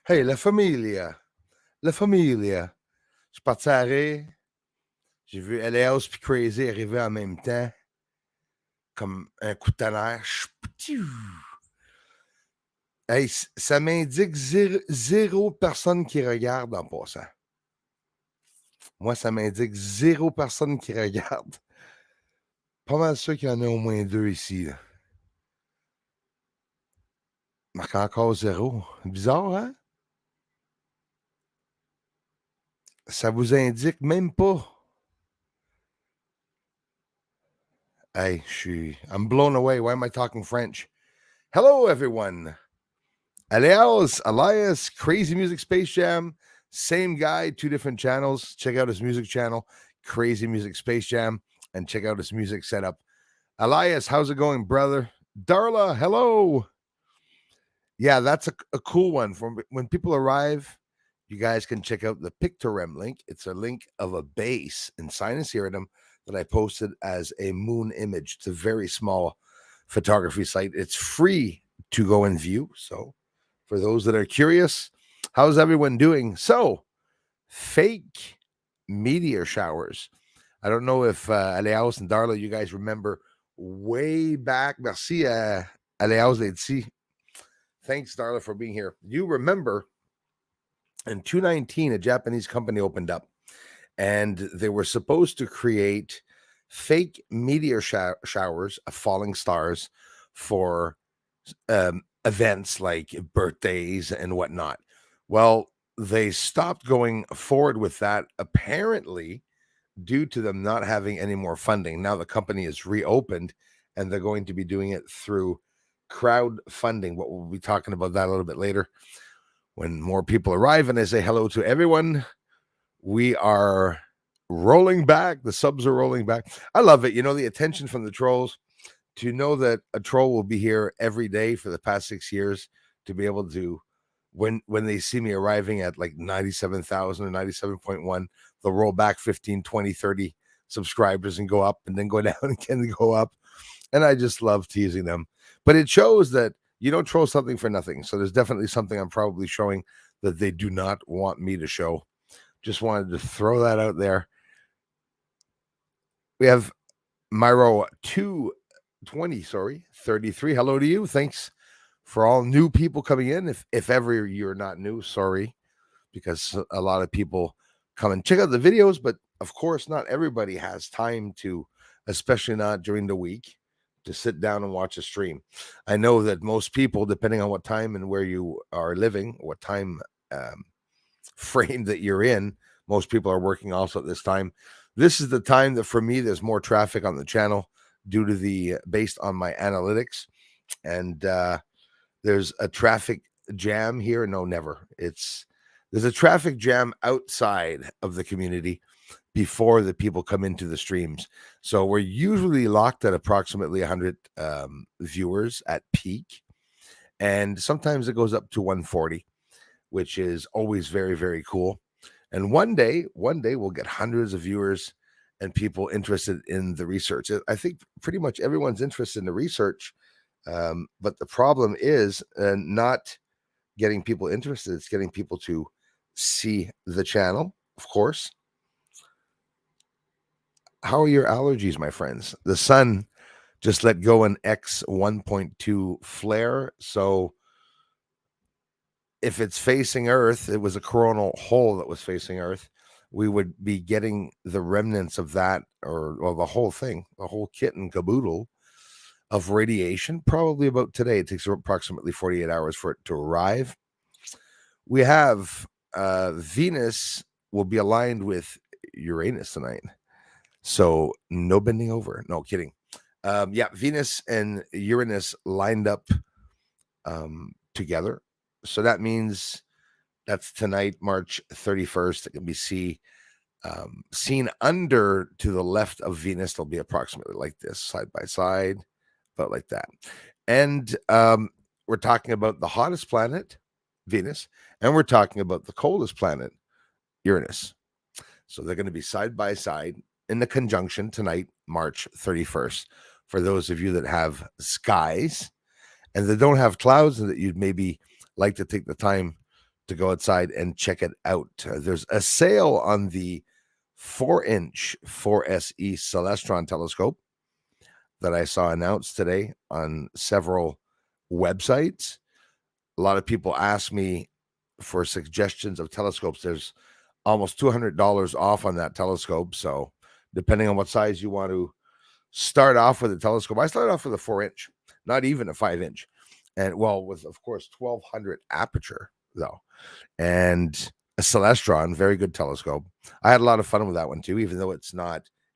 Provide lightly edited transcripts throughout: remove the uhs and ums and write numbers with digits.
Hey, la familia. La familia. Je suis parti à rire. J'ai vu Elias puis Crazy arriver en même temps. Comme un coup de tonnerre. Chptiou. Hey, ça m'indique zéro personne qui regarde en passant. Moi, ça m'indique zéro personne qui regarde. Pas mal sûr qu'il y en a au moins deux ici. Là. Marque encore zéro. Bizarre, hein? Ça vous indique même pas. Hey, I'm blown away. Why am I talking French? Hello, everyone. Elias, Crazy Music Space Jam. Same guy, two different channels. Check out his music channel, Crazy Music Space Jam, and check out his music setup. Elias, how's it going, brother? Darla, hello. Yeah, that's a cool one. From when people arrive, you guys can check out the Pictorem link. It's a link of a base in Sinus Iridum that I posted as a moon image. It's a very small photography site. It's free to go and view. So, for those that are curious, how's everyone doing? So, fake meteor showers. I don't know if Aleaus and Darla, you guys remember way back. Merci, Aleaus Leidsi. Thanks, Darla, for being here. You remember in 2019, a Japanese company opened up and they were supposed to create fake meteor showers of falling stars for events like birthdays and whatnot. Well, they stopped going forward with that, apparently, due to them not having any more funding. Now the company is reopened and they're going to be doing it through crowdfunding. But we'll be talking about that a little bit later when more people arrive. And I say hello to everyone. We are rolling back. The subs are rolling back. I love it. You know, the attention from the trolls. To know that a troll will be here every day for the past 6 years, to be able to, when they see me arriving at like 97,000 or 97.1, they'll roll back 15, 20, 30 subscribers and go up and then go down again and go up. And I just love teasing them. But it shows that you don't troll something for nothing. So there's definitely something I'm probably showing that they do not want me to show. Just wanted to throw that out there. We have Myro 33. Hello to you. Thanks for all new people coming in. If ever you're not new, sorry, because a lot of people come and check out the videos, but of course not everybody has time to, especially not during the week, to sit down and watch a stream. I know that most people, depending on what time and where you are living, what time frame that you're in, most people are working also at this time. This is the time that for me there's more traffic on the channel due to the based on my analytics, and there's a traffic jam here. No, never. There's a traffic jam outside of the community before the people come into the streams. So we're usually locked at approximately 100 viewers at peak, and sometimes it goes up to 140, which is always very, very cool. And one day we'll get hundreds of viewers and people interested in the research. I think pretty much everyone's interested in the research, but the problem is not getting people interested. It's getting people to see the channel, of course. How are your allergies, my friends? The sun just let go an X 1.2 flare. So if it's facing Earth, it was a coronal hole that was facing Earth. We would be getting the remnants of that, or the whole thing, the whole kit and caboodle of radiation, probably about today. It takes approximately 48 hours for it to arrive. We have Venus will be aligned with Uranus tonight. So no bending over. No kidding. Venus and Uranus lined up together. So that means that's tonight, March 31st. It can be seen under to the left of Venus. They'll be approximately like this, side by side, about like that. And we're talking about the hottest planet, Venus, and we're talking about the coldest planet, Uranus. So they're going to be side by side in the conjunction tonight, March 31st. For those of you that have skies and that don't have clouds and that you'd maybe like to take the time to go outside and check it out. There's a sale on the 4-inch 4SE Celestron telescope that I saw announced today on several websites. A lot of people ask me for suggestions of telescopes. There's almost $200 off on that telescope. So depending on what size you want to start off with a telescope, I started off with a 4-inch, not even a 5-inch. And well, with of course 1200 aperture though, and a Celestron, very good telescope. I had a lot of fun with that one too, even though it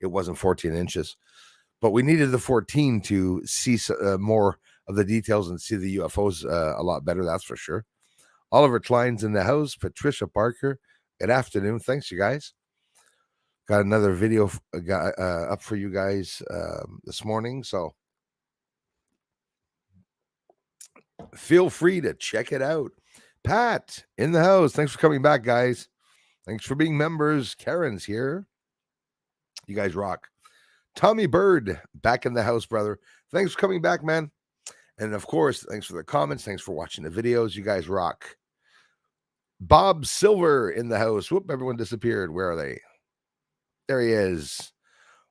wasn't 14 inches, but we needed the 14 to see more of the details and see the UFOs a lot better. That's for sure. Oliver Klein's in the house. Patricia Parker. Good afternoon. Thanks, you guys. Got another video up for you guys this morning, so feel free to check it out. Pat in the house. Thanks for coming back, guys. Thanks for being members. Karen's here. You guys rock. Tommy Bird back in the house, brother. Thanks for coming back, man. And of course, thanks for the comments. Thanks for watching the videos. You guys rock. Bob Silver in the house. Whoop, everyone disappeared. Where are they? There he is.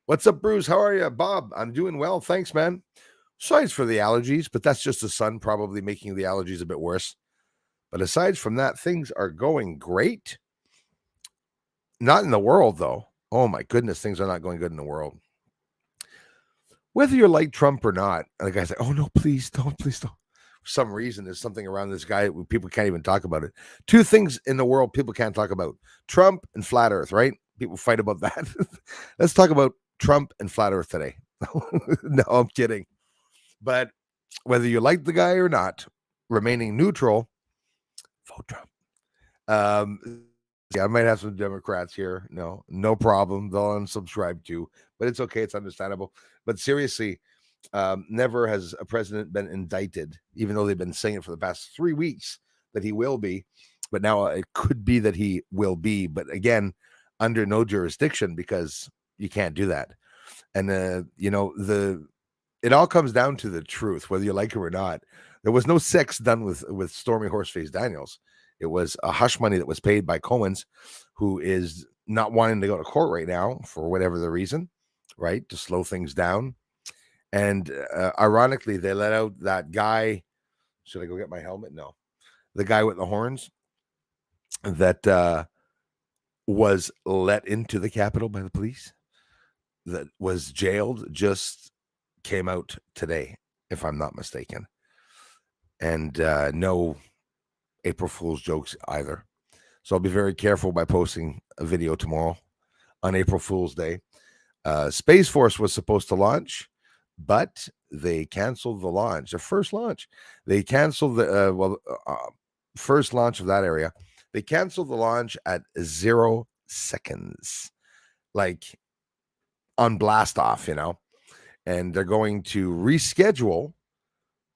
What's up, Bruce? How are you? Bob, I'm doing well. Thanks, man. Besides for the allergies, but that's just the sun probably making the allergies a bit worse. But aside from that, things are going great. Not in the world, though. Oh, my goodness, things are not going good in the world. Whether you're like Trump or not, and the guy say, oh, no, please don't. For some reason, there's something around this guy. People can't even talk about it. Two things in the world people can't talk about: Trump and flat Earth, right? People fight about that. Let's talk about Trump and flat Earth today. No, I'm kidding. But whether you like the guy or not, remaining neutral, vote Trump. Yeah, I might have some Democrats here. No problem. They'll unsubscribe too, but it's okay. It's understandable. But seriously, never has a president been indicted, even though they've been saying it for the past 3 weeks that he will be. But now it could be that he will be. But again, under no jurisdiction, because you can't do that. And it all comes down to the truth, whether you like it or not. There was no sex done with Stormy Horseface Daniels. It was a hush money that was paid by Cohen's, who is not wanting to go to court right now for whatever the reason, right? To slow things down. And ironically, they let out that guy. Should I go get my helmet? No. The guy with the horns that was let into the Capitol by the police, that was jailed, just came out today, if I'm not mistaken. And no April Fool's jokes either. So I'll be very careful by posting a video tomorrow on April Fool's Day. Space Force was supposed to launch, but they canceled the launch, the first launch. They canceled the first launch of that area. They canceled the launch at 0 seconds, like on blast off, and they're going to reschedule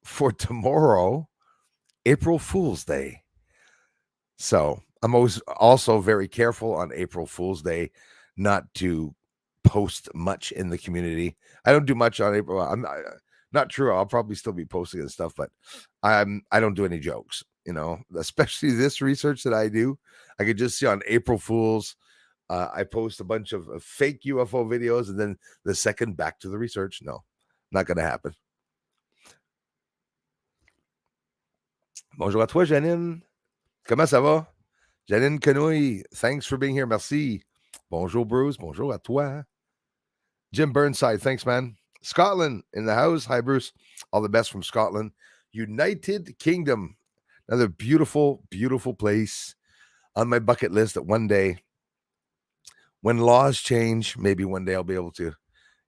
for tomorrow, April Fool's Day. So I'm always also very careful on April Fool's Day not to post much in the community. I don't do much on April. I'm not true. I'll probably still be posting and stuff, but I don't do any jokes, especially this research that I do. I could just see on April Fool's, I post a bunch of fake UFO videos, and then the second back to the research. No, not going to happen. Bonjour à toi, Janine. Comment ça va? Janine Canouille, thanks for being here. Merci. Bonjour, Bruce. Bonjour à toi. Jim Burnside, thanks, man. Scotland in the house. Hi, Bruce. All the best from Scotland. United Kingdom. Another beautiful, beautiful place on my bucket list that one day, when laws change, maybe one day I'll be able to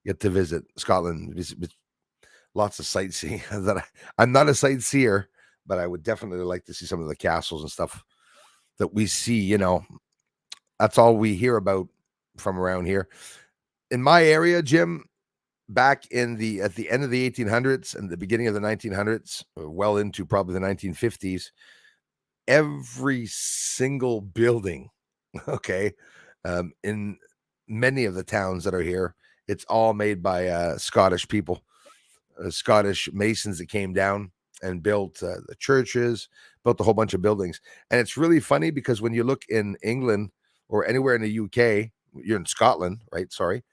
get to visit Scotland. Lots of sightseeing. I'm not a sightseer, but I would definitely like to see some of the castles and stuff that we see. That's all we hear about from around here. In my area, Jim, back at the end of the 1800s and the beginning of the 1900s, well into probably the 1950s, every single building, okay, in many of the towns that are here, it's all made by Scottish people, Scottish masons that came down and built the churches, built a whole bunch of buildings. And it's really funny because when you look in England or anywhere in the UK, you're in Scotland, right? Sorry.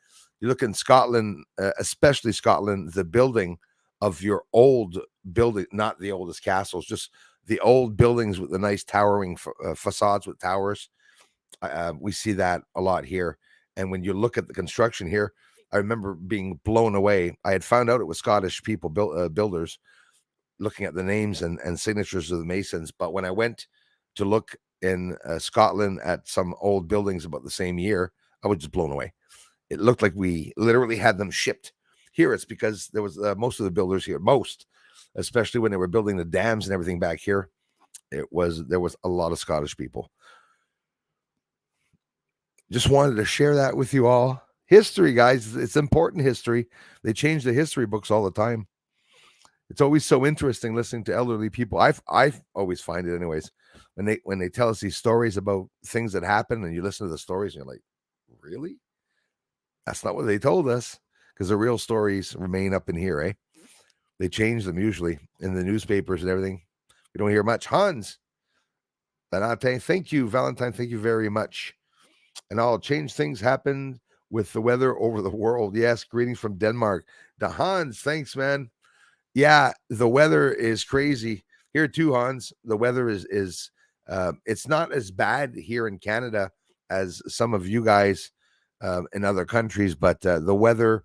You look in Scotland, especially Scotland, the building of your old building, not the oldest castles, just the old buildings with the nice towering facades with towers. We see that a lot here. And when you look at the construction here, I remember being blown away. I had found out it was Scottish people, builders, looking at the names and signatures of the masons. But when I went to look in Scotland at some old buildings about the same year, I was just blown away. It looked like we literally had them shipped. Here it's because there was most of the builders here, especially when they were building the dams and everything back here. There was a lot of Scottish people. Just wanted to share that with you all. History, guys, it's important history. They change the history books all the time. It's always so interesting listening to elderly people. I always find it, anyways, when they tell us these stories about things that happen, and you listen to the stories, and you're like, really? That's not what they told us, because the real stories remain up in here, eh? They change them usually in the newspapers and everything. We don't hear much. Hans, Valentine, thank you. Valentine, thank you very much. And all change things happen with the weather over the world. Yes, greetings from Denmark. The Hans, thanks, man. Yeah, the weather is crazy here too, Hans. The weather is it's not as bad here in Canada as some of you guys in other countries, but the weather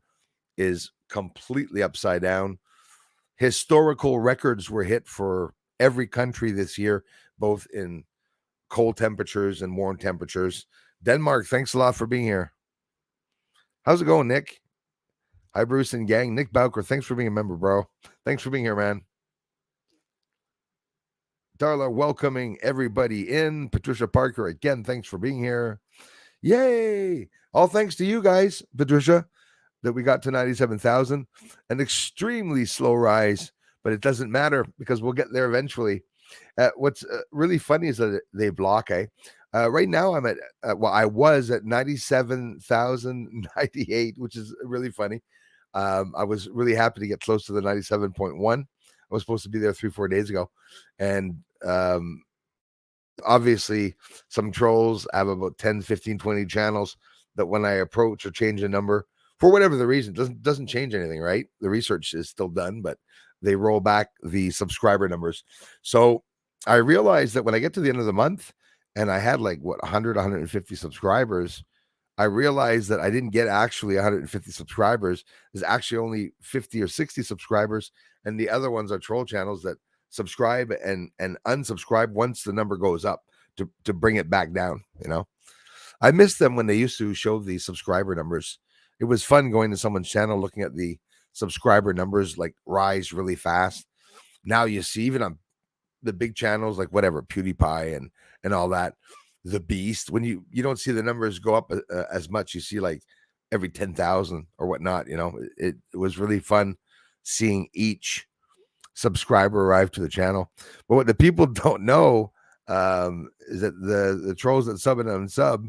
is completely upside down. Historical records were hit for every country this year, both in cold temperatures and warm temperatures. Denmark, thanks a lot for being here. How's it going, Nick? Hi, Bruce and gang. Nick Bowker, thanks for being a member, bro. Thanks for being here, man. Darla, welcoming everybody in. Patricia Parker, again, thanks for being here. Yay! All thanks to you guys, Patricia, that we got to 97,000. An extremely slow rise, but it doesn't matter because we'll get there eventually. What's really funny is that they block, eh? Right now I'm at, I was at 97,098, which is really funny. I was really happy to get close to the 97.1. I was supposed to be there 3-4 days ago. And obviously some trolls have about 10, 15, 20 channels that when I approach or change the number, for whatever the reason, doesn't change anything, right? The research is still done, but they roll back the subscriber numbers. So I realized that when I get to the end of the month and I had like 100, 150 subscribers, I realized that I didn't get actually 150 subscribers. There's actually only 50 or 60 subscribers, and the other ones are troll channels that subscribe and unsubscribe once the number goes up to bring it back down. I miss them when they used to show the subscriber numbers. It was fun going to someone's channel, looking at the subscriber numbers like rise really fast. Now you see even on the big channels like whatever PewDiePie and all that, the Beast, when you don't see the numbers go up as much. You see like every 10,000 or whatnot. It was really fun seeing each subscriber arrive to the channel. But what the people don't know is that the trolls that sub and unsub,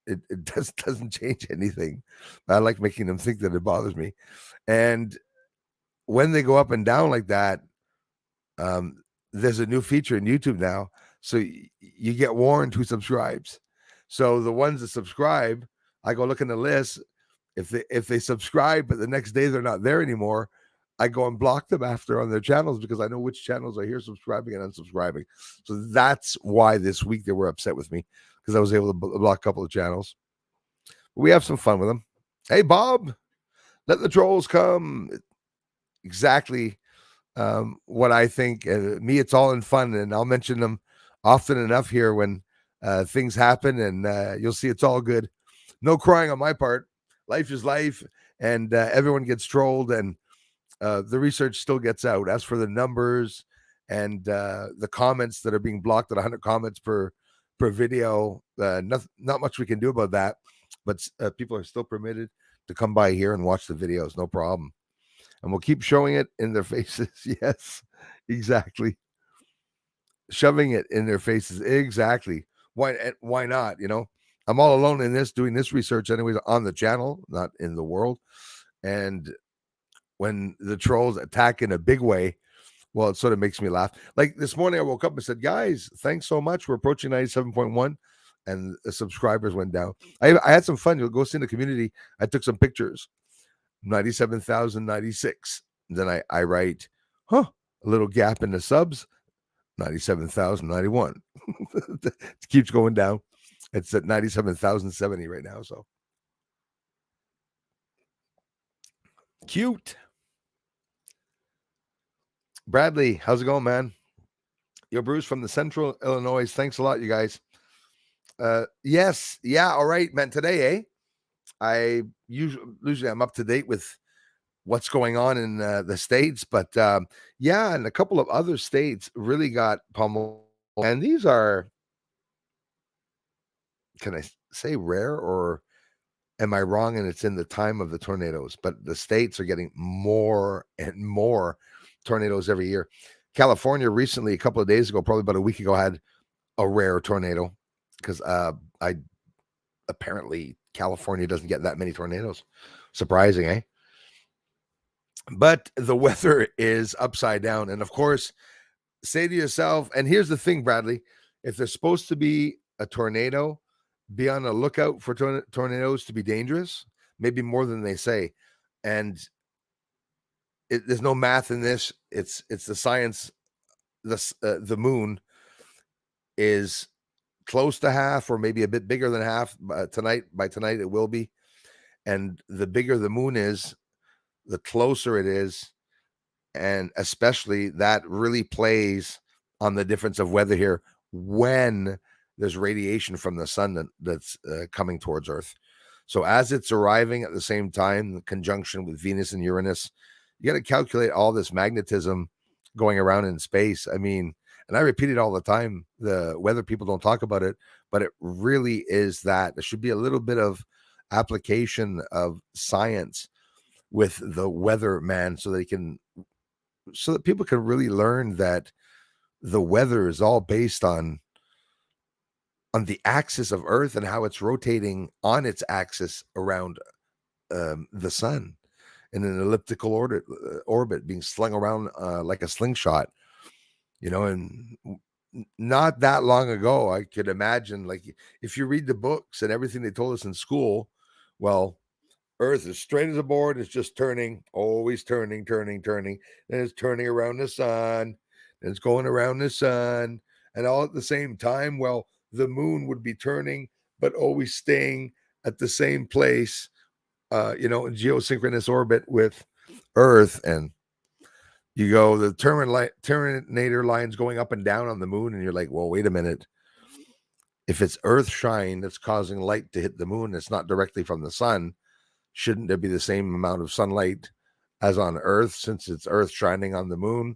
it doesn't change anything. I like making them think that it bothers me. And when they go up and down like that, there's a new feature in YouTube now. So you get warned who subscribes. So the ones that subscribe, I go look in the list. If they subscribe, but the next day they're not there anymore, I go and block them after on their channels because I know which channels are here subscribing and unsubscribing. So that's why this week they were upset with me, because I was able to block a couple of channels. But we have some fun with them. Hey, Bob, let the trolls come. Exactly what I think. Me, it's all in fun, and I'll mention them often enough here when things happen, and you'll see it's all good. No crying on my part. Life is life, and everyone gets trolled, and the research still gets out. As for the numbers and the comments that are being blocked at 100 comments per video, not much we can do about that, but people are still permitted to come by here and watch the videos, no problem. And we'll keep showing it in their faces. Yes, exactly. Shoving it in their faces. Exactly. Why not? I'm all alone in this, doing this research anyways on the channel, not in the world. And when the trolls attack in a big way, Well, it sort of makes me laugh. Like this morning, I woke up and said, "Guys, thanks so much. We're approaching 97.1," and the subscribers went down. I had some fun. You'll go see in the community. I took some pictures. 97,096. Then I write, a little gap in the subs. 97,091. It keeps going down. It's at 97,070 right now. So cute. Bradley, how's it going, man? Yo, Bruce from the Central Illinois. Thanks a lot, you guys. Yes, yeah, all right, man. Today, I usually I'm up to date with what's going on in the states, but yeah, and a couple of other states really got pummeled. And these are, can I say rare, or am I wrong? And it's in the time of the tornadoes, but the states are getting more and more tornadoes every year. California recently, a couple of days ago, probably about a week ago, had a rare tornado because I apparently California doesn't get that many tornadoes. Surprising, eh? But the weather is upside down. And of course, say to yourself, and here's the thing, Bradley, if there's supposed to be a tornado, be on the lookout for tornadoes to be dangerous, maybe more than they say. And there's no math in this. It's the science. The moon is close to half, or maybe a bit bigger than half tonight. By tonight, it will be. And the bigger the moon is, the closer it is. And especially that really plays on the difference of weather here when there's radiation from the sun that's coming towards Earth. So as it's arriving at the same time, the conjunction with Venus and Uranus, you got to calculate all this magnetism going around in space. I mean, and I repeat it all the time, the weather people don't talk about it, but it really is that. There should be a little bit of application of science with the weather man so that people can really learn that the weather is all based on the axis of Earth and how it's rotating on its axis around the sun in an elliptical orbit being slung around like a slingshot, and not that long ago, I could imagine, like, if you read the books and everything they told us in school, well, Earth is straight as a board. It's just turning, always turning. And it's turning around the sun. And it's going around the sun. And all at the same time, well, the moon would be turning, but always staying at the same place, in geosynchronous orbit with Earth. And you go, the Terminator lines going up and down on the moon. And you're like, well, wait a minute. If it's Earth shine that's causing light to hit the moon, it's not directly from the sun. Shouldn't there be the same amount of sunlight as on Earth, since it's Earth shining on the moon?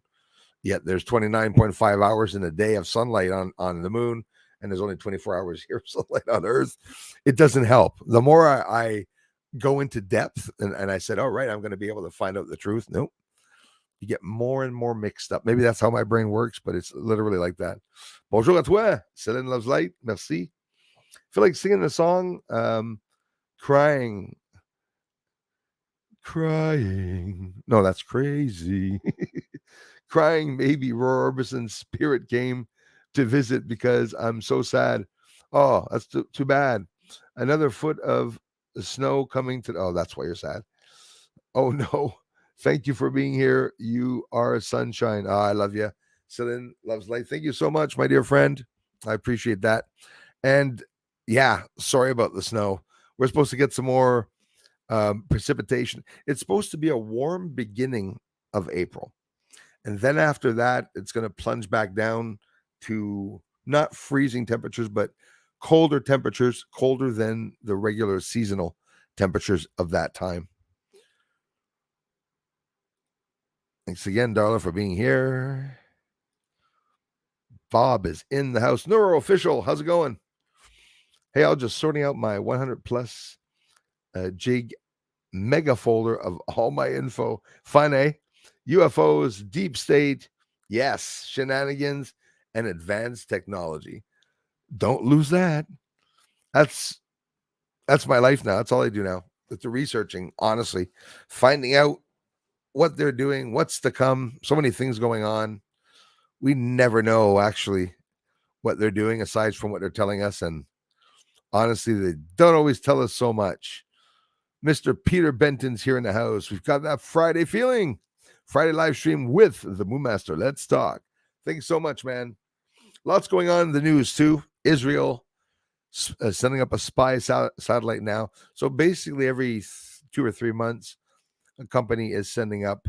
Yet there's 29.5 hours in a day of sunlight on the moon, and there's only 24 hours here of sunlight on Earth. It doesn't help. The more I go into depth, and I said, all right, I'm going to be able to find out the truth. Nope. You get more and more mixed up. Maybe that's how my brain works, but it's literally like that. Bonjour à toi. Céline loves light. Merci. I feel like singing the song, crying. No, that's crazy. Crying baby Roy Orbison's spirit came to visit because I'm so sad. Oh, that's too bad. Another foot of snow coming to. Oh, that's why you're sad. Oh no. Thank you for being here. You are a sunshine. Oh, I love you. Celine loves light. Thank you so much, my dear friend. I appreciate that. And yeah, sorry about the snow. We're supposed to get some more precipitation. It's supposed to be a warm beginning of April. And then after that, it's going to plunge back down to not freezing temperatures, but colder temperatures, colder than the regular seasonal temperatures of that time. Thanks again, Darla, for being here. Bob is in the house. Neuro Official, how's it going? Hey, I'll just sorting out my 100 plus jig mega folder of all my info. Fun, eh? UFOs, deep state, yes, shenanigans, and advanced technology. Don't lose that. That's my life now. That's all I do now. It's the researching, honestly, finding out what they're doing, what's to come. So many things going on. We never know actually what they're doing aside from what they're telling us. And honestly, they don't always tell us so much. Mr. Peter Benton's here in the house. We've got that Friday feeling. Friday live stream with the Moon Master. Let's talk. Thanks so much, man. Lots going on in the news too. Israel sending up a spy satellite now. So basically, every 2 or 3 months, a company is sending up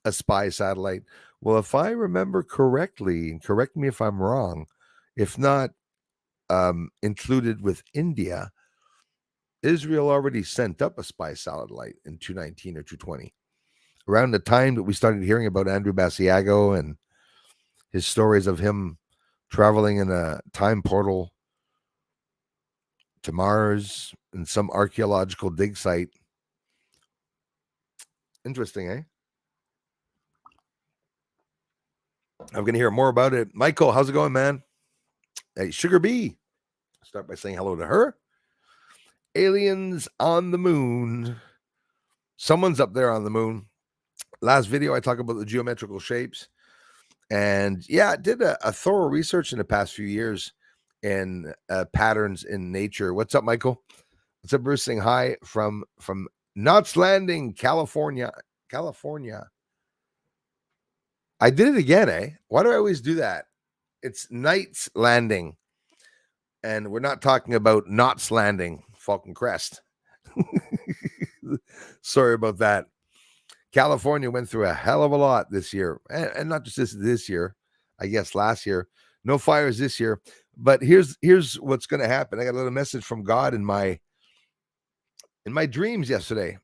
a spy satellite. Well, if I remember correctly, and correct me if I'm wrong, if not included with India, Israel already sent up a spy satellite in 219 or 220. Around the time that we started hearing about Andrew Basiago and his stories of him traveling in a time portal to Mars and some archaeological dig site. Interesting, eh? I'm going to hear more about it. Michael, how's it going, man? Hey, Sugar Bee. Start by saying hello to her. Aliens on the moon. Someone's up there on the moon. Last video, I talked about the geometrical shapes. And yeah, I did a thorough research in the past few years in patterns in nature. What's up, Michael? What's up, Bruce? Saying hi from Knots Landing, California. California. I did it again, eh? Why do I always do that? It's Knights Landing. And we're not talking about Knots Landing, Falcon Crest. Sorry about that. California went through a hell of a lot this year. And not just this year, I guess last year. No fires this year. But here's what's going to happen. I got a little message from God in my dreams yesterday.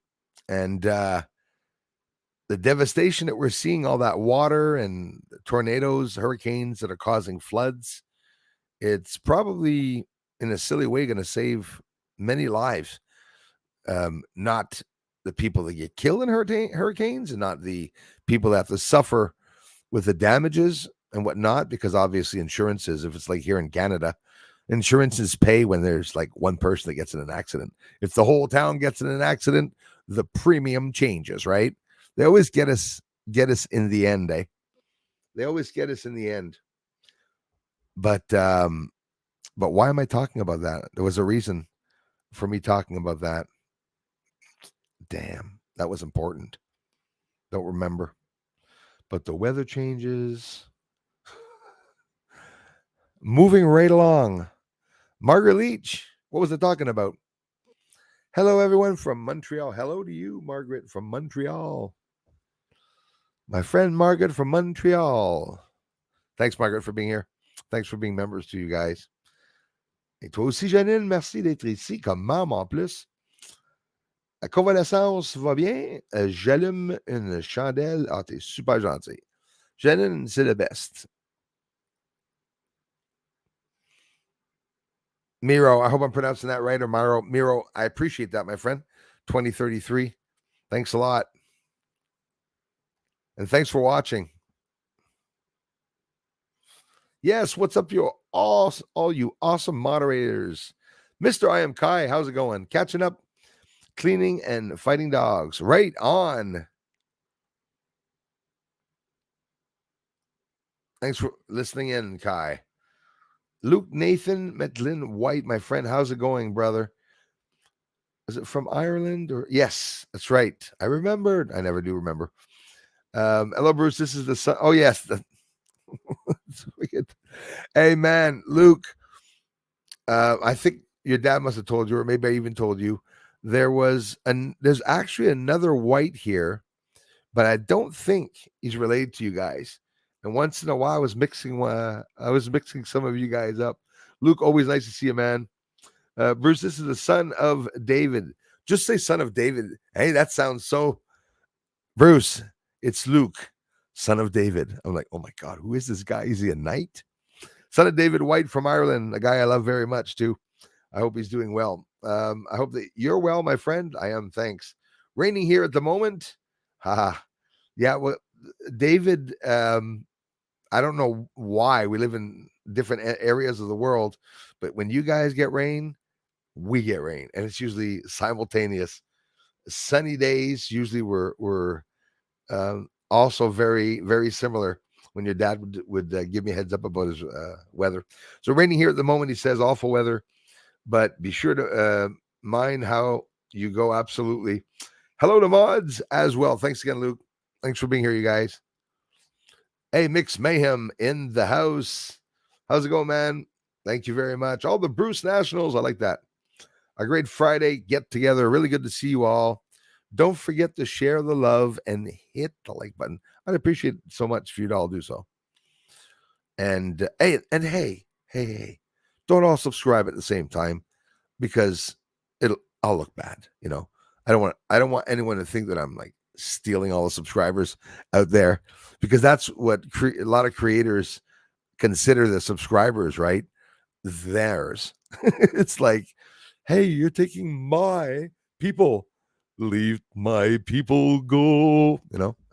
And the devastation that we're seeing, all that water and tornadoes, hurricanes that are causing floods, it's probably in a silly way going to save many lives. Not the people that get killed in hurricanes and not the people that have to suffer with the damages and whatnot, because obviously insurances, if it's like here in Canada, insurances pay when there's like one person that gets in an accident. If the whole town gets in an accident, the premium changes, right? They always get us in the end, eh? They always get us in the end. But why am I talking about that? There was a reason for me talking about that. Damn, that was important. Don't remember. But the weather changes. Moving right along. Margaret Leach, what was it talking about? Hello, everyone from Montreal. Hello to you, Margaret from Montreal. My friend Margaret from Montreal. Thanks, Margaret, for being here. Thanks for being members to you guys. Et toi aussi, Janine, merci d'être ici comme membre en plus. La convalescence va bien. J'allume une chandelle. Ah, t'es super gentil. Janine, c'est le best. Miro, I hope I'm pronouncing that right. Or Miro, I appreciate that, my friend. 2033. Thanks a lot. And thanks for watching. Yes, what's up, you all you awesome moderators? Mr. I Am Kai, how's it going? Catching up, cleaning, and fighting dogs. Right on. Thanks for listening in, Kai. Luke Nathan Metlin White, my friend, how's it going, brother? Is it from Ireland? Or yes, that's right. I remembered. I never do remember. Hello, Bruce. This is the sun. Oh, yes. Hey, man, Luke. I think your dad must have told you, or maybe I even told you, there's actually another White here, but I don't think he's related to you guys. And once in a while, I was mixing some of you guys up. Luke, always nice to see you, man. Bruce, this is the son of David. Just say son of David. Hey, that sounds so. Bruce, it's Luke, son of David. I'm like, oh my God, who is this guy? Is he a knight? Son of David White from Ireland, a guy I love very much too. I hope he's doing well. I hope that you're well, my friend. I am, thanks. Raining here at the moment. Yeah, well, David, I don't know why we live in different areas of the world, but when you guys get rain, we get rain, and it's usually simultaneous. Sunny days usually we're Also very, very similar when your dad would give me a heads up about his weather. So raining here at the moment, he says awful weather, but be sure to mind how you go. Absolutely. Hello to mods as well. Thanks again, Luke. Thanks for being here, you guys. Hey, Mix Mayhem in the house. How's it going, man? Thank you very much. All the Bruce Nationals. I like that. A great Friday get together. Really good to see you all. Don't forget to share the love and hit the like button. I'd appreciate it so much if you'd all do so. And hey, don't all subscribe at the same time because I'll look bad. I don't want anyone to think that I'm like stealing all the subscribers out there, because that's what a lot of creators consider the subscribers, right? Theirs. It's like, hey, you're taking my people. Leave my people go.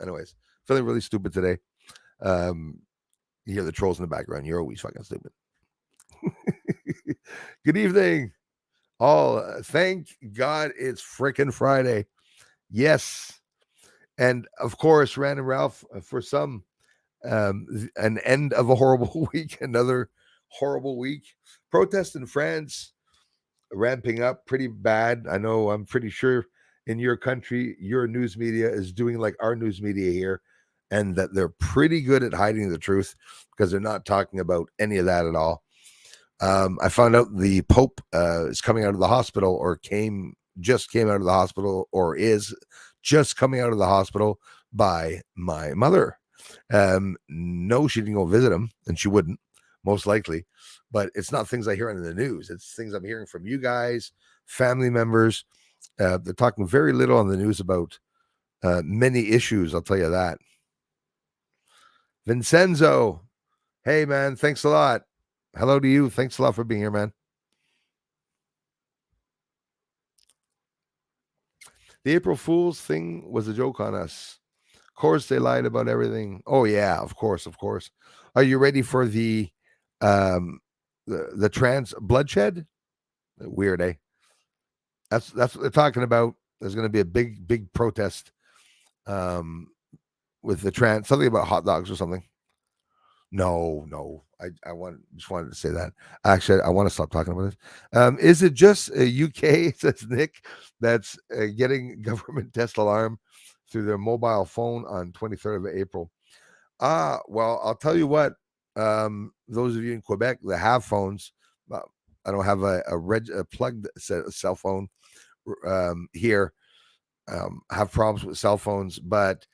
Anyways, feeling really stupid today. You hear the trolls in the background. You're always fucking stupid. Good evening. All thank God it's freaking Friday. Yes. And of course, Random Ralph, for some, an end of a horrible week, another horrible week. Protests in France ramping up pretty bad. I know, I'm pretty sure in your country, your news media is doing like our news media here, and that they're pretty good at hiding the truth because they're not talking about any of that at all. I found out the Pope is coming out of the hospital, or just came out of the hospital, or is just coming out of the hospital by my mother. No, she didn't go visit him, and she wouldn't, most likely. But it's not things I hear on the news. It's things I'm hearing from you guys, family members. They're talking very little on the news about many issues, I'll tell you that. Vincenzo, hey, man, thanks a lot. Hello to you. Thanks a lot for being here, man. The April Fool's thing was a joke on us. Of course, they lied about everything. Oh, yeah, of course, of course. Are you ready for the trans bloodshed? Weird, eh? That's what they're talking about. There's going to be a big protest with the trans, something about hot dogs or something. No. I just wanted to say that. Actually, I want to stop talking about this. Is it just UK, says Nick, that's getting government test alarm through their mobile phone on 23rd of April? Well, I'll tell you what. Those of you in Quebec that have phones, I don't have a plugged cell phone here. Have problems with cell phones, but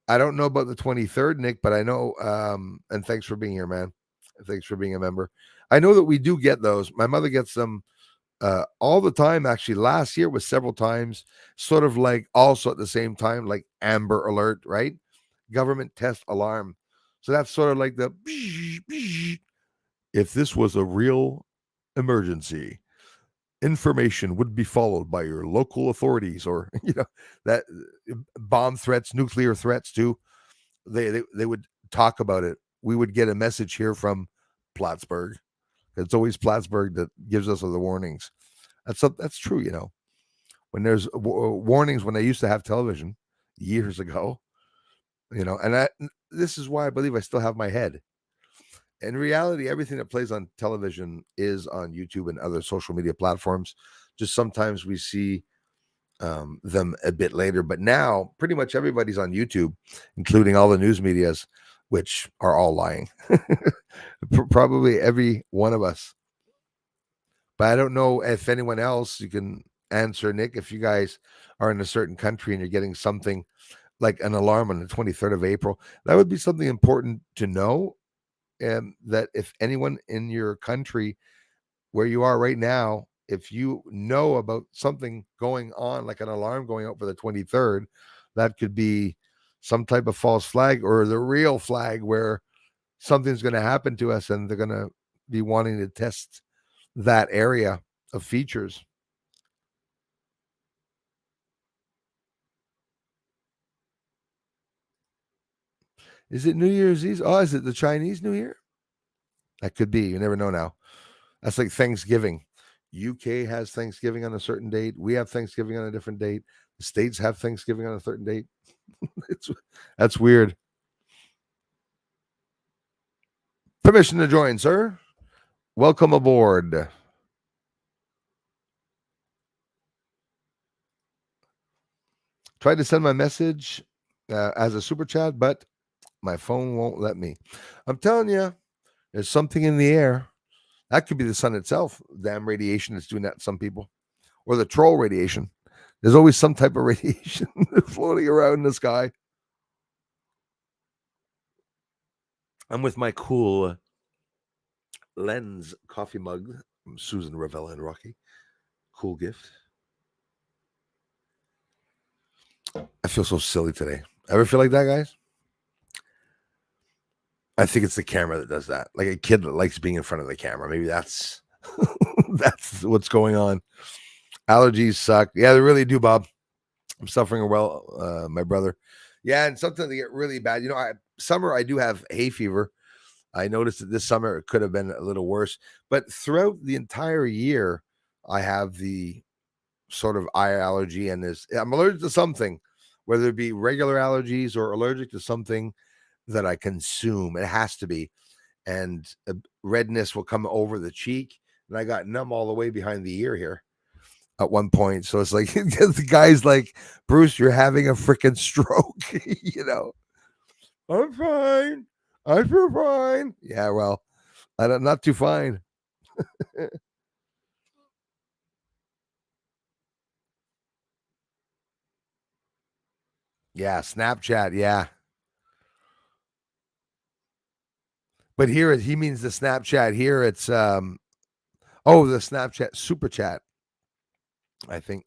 I don't know about the 23rd, Nick, but I know, and thanks for being here, man. Thanks for being a member. I know that we do get those. My mother gets them all the time. Actually, last year was several times, sort of like also at the same time, like Amber Alert, right? Government test alarm. So that's sort of like the, if this was a real emergency, information would be followed by your local authorities, or that bomb threats, nuclear threats too. They would talk about it. We would get a message here from Plattsburgh. It's always Plattsburgh that gives us the warnings. That's true. When there's warnings, when I used to have television years ago, and this is why I believe I still have my head. In reality, everything that plays on television is on YouTube and other social media platforms. Just sometimes we see them a bit later, but now pretty much everybody's on YouTube, including all the news medias, which are all lying. Probably every one of us. But I don't know if anyone else, you can answer, Nick, if you guys are in a certain country and you're getting something like an alarm on the 23rd of April. That would be something important to know. And that if anyone in your country where you are right now, if you know about something going on, like an alarm going out for the 23rd, that could be some type of false flag or the real flag where something's going to happen to us and they're going to be wanting to test that area of features. Is it New Year's Eve? Oh, is it the Chinese New Year? That could be. You never know now. That's like Thanksgiving. UK has Thanksgiving on a certain date. We have Thanksgiving on a different date. The States have Thanksgiving on a certain date. That's weird. Permission to join, sir. Welcome aboard. Tried to send my message as a super chat, but my phone won't let me. I'm telling you, there's something in the air. That could be the sun itself. Damn radiation that's doing that to some people. Or the troll radiation. There's always some type of radiation floating around in the sky. I'm with my cool Lens coffee mug from Susan Ravella and Rocky. Cool gift. I feel so silly today. Ever feel like that, guys? I think it's the camera that does that. Like a kid that likes being in front of the camera. Maybe that's that's what's going on. Allergies suck. Yeah, they really do, Bob. I'm suffering my brother. Yeah, and something to get really bad. Summer I do have hay fever. I noticed that this summer it could have been a little worse, but throughout the entire year, I have the sort of eye allergy, and I'm allergic to something, whether it be regular allergies or allergic to something that I consume. It has to be, and redness will come over the cheek, and I got numb all the way behind the ear here at one point. So it's like the guy's like, Bruce, you're having a freaking stroke. I'm fine. I feel fine. Yeah, well, I'm not too fine. Yeah, Snapchat. Yeah, but here he means the Snapchat. Here it's the Snapchat super chat. I think.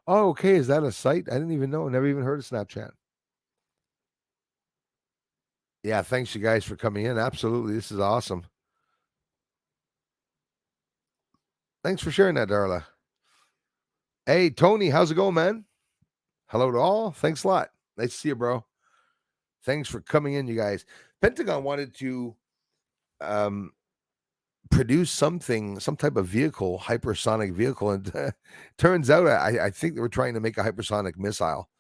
Oh, okay. Is that a site? I didn't even know. Never even heard of Snapchat. Yeah, thanks you guys for coming in. Absolutely, this is awesome. Thanks for sharing that, Darla. Hey, Tony, how's it going, man? Hello to all. Thanks a lot. Nice to see you, bro. Thanks for coming in, you guys. Pentagon wanted to um, produce some type of vehicle, hypersonic vehicle, and turns out I think they were trying to make a hypersonic missile,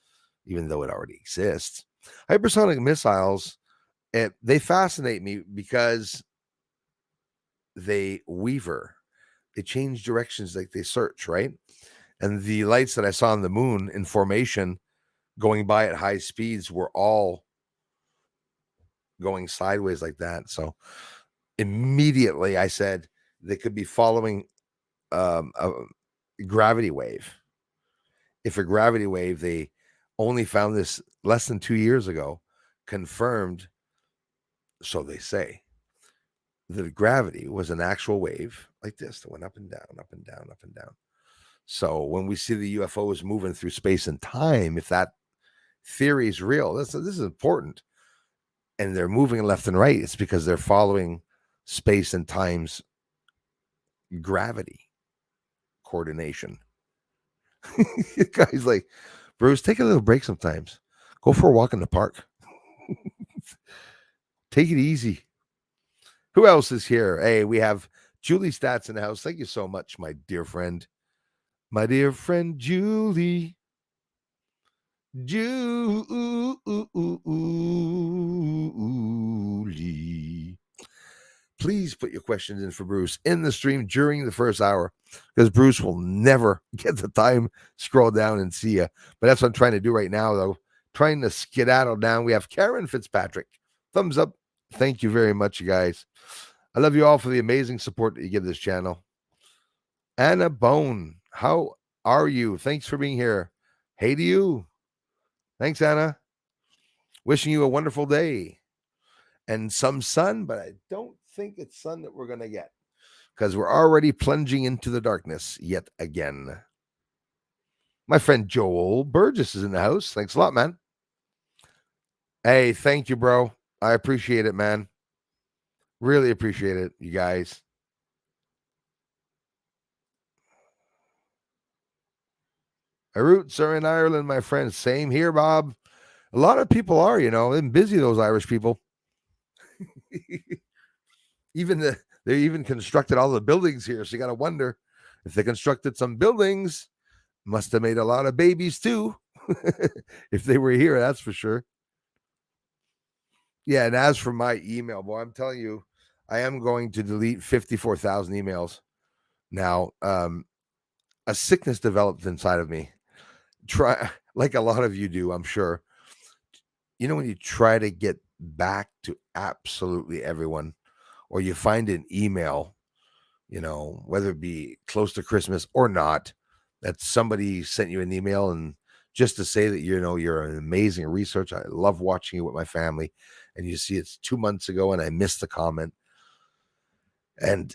even though it already exists. Hypersonic missiles, they fascinate me because they weaver, they change directions like they search, right? And the lights that I saw on the moon in formation going by at high speeds were all going sideways like that. So immediately I said they could be following a gravity wave. If a gravity wave, they only found this less than 2 years ago, confirmed, so they say, that gravity was an actual wave like this that went up and down, up and down, up and down. So when we see the UFOs moving through space and time, if that theory is real, this is important. And they're moving left and right, it's because they're following space and time's gravity coordination. Guys like, Bruce, take a little break sometimes. Go for a walk in the park. Take it easy. Who else is here? Hey, we have Julie Stats in the house. Thank you so much, my dear friend. My dear friend Julie. Julie. Please put your questions in for Bruce in the stream during the first hour, because Bruce will never get the time scroll down and see you. But that's what I'm trying to do right now, though. Trying to skedaddle down. We have Karen Fitzpatrick. Thumbs up. Thank you very much, you guys. I love you all for the amazing support that you give this channel. Anna Bone, how are you? Thanks for being here. Hey to you. Thanks, Anna. Wishing you a wonderful day and some sun, but I don't think it's sun that we're going to get, because we're already plunging into the darkness yet again. My friend Joel Burgess is in the house. Thanks a lot, man. Hey, thank you, bro. I appreciate it, man. Really appreciate it, you guys. My roots are in Ireland, my friend. Same here, Bob. A lot of people are, they're busy, those Irish people. They even constructed all the buildings here. So you got to wonder, if they constructed some buildings, must have made a lot of babies too. if they were here, that's for sure. Yeah, and as for my email, boy, I'm telling you, I am going to delete 54,000 emails now. A sickness developed inside of me. Try like a lot of you do, I'm sure. You know, when you try to get back to absolutely everyone, or you find an email, whether it be close to Christmas or not, that somebody sent you an email and just to say that you're an amazing research. I love watching you with my family, and you see it's 2 months ago and I missed the comment, and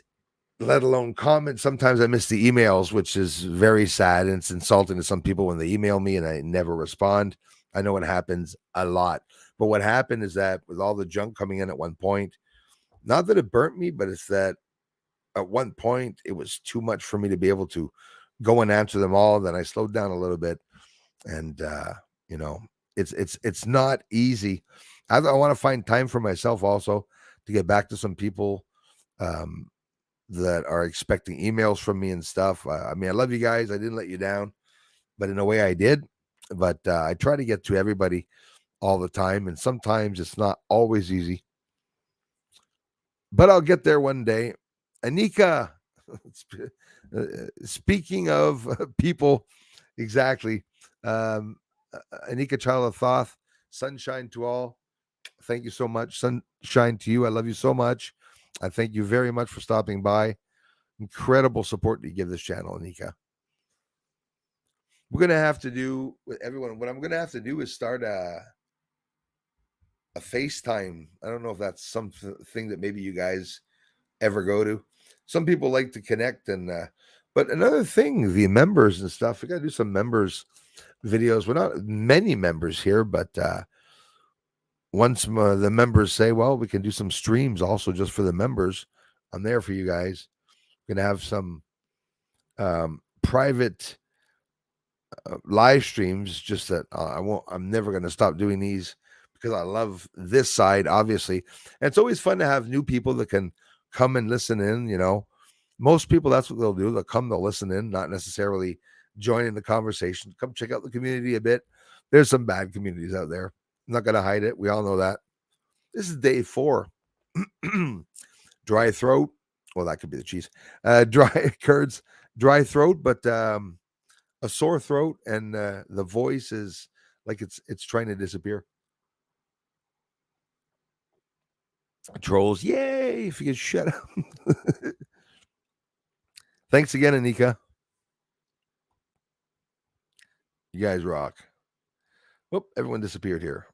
let alone comment. Sometimes I miss the emails, which is very sad, and it's insulting to some people when they email me and I never respond. I know it happens a lot. But what happened is that with all the junk coming in at one point, not that it burnt me, but it's that at one point it was too much for me to be able to go and answer them all. Then I slowed down a little bit, and you know, it's not easy. I want to find time for myself also to get back to some people um, that are expecting emails from me and stuff. I mean, I love you guys. I didn't let you down, but in a way I did. But I try to get to everybody all the time, and sometimes it's not always easy. But I'll get there one day. Anika, speaking of people, exactly. Um, Anika, child of Thoth, sunshine to all. Thank you so much. Sunshine to you. I love you so much. I thank you very much for stopping by. Incredible support that you give this channel, Anika. We're gonna have to do with everyone. What I'm gonna have to do is start a FaceTime. I don't know if that's something that maybe you guys ever go to. Some people like to connect, and but another thing, the members and stuff. We got to do some members videos. We're not many members here, but once the members say, well, we can do some streams also just for the members. I'm there for you guys. We're gonna have some private live streams. Just that I'm never gonna stop doing these because I love this side, obviously. And it's always fun to have new people that can come and listen in. Most people, that's what they'll do. They'll come, they'll listen in, not necessarily join in the conversation. Come check out the community a bit. There's some bad communities out there. I'm not going to hide it. We all know that. This is day 4. Dry throat. Well, that could be the cheese. Dry curds, dry throat, but a sore throat, and the voice is like it's trying to disappear. Trolls, yay! If you could shut up. Thanks again, Anika. You guys rock. Whoop, everyone disappeared here.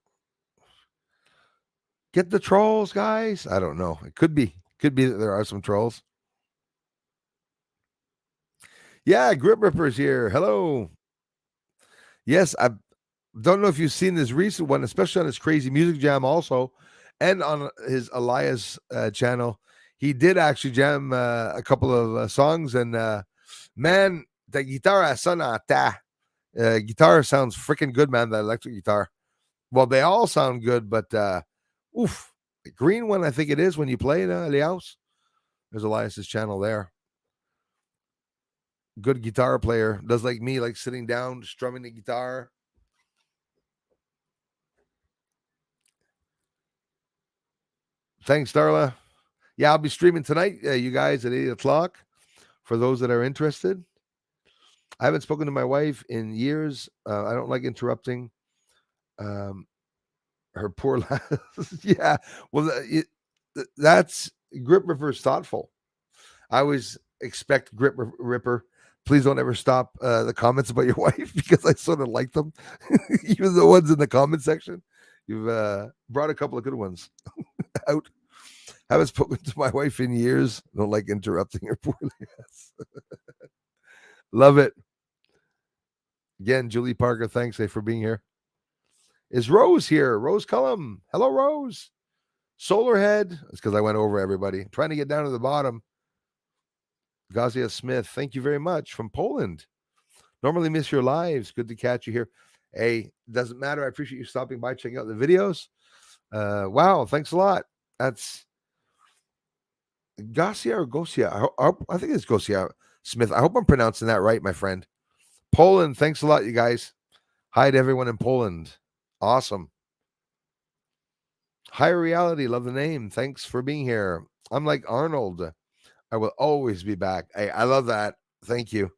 Get the trolls, guys. I don't know. It could be that there are some trolls. Yeah, Grip Ripper's here. Hello. Yes, I don't know if you've seen this recent one, especially on his Crazy Music Jam also, and on his Elias channel. He did actually jam a couple of songs, and man, the guitar sonata. Guitar sounds freaking good, man. The electric guitar. Well, they all sound good, but oof, the green one, I think it is when you play it, Elias. There's Elias's channel there. Good guitar player. Does like me, like sitting down, strumming the guitar. Thanks, Darla. Yeah, I'll be streaming tonight, you guys, at 8 o'clock for those that are interested. I haven't spoken to my wife in years. I don't like interrupting. Her poor yeah. Well, that's Grip Ripper's thoughtful. I always expect Grip Ripper. Please don't ever stop the comments about your wife because I sort of like them, even the ones in the comment section. You've brought a couple of good ones out. Haven't spoken to my wife in years. Don't like interrupting her poorly. Love it. Again, Julie Parker, thanks for being here. Is Rose here? Rose Cullum. Hello, Rose. Solarhead. It's because I went over everybody. Trying to get down to the bottom. Gazia Smith, thank you very much from Poland. Normally miss your lives. Good to catch you here. Hey, doesn't matter. I appreciate you stopping by, checking out the videos. Wow, thanks a lot. That's Gosia or Gosia. I think it's Gosia Smith. I hope I'm pronouncing that right, my friend. Poland, thanks a lot, you guys. Hi to everyone in Poland. Awesome. Higher Reality, love the name. Thanks for being here. I'm like Arnold. I will always be back. I love that. Thank you.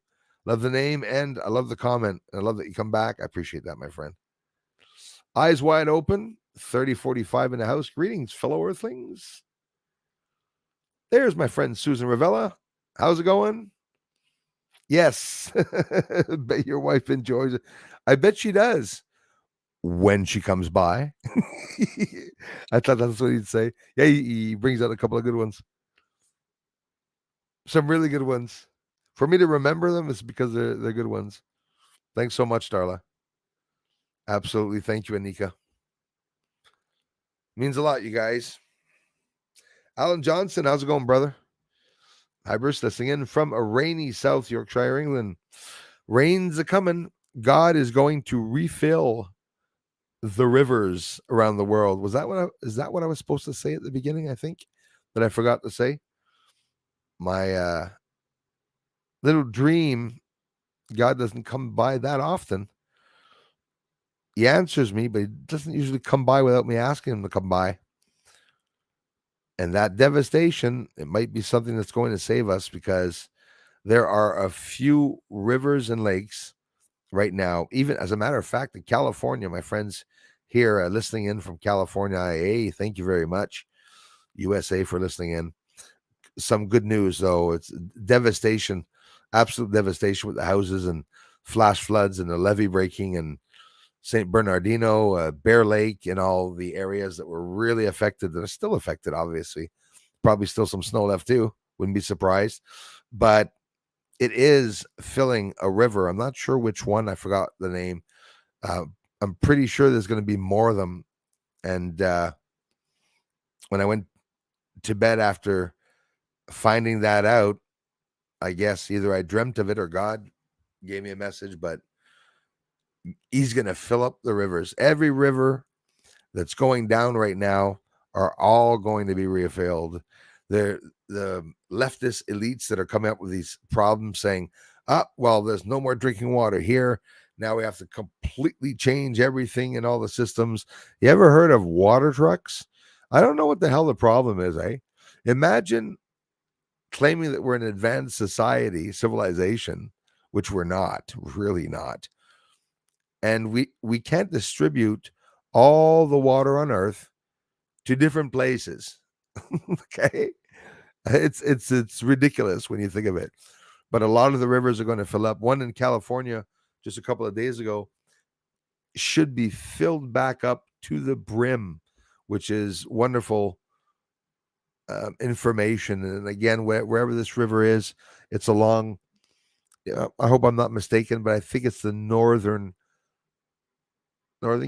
Love the name and I love the comment. I love that you come back. I appreciate that, my friend. Eyes wide open, 3045 in the house. Greetings, fellow Earthlings. There's my friend Susan Ravella. How's it going? Yes. Bet your wife enjoys it. I bet she does when she comes by. I thought that's what he'd say. Yeah, he brings out a couple of good ones. Some really good ones. For me to remember them, it's because they're good ones. Thanks so much, Darla. Absolutely. Thank you, Anika. Means a lot, you guys. Alan Johnson, how's it going, brother? Hi, Bruce, listening in from a rainy South Yorkshire, England. Rain's a coming. God is going to refill the rivers around the world. Is that what I was supposed to say at the beginning? I think that I forgot to say. My little dream. God doesn't come by that often. He answers me, but he doesn't usually come by without me asking him to come by. And that devastation, it might be something that's going to save us because there are a few rivers and lakes right now. Even as a matter of fact, in California, my friends here listening in from California, IA, thank you very much, USA, for listening in. Some good news, though. It's devastation, absolute devastation with the houses and flash floods and the levee breaking and St. Bernardino, Bear Lake, and all the areas that were really affected, that are still affected, obviously. Probably still some snow left too. Wouldn't be surprised. But it is filling a river. I'm not sure which one. I forgot the name. I'm pretty sure there's going to be more of them. And when I went to bed after finding that out, I guess either I dreamt of it or God gave me a message, but he's going to fill up the rivers. Every river that's going down right now are all going to be refilled. The leftist elites that are coming up with these problems saying, well, there's no more drinking water here. Now we have to completely change everything in all the systems. You ever heard of water trucks? I don't know what the hell the problem is, eh? Imagine claiming that we're an advanced society, civilization, which we're not, really not. And we can't distribute all the water on Earth to different places. Okay, it's ridiculous when you think of it. But a lot of the rivers are going to fill up. One in California just a couple of days ago should be filled back up to the brim, which is wonderful information. And again, wherever this river is, it's along. I hope I'm not mistaken, but I think it's the northern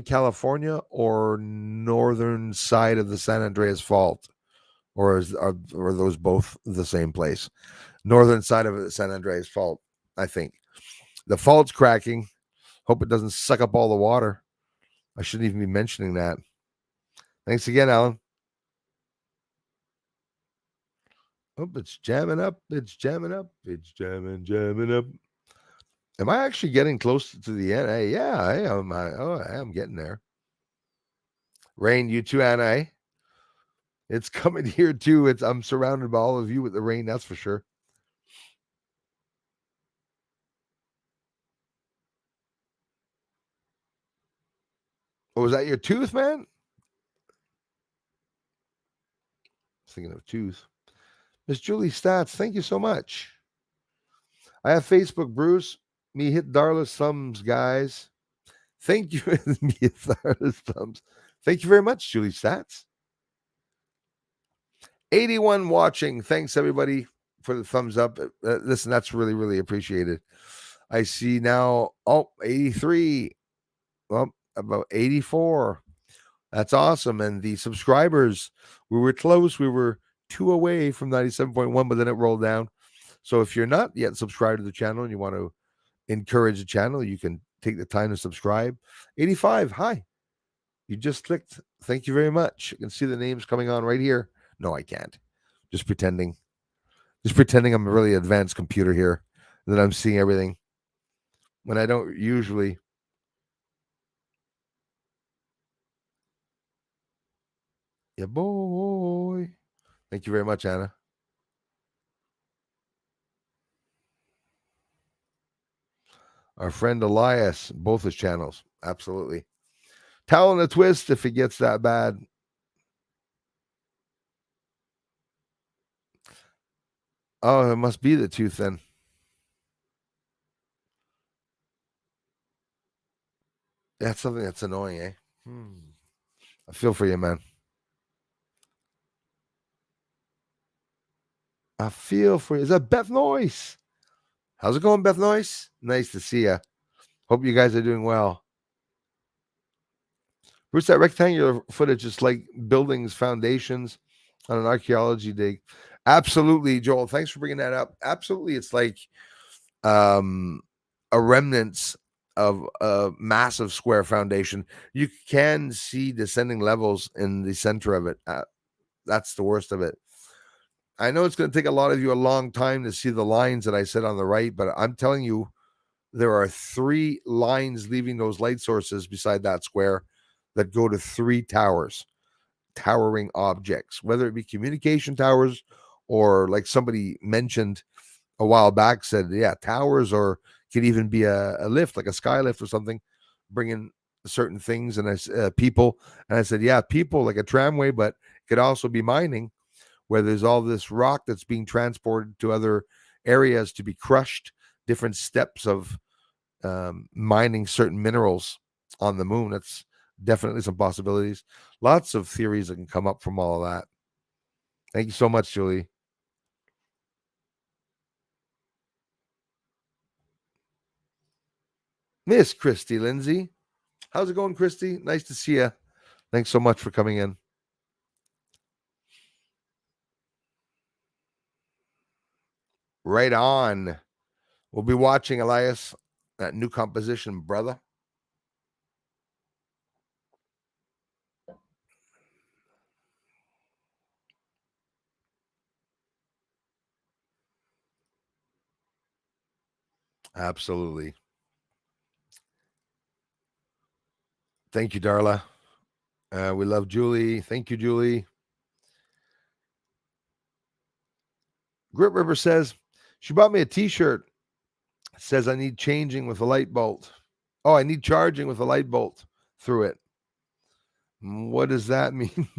California or northern side of the San Andreas Fault, or are those both the same place? Northern side of the San Andreas Fault, I think. The fault's cracking. Hope it doesn't suck up all the water. I shouldn't even be mentioning that. Thanks again, Alan. Oh, it's jamming up. It's jamming up. It's jamming up. Am I actually getting close to the end? Hey, yeah, I am. I am getting there. Rain, you too, Anna. It's coming here too. I'm surrounded by all of you with the rain, that's for sure. Oh, was that your tooth, man? Thinking of tooth. Miss Julie Stats, thank you so much. I have Facebook, Bruce. Me hit Darla's thumbs, guys. Thank you. Me hit Darla's thumbs. Thank you very much, Julie Stats. 81 watching. Thanks, everybody, for the thumbs up. Listen, that's really, really appreciated. I see now, 83. Well, about 84. That's awesome. And the subscribers, we were close. We were 2 away from 97.1, but then it rolled down. So if you're not yet subscribed to the channel and you want to encourage the channel, you can take the time to subscribe. 85. Hi. You just clicked. Thank you very much. You can see the names coming on right here. No, I can't. Just pretending. Just pretending I'm a really advanced computer here, that I'm seeing everything when I don't usually. Yeah, boy. Thank you very much, Anna. Our friend Elias, both his channels. Absolutely. Towel and a twist if it gets that bad. Oh, it must be the tooth then. That's something that's annoying, eh? I feel for you, man. I feel for you. Is that Beth Noyce? How's it going, Beth Noyce? Nice to see you. Hope you guys are doing well. Bruce, that rectangular footage is like buildings, foundations on an archaeology dig. Absolutely, Joel. Thanks for bringing that up. Absolutely, it's like um, a remnants of a massive square foundation. You can see descending levels in the center of it. That's the worst of it. I know it's going to take a lot of you a long time to see the lines that I said on the right, but I'm telling you, there are 3 lines leaving those light sources beside that square that go to 3 towers, towering objects, whether it be communication towers or like somebody mentioned a while back said, yeah, towers, or could even be a lift, like a sky lift or something, bringing certain things and people. And I said, yeah, people like a tramway, but it could also be mining, where there's all this rock that's being transported to other areas to be crushed, different steps of mining certain minerals on the moon. That's definitely some possibilities. Lots of theories that can come up from all of that. Thank you so much, Julie. Miss Christy Lindsay. How's it going, Christy? Nice to see you. Thanks so much for coming in. Right on. We'll be watching, Elias, that new composition, brother. Absolutely. Thank you, Darla. We love Julie. Thank you, Julie. Grit River says she bought me a T-shirt. Says I need changing with a light bolt. Oh, I need charging with a light bolt through it. What does that mean?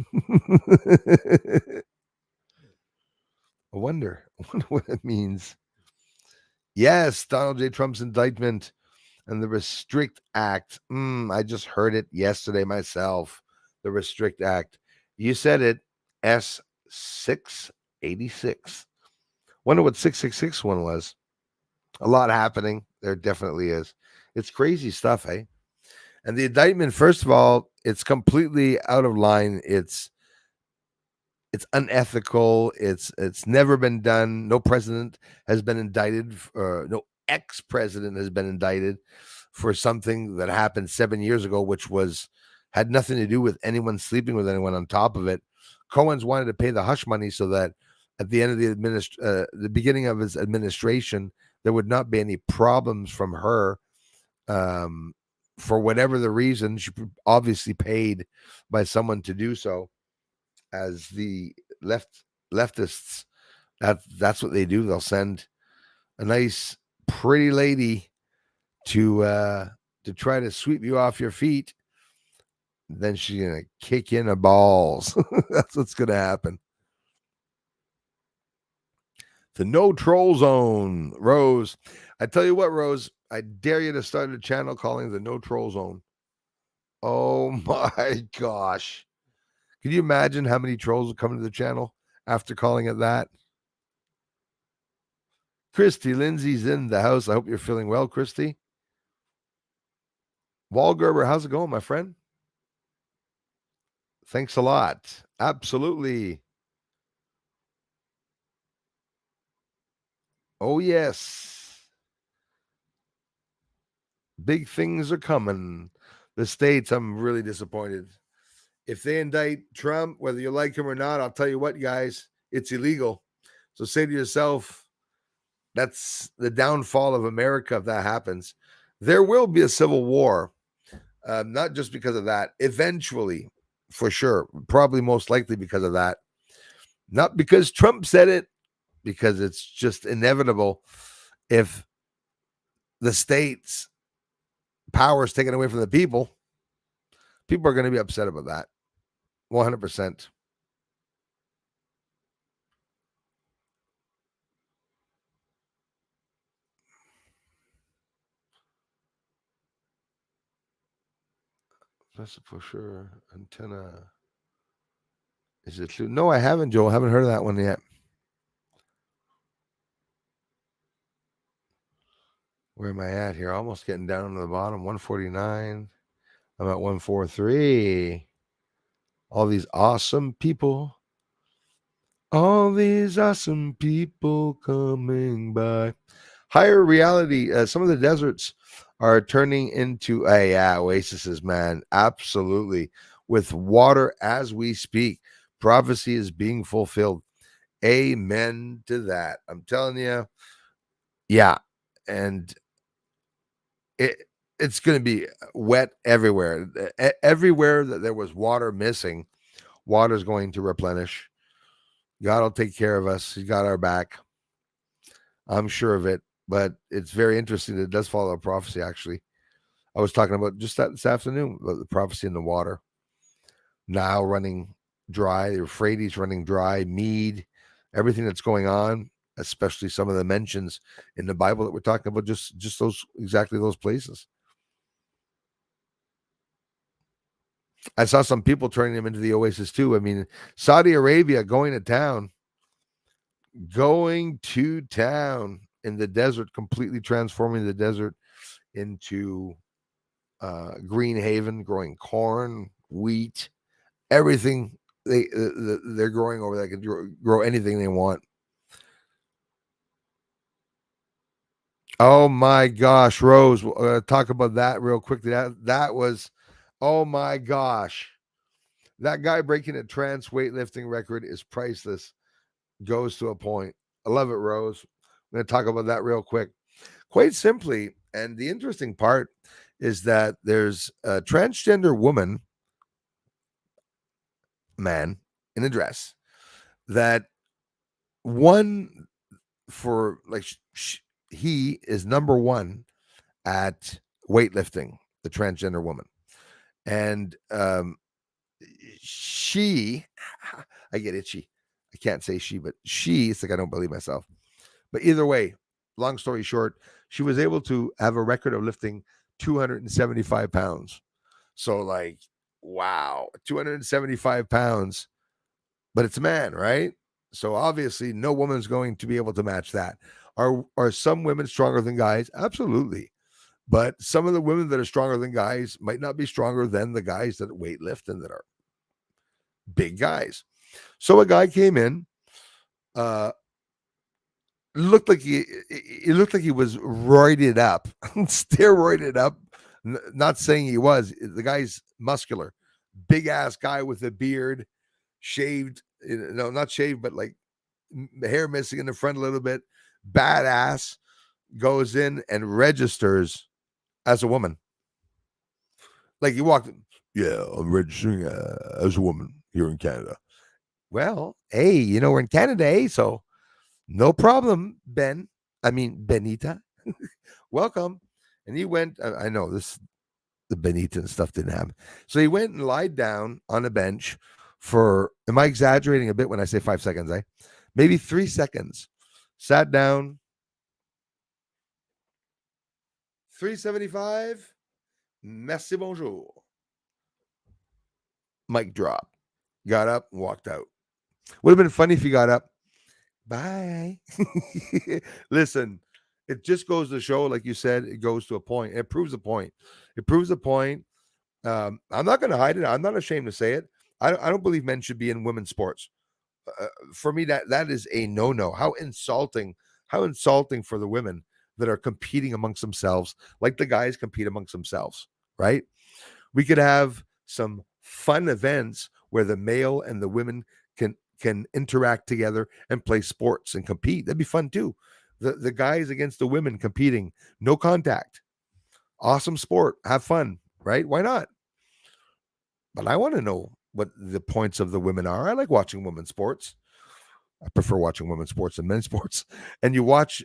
I wonder what it means. Yes, Donald J. Trump's indictment and the Restrict Act. I just heard it yesterday myself. The Restrict Act. You said it. S686. Wonder what 666 one was. A lot happening. There definitely is. It's crazy stuff, eh? And the indictment, first of all, it's completely out of line. It's unethical. It's never been done. No president has been indicted. No ex-president has been indicted for something that happened 7 years ago, which had nothing to do with anyone sleeping with anyone. On top of it, Cohen's wanted to pay the hush money so that at the end of the beginning of his administration, there would not be any problems from her. For whatever the reason, she obviously paid by someone to do so. As the leftists, that's what they do. They'll send a nice, pretty lady to try to sweep you off your feet. Then she's gonna kick you in the balls. That's what's gonna happen. The no troll zone, Rose. I tell you what, Rose, I dare you to start a channel calling the no troll zone. Oh my gosh. Can you imagine how many trolls will come to the channel after calling it that? Christy Lindsay's in the house. I hope you're feeling well, Christy. Walgerber, how's it going, my friend? Thanks a lot. Absolutely. Oh, yes. Big things are coming. The States, I'm really disappointed. If they indict Trump, whether you like him or not, I'll tell you what, guys, it's illegal. So say to yourself, that's the downfall of America if that happens. There will be a civil war, not just because of that. Eventually, for sure. Probably most likely because of that. Not because Trump said it, because it's just inevitable. If the state's power is taken away from the people are going to be upset about that. 100%. That's for sure. Antenna. Is it true? No, I haven't, Joe. I haven't heard of that one yet. Where am I at here? Almost getting down to the bottom. 149. I'm at 143. All these awesome people. All these awesome people coming by. Higher reality. Some of the deserts are turning into oases, man. Absolutely. With water as we speak. Prophecy is being fulfilled. Amen to that. I'm telling you. Yeah. And it's going to be wet everywhere. Everywhere that there was water missing, water's going to replenish. God will take care of us. He's got our back. I'm sure of it. But it's very interesting. It does follow a prophecy, actually. I was talking about just that this afternoon, about the prophecy in the water. Now running dry, the Euphrates running dry, Mead, everything that's going on, especially some of the mentions in the Bible that we're talking about, just those exactly those places. I saw some people turning them into the oasis too. I mean, Saudi Arabia going to town in the desert, completely transforming the desert into green haven, growing corn, wheat, everything they're growing over there. They can grow anything they want. Oh my gosh, Rose, talk about that real quickly. That was, oh my gosh, that guy breaking a trans weightlifting record is priceless. Goes to a point. I love it, Rose. I'm going to talk about that real quick. Quite simply, and the interesting part is that there's a transgender man in a dress that won for like he is number one at weightlifting, the transgender woman. And she, I get itchy. I can't say she, but she, it's like I don't believe myself. But either way, long story short, she was able to have a record of lifting 275 pounds. So, like, wow, 275 pounds, but it's a man, right? So obviously, no woman's going to be able to match that. Are some women stronger than guys? Absolutely. But some of the women that are stronger than guys might not be stronger than the guys that weight lift and that are big guys. So a guy came in, uh, looked like he looked like he was roided up, steroided up. Not saying he was. The guy's muscular, big ass guy with a beard, shaved. No, not shaved, but like hair missing in the front a little bit. Badass. Goes in and registers as a woman. Like he walked in, yeah, I'm registering as a woman here in Canada. Well, hey, we're in Canada, eh? So no problem, Ben. I mean, Benita. Welcome. And he went, I know the Benita and stuff didn't happen. So he went and lied down on a bench for, am I exaggerating a bit when I say 5 seconds, eh? Maybe 3 seconds. Sat down. 375. Merci, bonjour. Mic drop. Got up and walked out. Would have been funny if he got up. Bye. Listen, it just goes to show, like you said, it goes to a point. It proves a point. It proves a point. I'm not going to hide it. I'm not ashamed to say it. I don't believe men should be in women's sports. For me, that is a no-no. How insulting for the women that are competing amongst themselves, like the guys compete amongst themselves, right? We could have some fun events where the male and the women can interact together and play sports and compete. That'd be fun too. The guys against the women competing, no contact. Awesome sport. Have fun, right? Why not? But I want to know what the points of the women are. I like watching women's sports. I prefer watching women's sports than men's sports. And you watch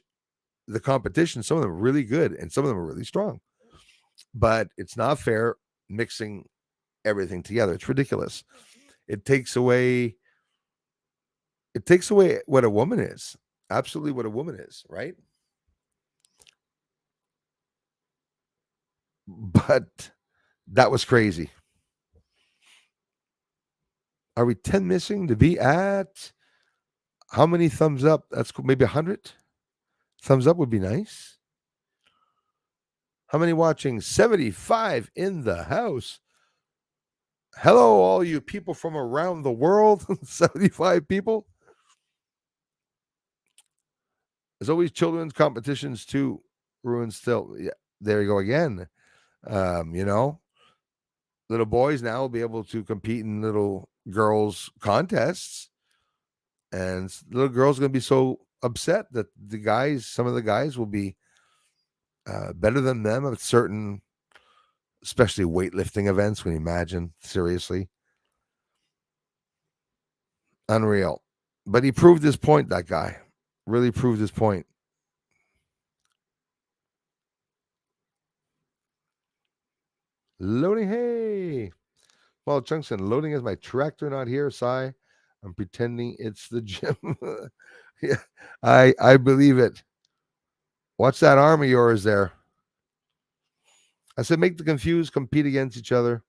the competition, some of them are really good and some of them are really strong. But it's not fair mixing everything together. It's ridiculous. It takes away what a woman is. Absolutely what a woman is, right? But that was crazy. Are we 10 missing to be at how many thumbs up? That's cool. Maybe 100 thumbs up would be nice. How many watching? 75 in the house. Hello, all you people from around the world. 75 people. There's always children's competitions too. Ruin still. Yeah, there you go again. You know, little boys now will be able to compete in little girls contests, and little girls are going to be so upset that some of the guys will be better than them at certain, especially weightlifting events. When you imagine, seriously, unreal. But he proved his point. That guy really proved his point. Loading, hey. Well, Chunkston, loading is my tractor not here. Sigh. I'm pretending it's the gym. Yeah, I believe it. Watch that arm of yours there. I said, make the confused compete against each other.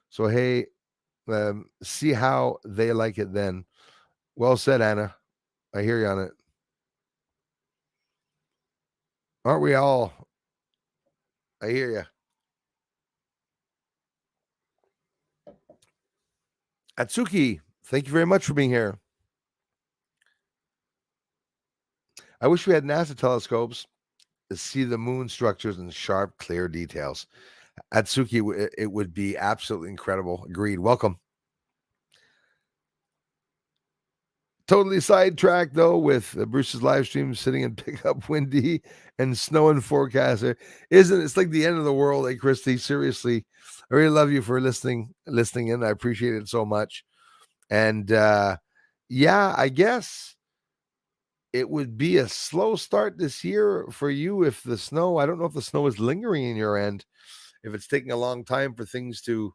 So hey, see how they like it then. Well said, Anna. I hear you on it. Aren't we all? I hear you. Atsuki, thank you very much for being here. I wish we had NASA telescopes to see the moon structures in sharp, clear details. Atsuki, it would be absolutely incredible. Agreed. Welcome. Totally sidetracked though with Bruce's live stream sitting in pickup windy and snow and forecaster. Isn't it's like the end of the world, hey Christy? Seriously. I really love you for listening in. I appreciate it so much. And yeah, I guess it would be a slow start this year for you if the snow, I don't know if the snow is lingering in your end, if it's taking a long time for things to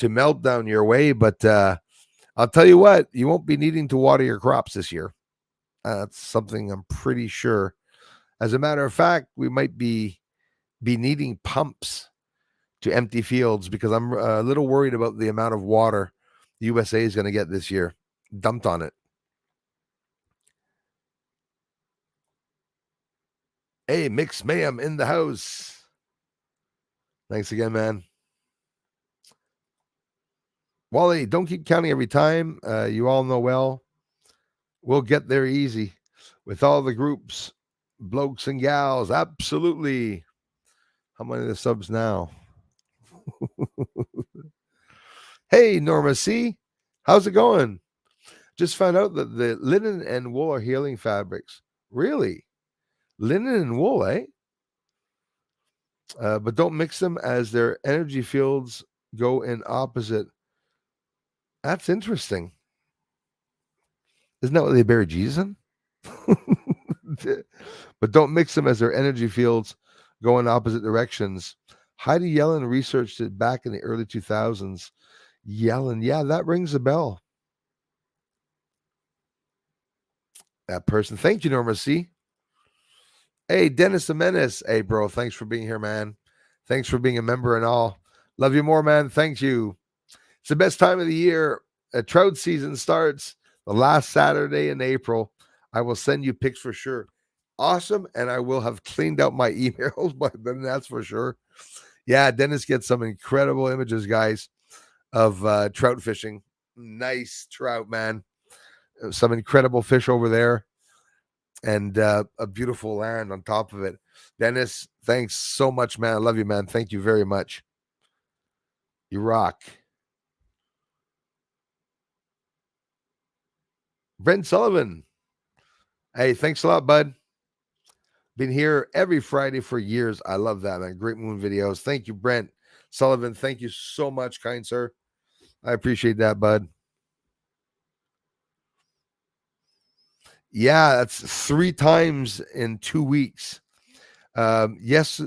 melt down your way, but I'll tell you what, you won't be needing to water your crops this year. That's something I'm pretty sure. As a matter of fact, we might be needing pumps to empty fields because I'm a little worried about the amount of water the USA is going to get this year dumped on it. Hey, Mix Mayhem in the house. Thanks again, man. Wally, don't keep counting every time. You all know well. We'll get there easy with all the groups, blokes and gals. Absolutely. How many of the subs now? Hey, Norma C. How's it going? Just found out that the linen and wool are healing fabrics. Really? Linen and wool, eh? But don't mix them as their energy fields go in opposite. That's interesting. Isn't that what they buried Jesus in? But don't mix them as their energy fields go in opposite directions. Heidi Yellen researched it back in the early 2000s. Yellen, yeah, that rings a bell. That person. Thank you, Norma C. Hey, Dennis the Menace. Hey, bro, thanks for being here, man. Thanks for being a member and all. Love you more, man. Thank you. It's the best time of the year. Trout season starts the last Saturday in April. I will send you pics for sure. Awesome. And I will have cleaned out my emails by then, that's for sure. Yeah, Dennis gets some incredible images, guys, of trout fishing. Nice trout, man. Some incredible fish over there and a beautiful land on top of it. Dennis, thanks so much, man. I love you, man. Thank you very much. You rock. Brent Sullivan. Hey, thanks a lot, bud. Been here every Friday for years. I love that, man. Great moon videos. Thank you, Brent Sullivan. Thank you so much, kind sir. I appreciate that, bud. Yeah, that's 3 times in 2 weeks. Yes,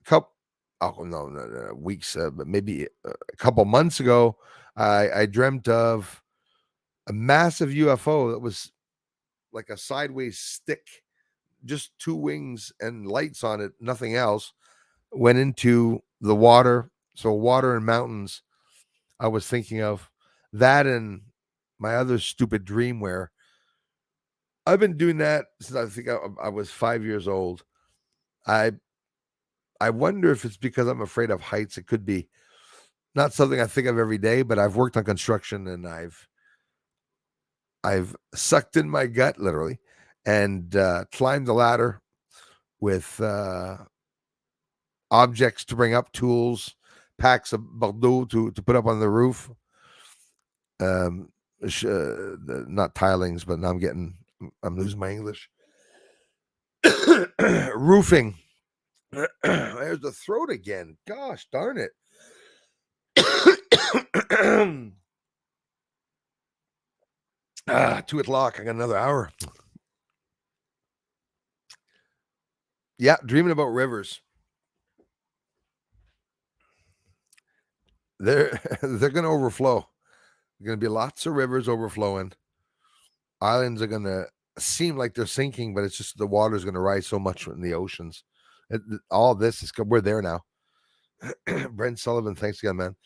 couple oh, no, weeks, but maybe a couple months ago, I dreamt of a massive UFO that was like a sideways stick, just 2 wings and lights on it, nothing else, went into the water. So water and mountains I was thinking of. That and my other stupid dream where I've been doing that since I think I was 5 years old. I I wonder if it's because I'm afraid of heights. It could be. Not something I think of every day, but I've worked on construction and I've sucked in my gut literally and climbed the ladder with objects to bring up, tools, packs of Bordeaux to put up on the roof. Not tilings, but now I'm losing my English. Roofing. There's the throat again. Gosh darn it. 2 o'clock. I got another hour. Yeah, dreaming about rivers. They're they're going to overflow. There's going to be lots of rivers overflowing. Islands are going to seem like they're sinking, but it's just the water's going to rise so much in the oceans. All this is we're there now. Brent Sullivan, thanks again, man.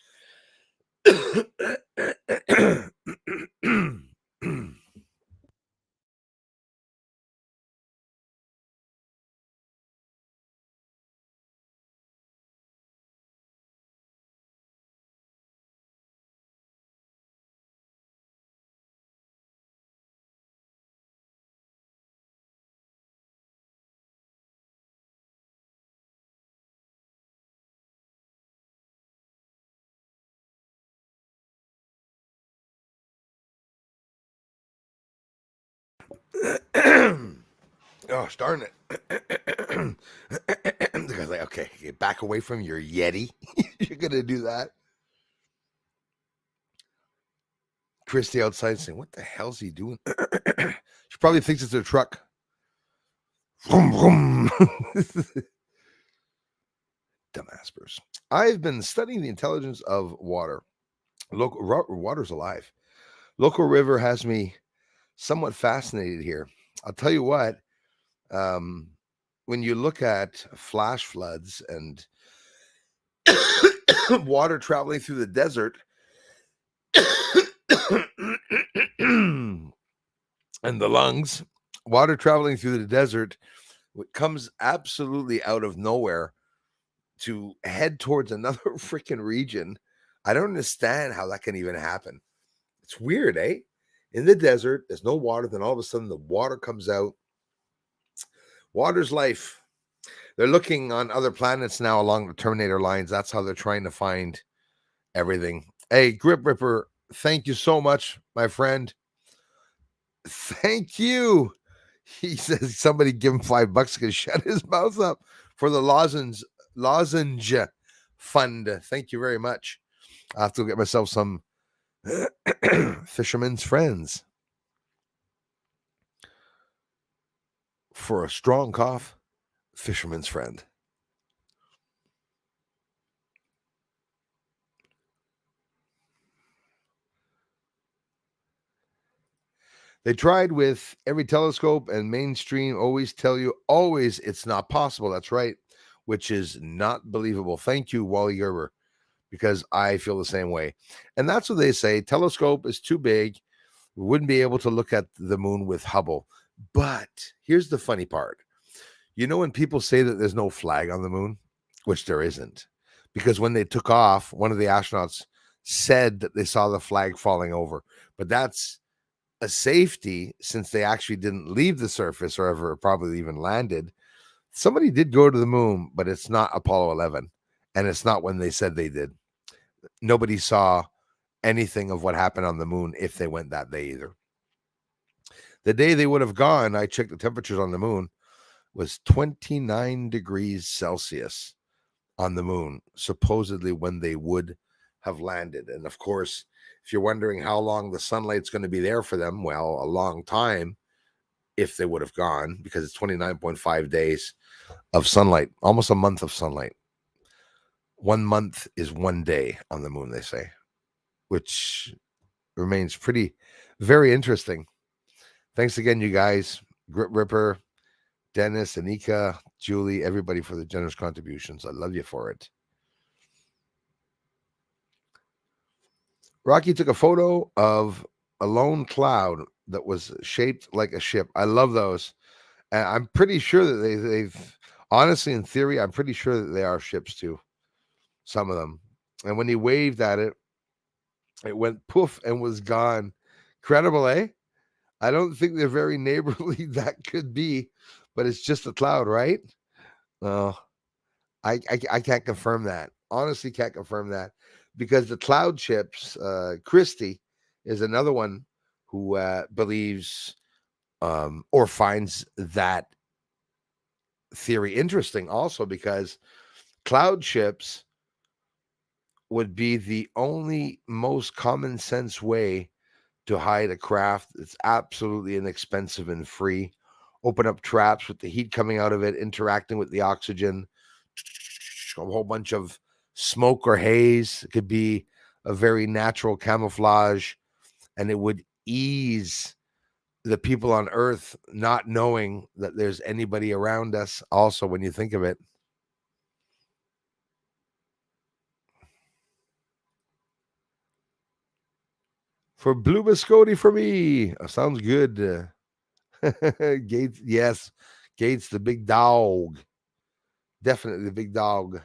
Gosh darn it. The guy's like, okay, back away from your Yeti. You're going to do that. Christy outside saying, what the hell's he doing? She probably thinks it's a truck. Vroom, vroom. Dumbassers. I've been studying the intelligence of water. Local water's alive. Local river has me somewhat fascinated here. I'll tell you what, when you look at flash floods and water traveling through the desert and the lungs, water traveling through the desert comes absolutely out of nowhere to head towards another freaking region. I don't understand how that can even happen. It's weird, eh? In the desert, there's no water. Then all of a sudden, the water comes out. Water's life. They're looking on other planets now along the Terminator lines. That's how they're trying to find everything. Hey, Grip Ripper, thank you so much, my friend. Thank you. He says somebody give him $5 because shut his mouth up for the lozenge fund. Thank you very much. I have to get myself some Fisherman's Friends for a strong cough. Fisherman's Friend. They tried with every telescope and mainstream always tell you always it's not possible. That's right, which is not believable. Thank you, Wally Gerber, because I feel the same way. And that's what they say. Telescope is too big. We wouldn't be able to look at the moon with Hubble. But here's the funny part. You know when people say that there's no flag on the moon, which there isn't, because when they took off, one of the astronauts said that they saw the flag falling over. But that's a safety since they actually didn't leave the surface or ever probably even landed. Somebody did go to the moon, but it's not Apollo 11. And it's not when they said they did. Nobody saw anything of what happened on the moon if they went that day either. The day they would have gone, I checked the temperatures on the moon, was 29 degrees Celsius on the moon, supposedly when they would have landed. And of course, if you're wondering how long the sunlight's going to be there for them, well, a long time if they would have gone, because it's 29.5 days of sunlight, almost a month of sunlight. 1 month is 1 day on the moon, they say, which remains very interesting. Thanks again, you guys, Grip Ripper, Dennis, Anika, Julie, everybody for the generous contributions. I love you for it. Rocky took a photo of a lone cloud that was shaped like a ship. I love those. And I'm pretty sure that they've honestly, in theory, I'm pretty sure that they are ships too. Some of them. And when he waved at it, it went poof and was gone. Incredible, eh? I don't think they're very neighborly. That could be, but it's just a cloud, right? Well, I can't confirm that. Honestly, can't confirm that, because the cloud ships, Christie is another one who believes or finds that theory interesting also, because cloud ships would be the only most common sense way to hide a craft. It's absolutely inexpensive and free. Open up traps with the heat coming out of it, interacting with the oxygen, a whole bunch of smoke or haze. It could be a very natural camouflage, and it would ease the people on Earth not knowing that there's anybody around us. Also, when you think of it, for blue biscotti for me. Sounds good. Gates, yes. Gates, the big dog. Definitely the big dog.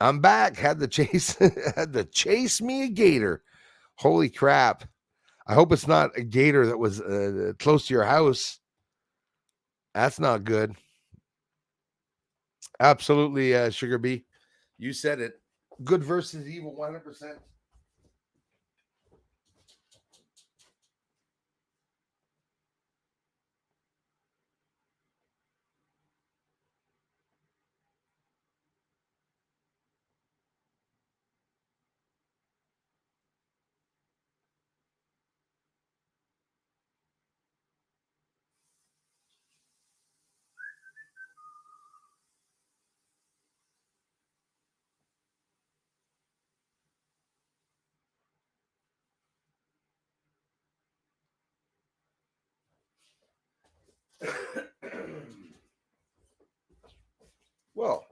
I'm back. Had to chase me a gator. Holy crap. I hope it's not a gator that was close to your house. That's not good. Absolutely, Sugar Bee. You said it. Good versus evil, 100%. Well,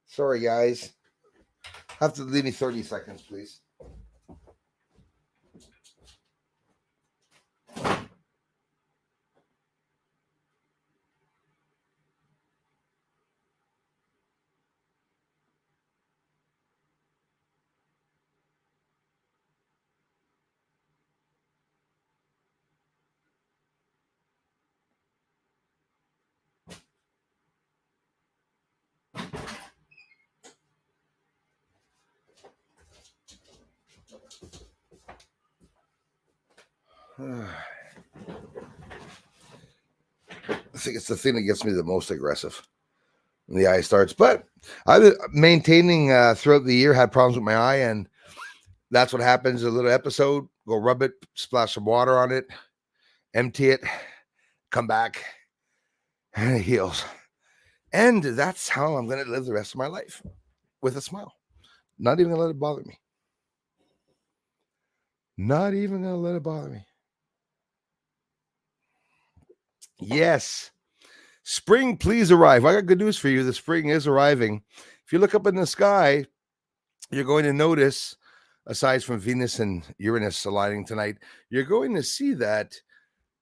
sorry, guys. Have to leave me 30 seconds, please. I think it's the thing that gets me the most aggressive when the eye starts. But I've been maintaining throughout the year, had problems with my eye, and that's what happens. A little episode, go rub it, splash some water on it, empty it, come back, and it heals. And that's how I'm going to live the rest of my life, with a smile. Not even going to let it bother me. Not even going to let it bother me. Yes. Spring, please arrive. I got good news for you. The spring is arriving. If you look up in the sky, you're going to notice, aside from Venus and Uranus aligning tonight, you're going to see that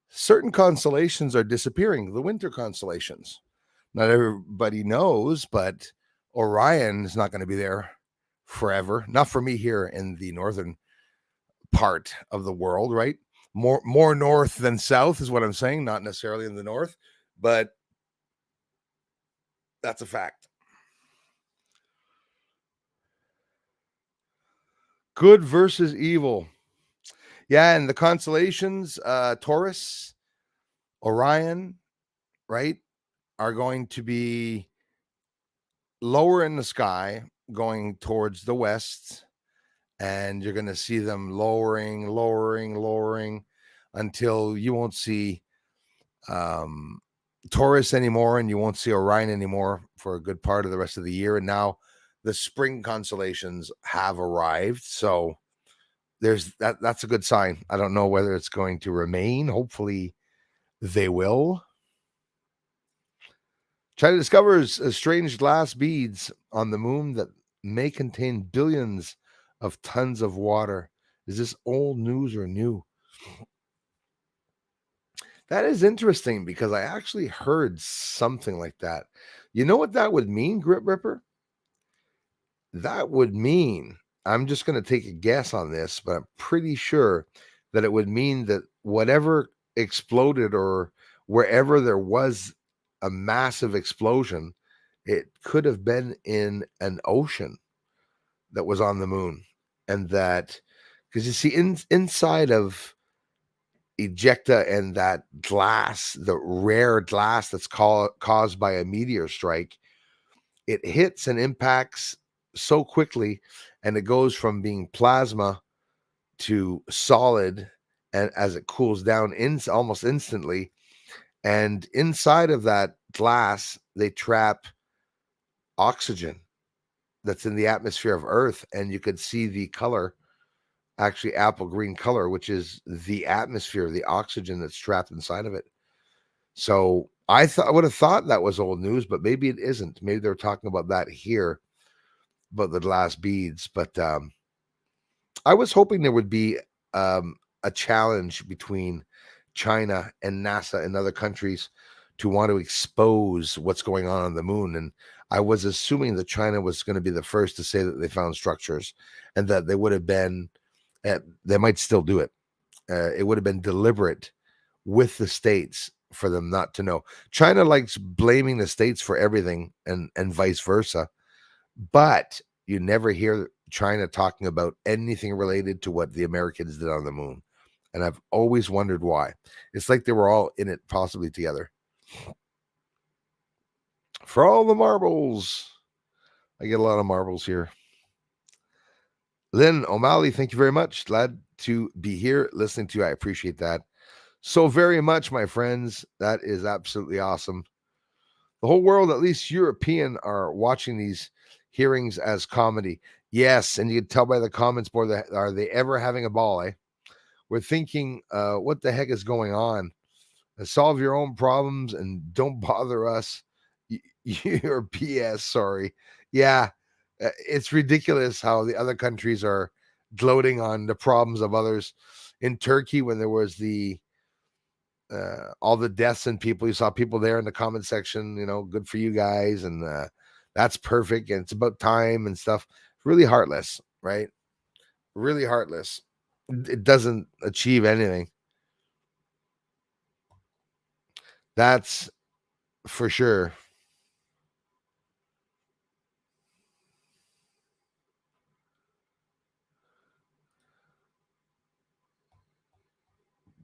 certain constellations are disappearing, the winter constellations. Not everybody knows, but Orion is not going to be there forever. Not for me here in the northern part of the world, right? More north than south is what I'm saying, not necessarily in the north, but that's a fact. Good versus evil. Yeah, and the constellations, Taurus, Orion, right, are going to be lower in the sky going towards the west, and you're going to see them lowering until you won't see um, Taurus anymore, and you won't see Orion anymore for a good part of the rest of the year. And now the spring constellations have arrived, so there's that's a good sign. I don't know whether it's going to remain. Hopefully they will. China discovers strange glass beads on the moon that may contain billions of tons of water. Is this old news or new? That is interesting because I actually heard something like that. You know what that would mean, Grip Ripper? That would mean, I'm just going to take a guess on this, but I'm pretty sure that it would mean that whatever exploded or wherever there was a massive explosion, it could have been in an ocean that was on the moon. And that, because you see, inside of ejecta and that glass, the rare glass that's caused by a meteor strike, it hits and impacts so quickly, and it goes from being plasma to solid, and as it cools down almost instantly. And inside of that glass, they trap oxygen that's in the atmosphere of Earth, and you could see the color, actually apple green color, which is the atmosphere, the oxygen that's trapped inside of it. So I would have thought that was old news, but maybe it isn't. Maybe they're talking about that here, about the glass beads. But I was hoping there would be a challenge between China and NASA and other countries to want to expose what's going on the moon. And I was assuming that China was going to be the first to say that they found structures, and that they would have been, they might still do it. It would have been deliberate with the states for them not to know. China likes blaming the states for everything, and vice versa. But you never hear China talking about anything related to what the Americans did on the moon. And I've always wondered why. It's like they were all in it possibly together. For all the marbles. I get a lot of marbles here. Lynn O'Malley, thank you very much. Glad to be here listening to you. I appreciate that so very much, my friends. That is absolutely awesome. The whole world, at least European, are watching these hearings as comedy. Yes, and you can tell by the comments board that are they ever having a ball, eh? We're thinking, what the heck is going on? Solve your own problems and don't bother us. You're BS, sorry. Yeah, it's ridiculous how the other countries are gloating on the problems of others. In Turkey, when there was all the deaths and people, you saw people there in the comment section, good for you guys, and that's perfect, and it's about time and stuff. Really heartless, right? Really heartless. It doesn't achieve anything. That's for sure.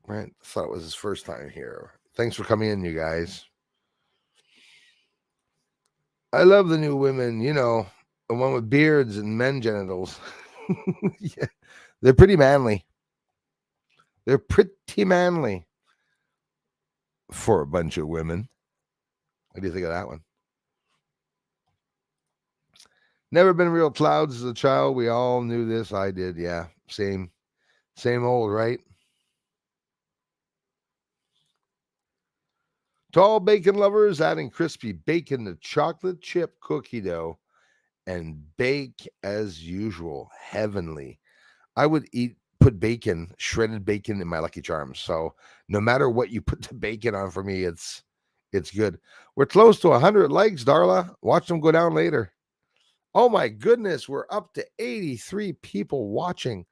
Right? Thought it was his first time here. Thanks for coming in, you guys. I love the new women, the one with beards and men genitals. Yeah, they're pretty manly. They're pretty manly for a bunch of women. What do you think of that one? Never been real clouds as a child. We all knew this. I did. Yeah. Same old, right? To all bacon lovers, adding crispy bacon to chocolate chip cookie dough and bake as usual. Heavenly. I would put bacon, shredded bacon in my Lucky Charms. So no matter what you put the bacon on for me, it's good. We're close to 100 likes, Darla. Watch them go down later. Oh my goodness, we're up to 83 people watching.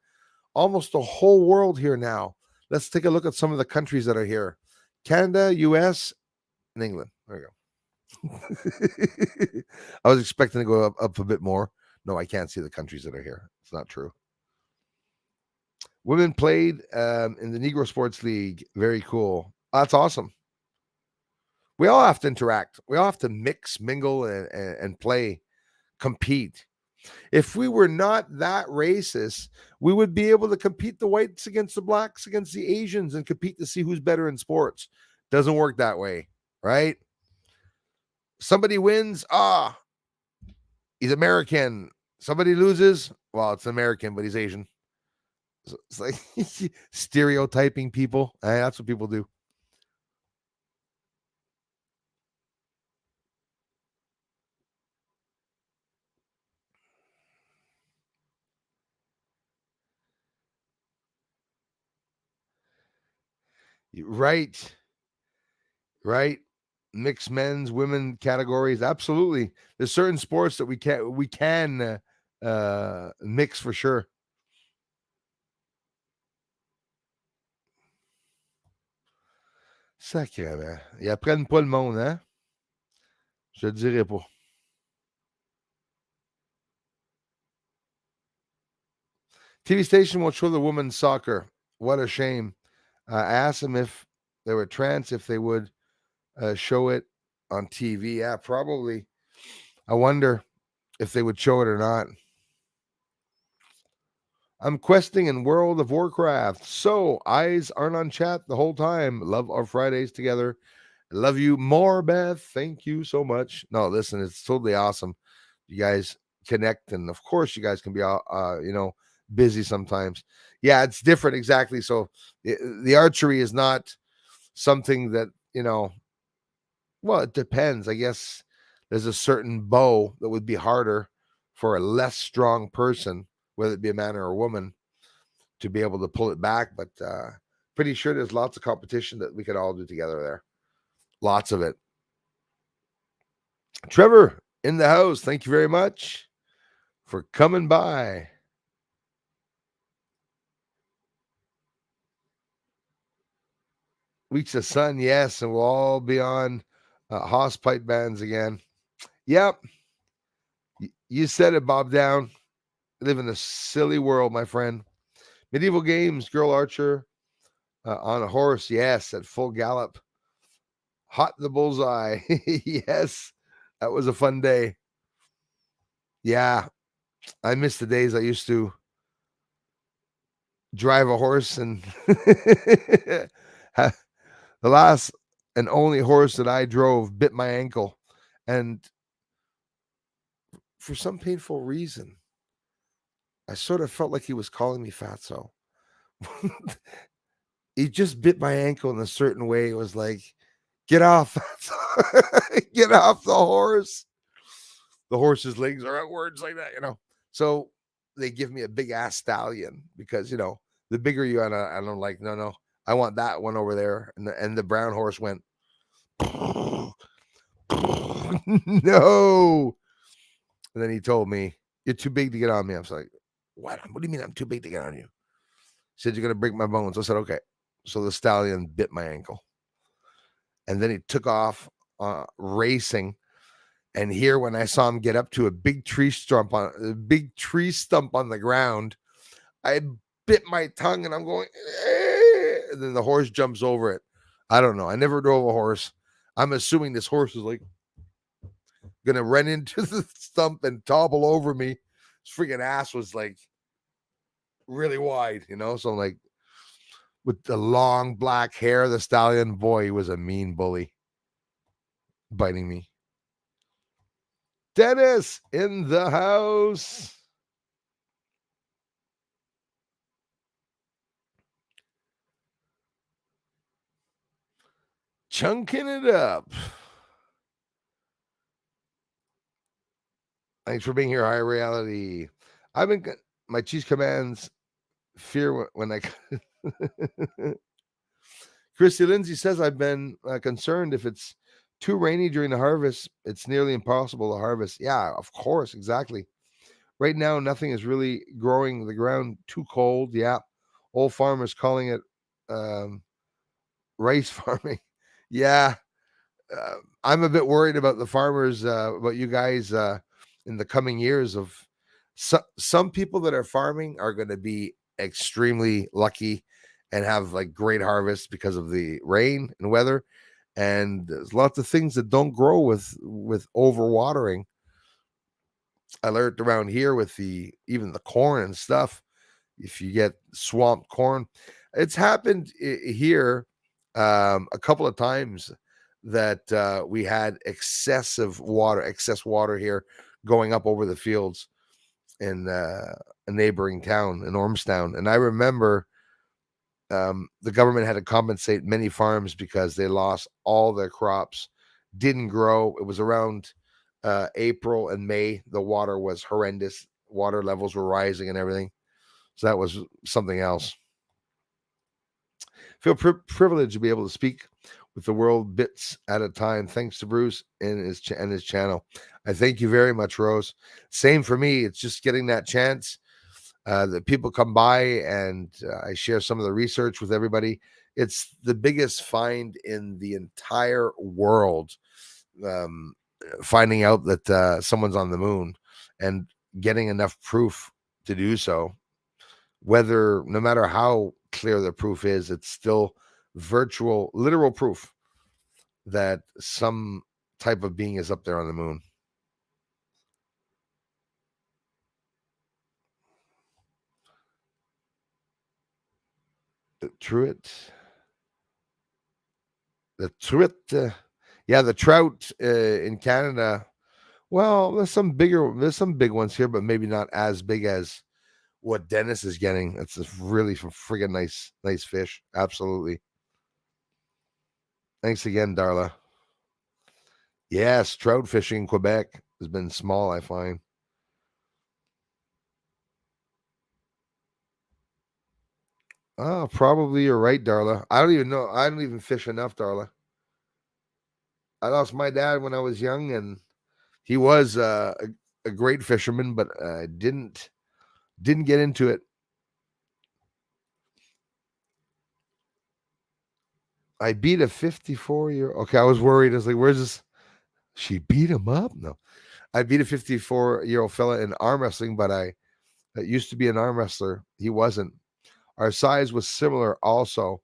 Almost the whole world here now. Let's take a look at some of the countries that are here. Canada, US, and England. There we go. I was expecting to go up a bit more. No, I can't see the countries that are here. It's not true. Women played in the Negro Sports League. Very cool. That's awesome. We all have to interact. We all have to mix, mingle, and play, compete. If we were not that racist, we would be able to compete the whites against the blacks, against the Asians, and compete to see who's better in sports. Doesn't work that way, right? Somebody wins, he's American. Somebody loses, well, it's American, but he's Asian. So it's like stereotyping people. That's what people do. Right, right. Mixed men's, women categories. Absolutely. There's certain sports that we can mix for sure. Sacrément. Ils apprennent pas le monde, hein? Je te dirais pas. TV station won't show the women's soccer. What a shame. I asked them if they were trans, if they would show it on TV. Yeah, probably. I wonder if they would show it or not. I'm questing in World of Warcraft. So, eyes aren't on chat the whole time. Love our Fridays together. Love you more, Beth. Thank you so much. No, listen, it's totally awesome. You guys connect, and of course, you guys can be, busy sometimes. Yeah, it's different, exactly. So, the archery is not something that Well, it depends. I guess there's a certain bow that would be harder for a less strong person, whether it be a man or a woman, to be able to pull it back. But pretty sure there's lots of competition that we could all do together there. Lots of it. Trevor in the house. Thank you very much for coming by. Reach the sun, yes, and we'll all be on hoss pipe bands again. Yep, you said it, Bob Down. Live in a silly world, my friend. Medieval games, girl archer on a horse, yes, at full gallop. Hot the bullseye, yes, that was a fun day. Yeah, I miss the days I used to drive a horse and the last and only horse that I drove bit my ankle, and for some painful reason, I sort of felt like he was calling me fatso. He just bit my ankle in a certain way. It was like, get off, get off the horse. The horse's legs are outwards like that. So they give me a big ass stallion because the bigger you and I'm like, no, I want that one over there. And the brown horse went, no. And then he told me, you're too big to get on me. I was like, what? What do you mean I'm too big to get on you? He said, you're gonna break my bones. I said, okay. So the stallion bit my ankle. And then he took off racing. And here, when I saw him get up to a big tree stump on the ground, I bit my tongue and I'm going, and then the horse jumps over it. I don't know. I never drove a horse. I'm assuming this horse is like gonna run into the stump and topple over me. His freaking ass was like really wide, So I'm like, with the long black hair, the stallion, boy, he was a mean bully, biting me. Dennis in the house. Chunking it up. Thanks for being here, High Reality. I've been my cheese commands fear when I. Christy Lindsay says I've been concerned if it's too rainy during the harvest, it's nearly impossible to harvest. Yeah, of course, exactly. Right now, nothing is really growing. The ground too cold. Yeah, old farmers calling it rice farming. Yeah, I'm a bit worried about the farmers, about you guys in the coming years. Some people that are farming are going to be extremely lucky and have like great harvests because of the rain and weather. And there's lots of things that don't grow with overwatering. I learned around here with even the corn and stuff. If you get swamp corn, it's happened here a couple of times that we had excess water here going up over the fields in a neighboring town in Ormstown. And I remember the government had to compensate many farms because they lost all their crops, didn't grow. It was around April and May. The water was horrendous. Water levels were rising and everything. So that was something else. Feel privileged to be able to speak with the world bits at a time. Thanks to Bruce and his channel. I thank you very much, Rose. Same for me. It's just getting that chance that people come by and I share some of the research with everybody. It's the biggest find in the entire world. Finding out that someone's on the moon and getting enough proof to do so. Whether, no matter how clear the proof is, it's still virtual, literal proof that some type of being is up there on the moon. The truth. Yeah, the trout in Canada. Well, there's some big ones here, but maybe not as big as what Dennis is getting. That's really some friggin' nice fish. Absolutely. Thanks again, Darla. Yes, trout fishing in Quebec has been small, I find. Oh, probably you're right, Darla. I don't even know. I don't even fish enough, Darla. I lost my dad when I was young, and he was a great fisherman, but didn't get into it. I beat a 54-year. Okay, I was worried. I was like, "Where's this?" She beat him up. No, I beat a 54-year-old fella in arm wrestling, but I used to be an arm wrestler. He wasn't. Our size was similar. Also,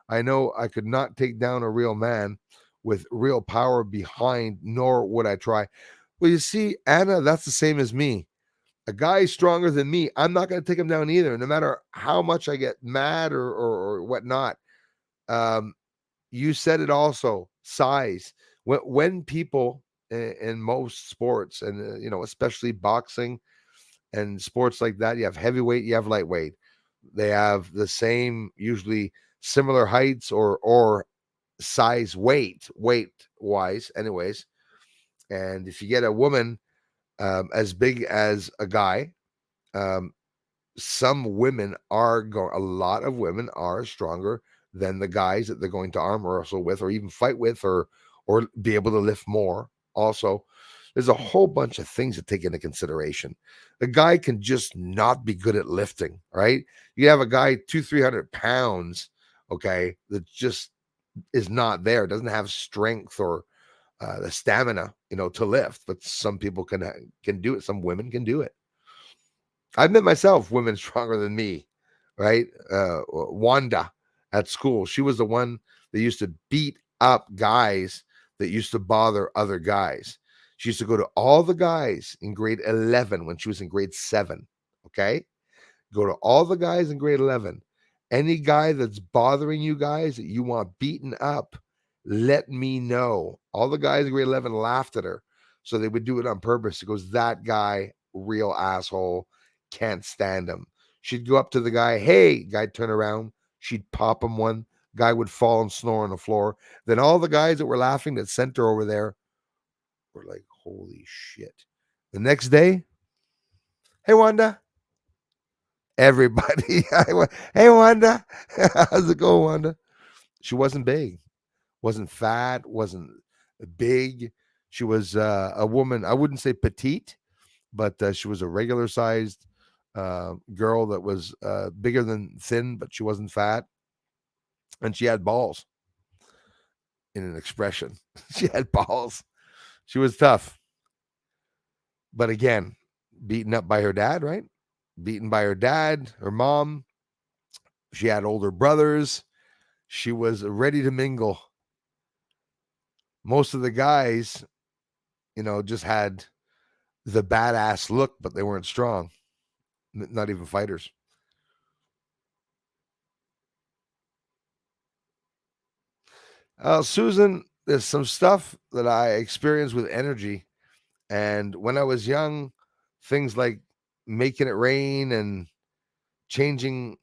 I know I could not take down a real man with real power behind, nor would I try. Well, you see, Anna, that's the same as me. A guy stronger than me, I'm not going to take him down either, no matter how much I get mad or whatnot. Um, you said it also, size. When people in most sports, and especially boxing and sports like that, you have heavyweight, you have lightweight. They have the same, usually similar heights or size, weight wise, anyways. And if you get a woman as big as a guy, um, some women a lot of women are stronger than the guys that they're going to arm wrestle with, or even fight with, or be able to lift more. Also, there's a whole bunch of things to take into consideration. The guy can just not be good at lifting, right? You have a guy 300 pounds, okay, that just is not there, doesn't have strength or the stamina, to lift. But some people can do it. Some women can do it. I've met myself women stronger than me, right? Wanda at school, she was the one that used to beat up guys that used to bother other guys. She used to go to all the guys in grade 11 when she was in grade 7. Okay. Go to all the guys in grade 11. Any guy that's bothering you guys that you want beaten up, let me know. All the guys in grade 11 laughed at her. So they would do it on purpose. She goes, that guy, real asshole, can't stand him. She'd go up to the guy, hey, guy'd turn around. She'd pop him one. Guy would fall and snore on the floor. Then all the guys that were laughing that sent her over there were like, holy shit. The next day, hey, Wanda. Everybody, hey, Wanda. How's it going, Wanda? She wasn't big, wasn't fat, wasn't big. She was a woman. I wouldn't say petite, but she was a regular sized girl that was bigger than thin, but she wasn't fat. And she had balls in an expression. She had balls. She was tough. But again, beaten up by her dad, right? Beaten by her dad, her mom. She had older brothers. She was ready to mingle. Most of the guys, just had the badass look, but they weren't strong, not even fighters. Susan, there's some stuff that I experienced with energy. And when I was young, things like making it rain and changing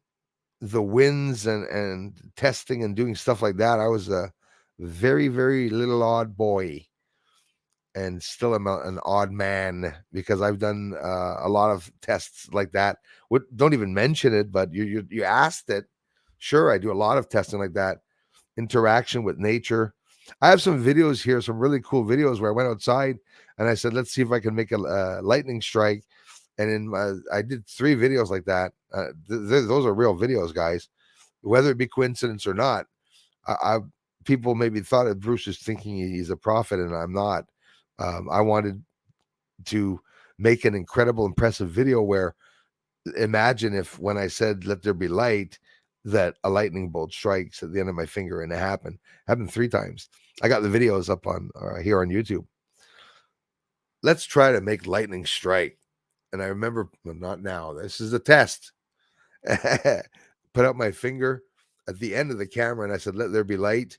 the winds and testing and doing stuff like that, I was a very, very little odd boy, and still am an odd man because I've done a lot of tests like that. Don't even mention it, but you asked it. Sure, I do a lot of testing like that. Interaction with nature. I have some videos here, some really cool videos where I went outside and I said, let's see if I can make a lightning strike. And I did 3 videos like that. Those are real videos, guys. Whether it be coincidence or not, people maybe thought that Bruce is thinking he's a prophet, and I'm not. I wanted to make an incredible, impressive video where, imagine if when I said, let there be light, that a lightning bolt strikes at the end of my finger, and it happened 3 times. I got the videos up on here on YouTube. Let's try to make lightning strike. And I remember, well, not now, this is a test. Put out my finger at the end of the camera and I said, let there be light.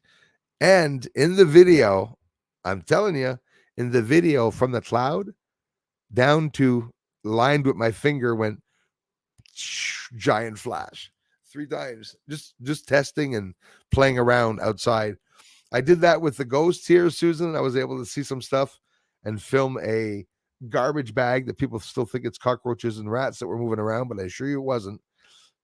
And in the video, I'm telling you, in the video, from the cloud down to lined with my finger, went giant flash 3 times, just testing and playing around outside. I did that with the ghosts here, Susan. I was able to see some stuff and film a garbage bag that people still think it's cockroaches and rats that were moving around, but I assure you it wasn't.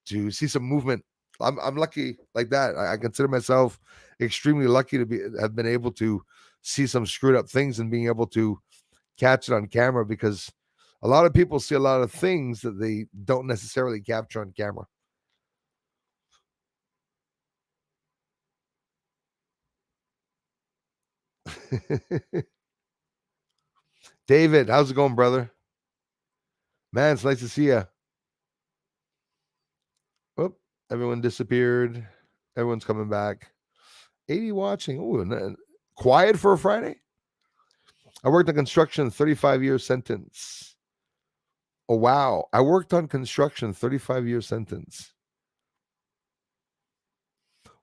To see some movement, I'm lucky like that. I consider myself extremely lucky to have been able to see some screwed up things and being able to catch it on camera, because a lot of people see a lot of things that they don't necessarily capture on camera. David, how's it going, brother? Man, it's nice to see you. Oh, everyone disappeared. Everyone's coming back. 80 watching. Oh, quiet for a Friday. I worked on construction, 35-year sentence. Oh, wow. I worked on construction, 35-year sentence.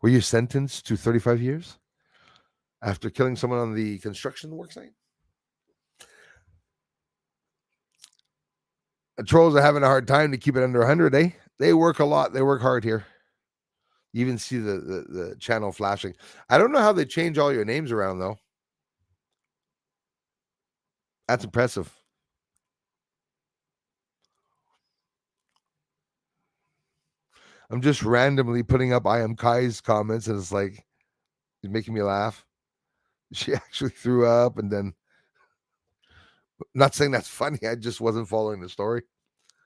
Were you sentenced to 35 years after killing someone on the construction worksite? Trolls are having a hard time to keep it under 100, eh? They work a lot. They work hard here. You even see the channel flashing. I don't know how they change all your names around, though. That's impressive. I'm just randomly putting up I am Kai's comments, and it's like, it's making me laugh. She actually threw up, and then, not saying that's funny. I just wasn't following the story.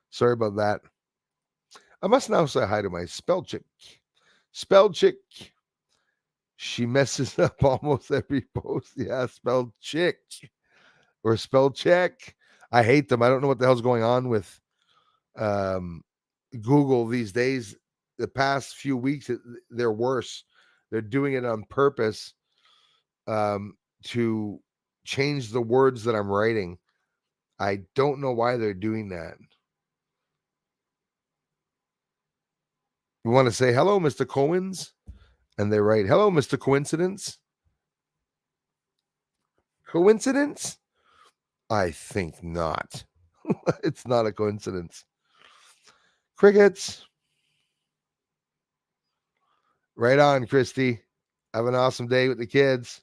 Sorry about that. I must now say hi to my spell chick. Spell chick. She messes up almost every post. Yeah, spell chick or spell check. I hate them. I don't know what the hell's going on with Google these days. The past few weeks, they're worse. They're doing it on purpose to change the words that I'm writing. I don't know why they're doing that. We want to say, hello, Mr. Cohen's. And they write, hello, Mr. Coincidence. Coincidence? I think not. It's not a coincidence. Crickets. Right on, Christy. Have an awesome day with the kids.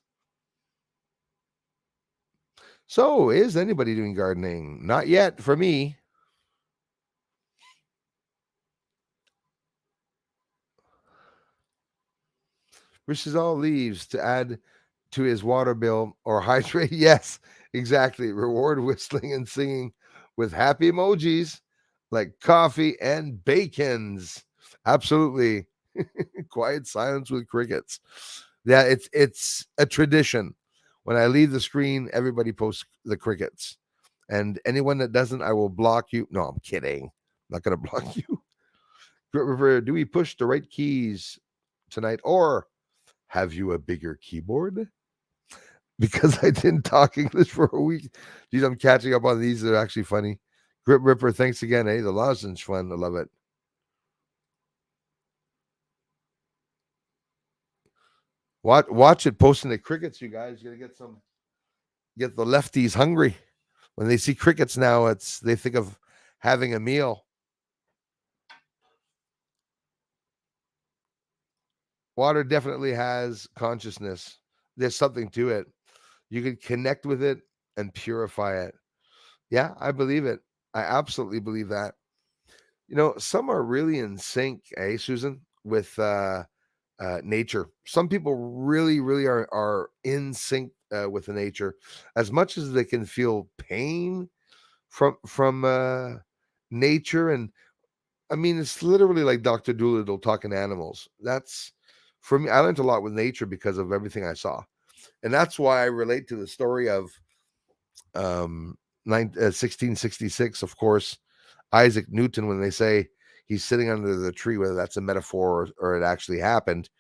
So, is anybody doing gardening? Not yet for me. Wishes all leaves to add to his water bill or hydrate. Yes, exactly. Reward whistling and singing with happy emojis like coffee and bacons. Absolutely. Quiet silence with crickets. Yeah, it's a tradition. When I leave the screen, everybody posts the crickets. And anyone that doesn't, I will block you. No, I'm kidding. I'm not going to block you. Grit River, do we push the right keys tonight, or have you a bigger keyboard? Because I didn't talk English for a week. Geez, I'm catching up on these. They're actually funny. Grit Ripper, thanks again. Hey, the lozenge fun. I love it. Watch it posting the crickets, you guys. You gotta get the lefties hungry. When they see crickets now, they think of having a meal. Water definitely has consciousness. There's something to it. You can connect with it and purify it. Yeah, I believe it. I absolutely believe that. Some are really in sync, Susan, with nature. Some people really, really are in sync with the nature, as much as they can feel pain from nature. And I mean, it's literally like Dr. Doolittle talking to animals. That's for me. I learned a lot with nature because of everything I saw, and that's why I relate to the story of 1666. Of course, Isaac Newton, when they say he's sitting under the tree, whether that's a metaphor or it actually happened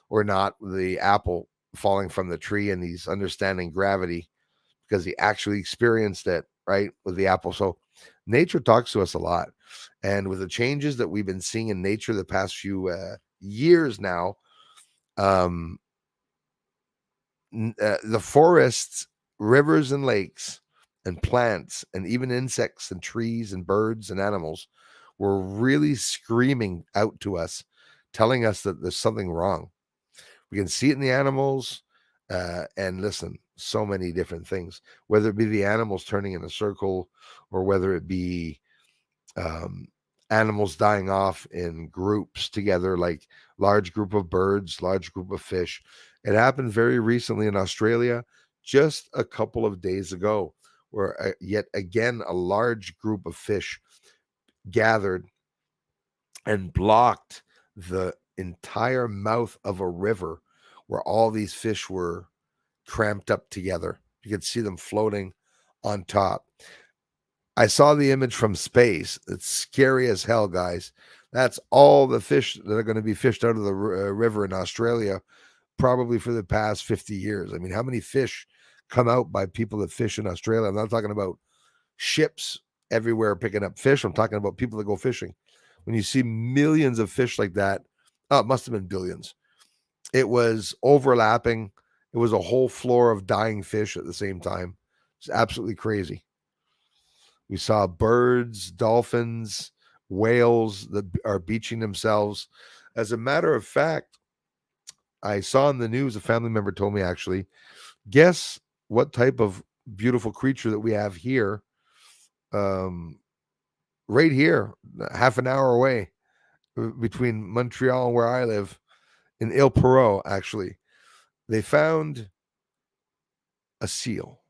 or not, the apple falling from the tree, and he's understanding gravity because he actually experienced it, right, with the apple. So nature talks to us a lot. And with the changes that we've been seeing in nature the past few years now, um, the forests, rivers, and lakes, and plants, and even insects, and trees, and birds, and animals were really screaming out to us, telling us that there's something wrong. We can see it in the animals, and listen, so many different things, whether it be the animals turning in a circle, or whether it be um, animals dying off in groups together, like large group of birds, large group of fish. It happened very recently in Australia, just a couple of days ago, where yet again a large group of fish gathered and blocked the entire mouth of a river where all these fish were cramped up together. You could see them floating on top. I saw the image from space. It's scary as hell, guys. That's all the fish that are going to be fished out of the river in Australia, probably for the past 50 years. I mean, how many fish come out by people that fish in Australia? I'm not talking about ships everywhere picking up fish. I'm talking about people that go fishing. When you see millions of fish like that, oh, it must have been billions. It was overlapping. It was a whole floor of dying fish at the same time. It's absolutely crazy. We saw birds, dolphins, whales that are beaching themselves. As a matter of fact, I saw in the news, a family member told me actually, guess what type of beautiful creature that we have here, um, right here, half an hour away between Montreal and where I live, in Ile Perrot, actually. They found a seal.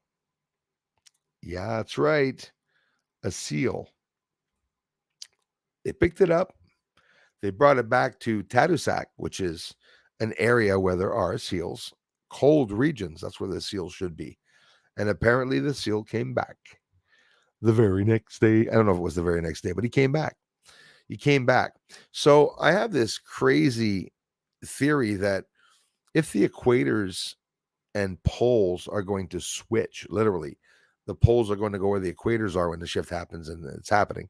Yeah, that's right. A seal. They picked it up. They brought it back to Tadoussac, which is an area where there are seals, cold regions. That's where the seal should be. And apparently the seal came back the very next day. I don't know if it was the very next day, but he came back. He came back. So I have this crazy theory that if the equators and poles are going to switch, literally, the poles are going to go where the equators are when the shift happens, and it's happening.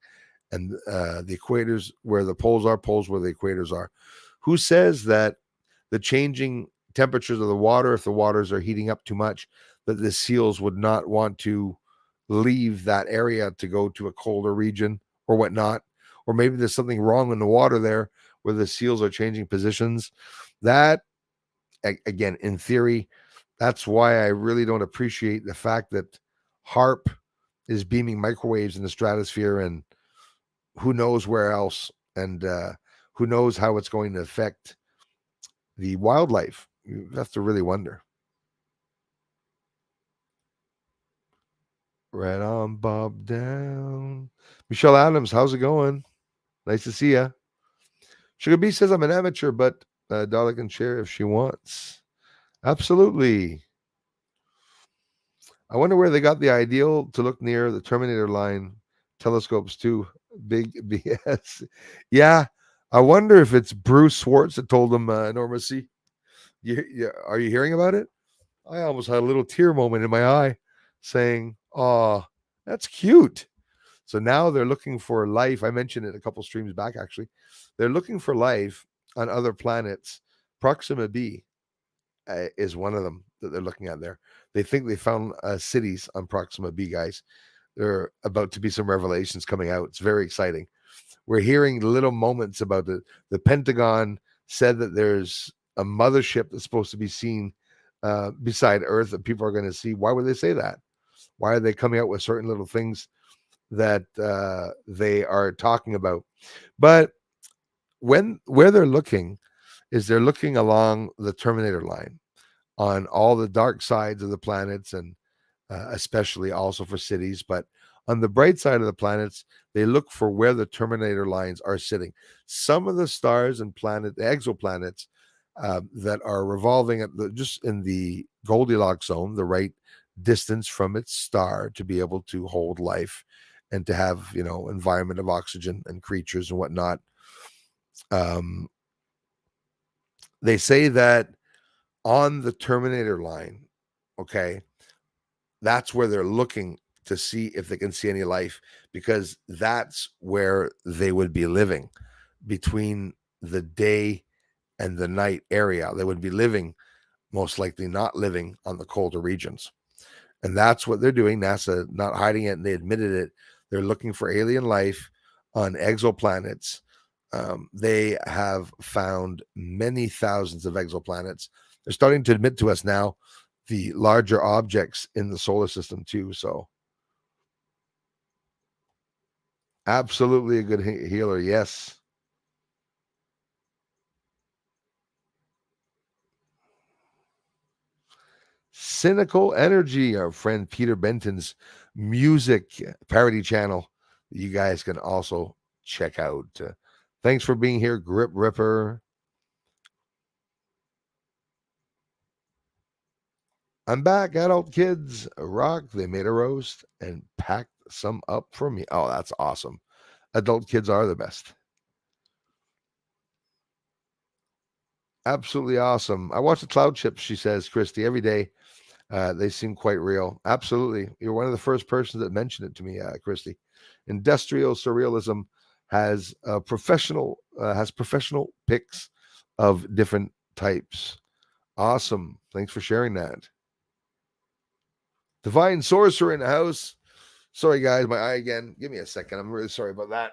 And the equators where the poles where the equators are. Who says that the changing temperatures of the water, if the waters are heating up too much, that the seals would not want to leave that area to go to a colder region or whatnot? Or maybe there's something wrong in the water there where the seals are changing positions. That, again, in theory, that's why I really don't appreciate the fact that HARP is beaming microwaves in the stratosphere, and who knows where else, and who knows how it's going to affect the wildlife. You have to really wonder. Right on, Bob down. Michelle Adams, how's it going? Nice to see you. Sugar Bee says I'm an amateur, but Darla can share if she wants. Absolutely. I wonder where they got the ideal to look near the Terminator line telescopes too. Big BS. Yeah. I wonder if it's Bruce Swartz that told him enormously. Are you hearing about it? I almost had a little tear moment in my eye saying, oh, that's cute. So now they're looking for life. I mentioned it a couple streams back, actually. They're looking for life on other planets. Proxima B is one of them that they're looking at there. They think they found cities on Proxima B, guys. There are about to be some revelations coming out. It's very exciting. We're hearing little moments about the Pentagon said that there's a mothership that's supposed to be seen beside Earth that people are going to see. Why would they say that? Why are they coming out with certain little things that they are talking about? But where they're looking is they're looking along the Terminator line on all the dark sides of the planets, and especially also for cities. But on the bright side of the planets, they look for where the Terminator lines are sitting. Some of the stars and exoplanets that are revolving just in the Goldilocks zone, the right distance from its star to be able to hold life and to have, environment of oxygen and creatures and whatnot. They say that on the Terminator line, okay, that's where they're looking to see if they can see any life, because that's where they would be living between the day and the night area. They would be living, most likely not living on the colder regions. And that's what they're doing. NASA not hiding it, and they admitted it. They're looking for alien life on exoplanets. They have found many thousands of exoplanets. They're starting to admit to us now the larger objects in the solar system too. So absolutely a good healer. Yes. Cynical Energy, our friend Peter Benton's music parody channel. You guys can also check out. Thanks for being here, Grip Ripper. I'm back. Adult kids rock. They made a roast and packed some up for me. Oh, that's awesome. Adult kids are the best. Absolutely awesome. I watch the cloud chips, she says, Christy, every day. They seem quite real. Absolutely. You're one of the first persons that mentioned it to me, Christy. Industrial surrealism has professional pics of different types. Awesome. Thanks for sharing that. Divine Sorcerer in the house. Sorry, guys, my eye again. Give me a second. I'm really sorry about that.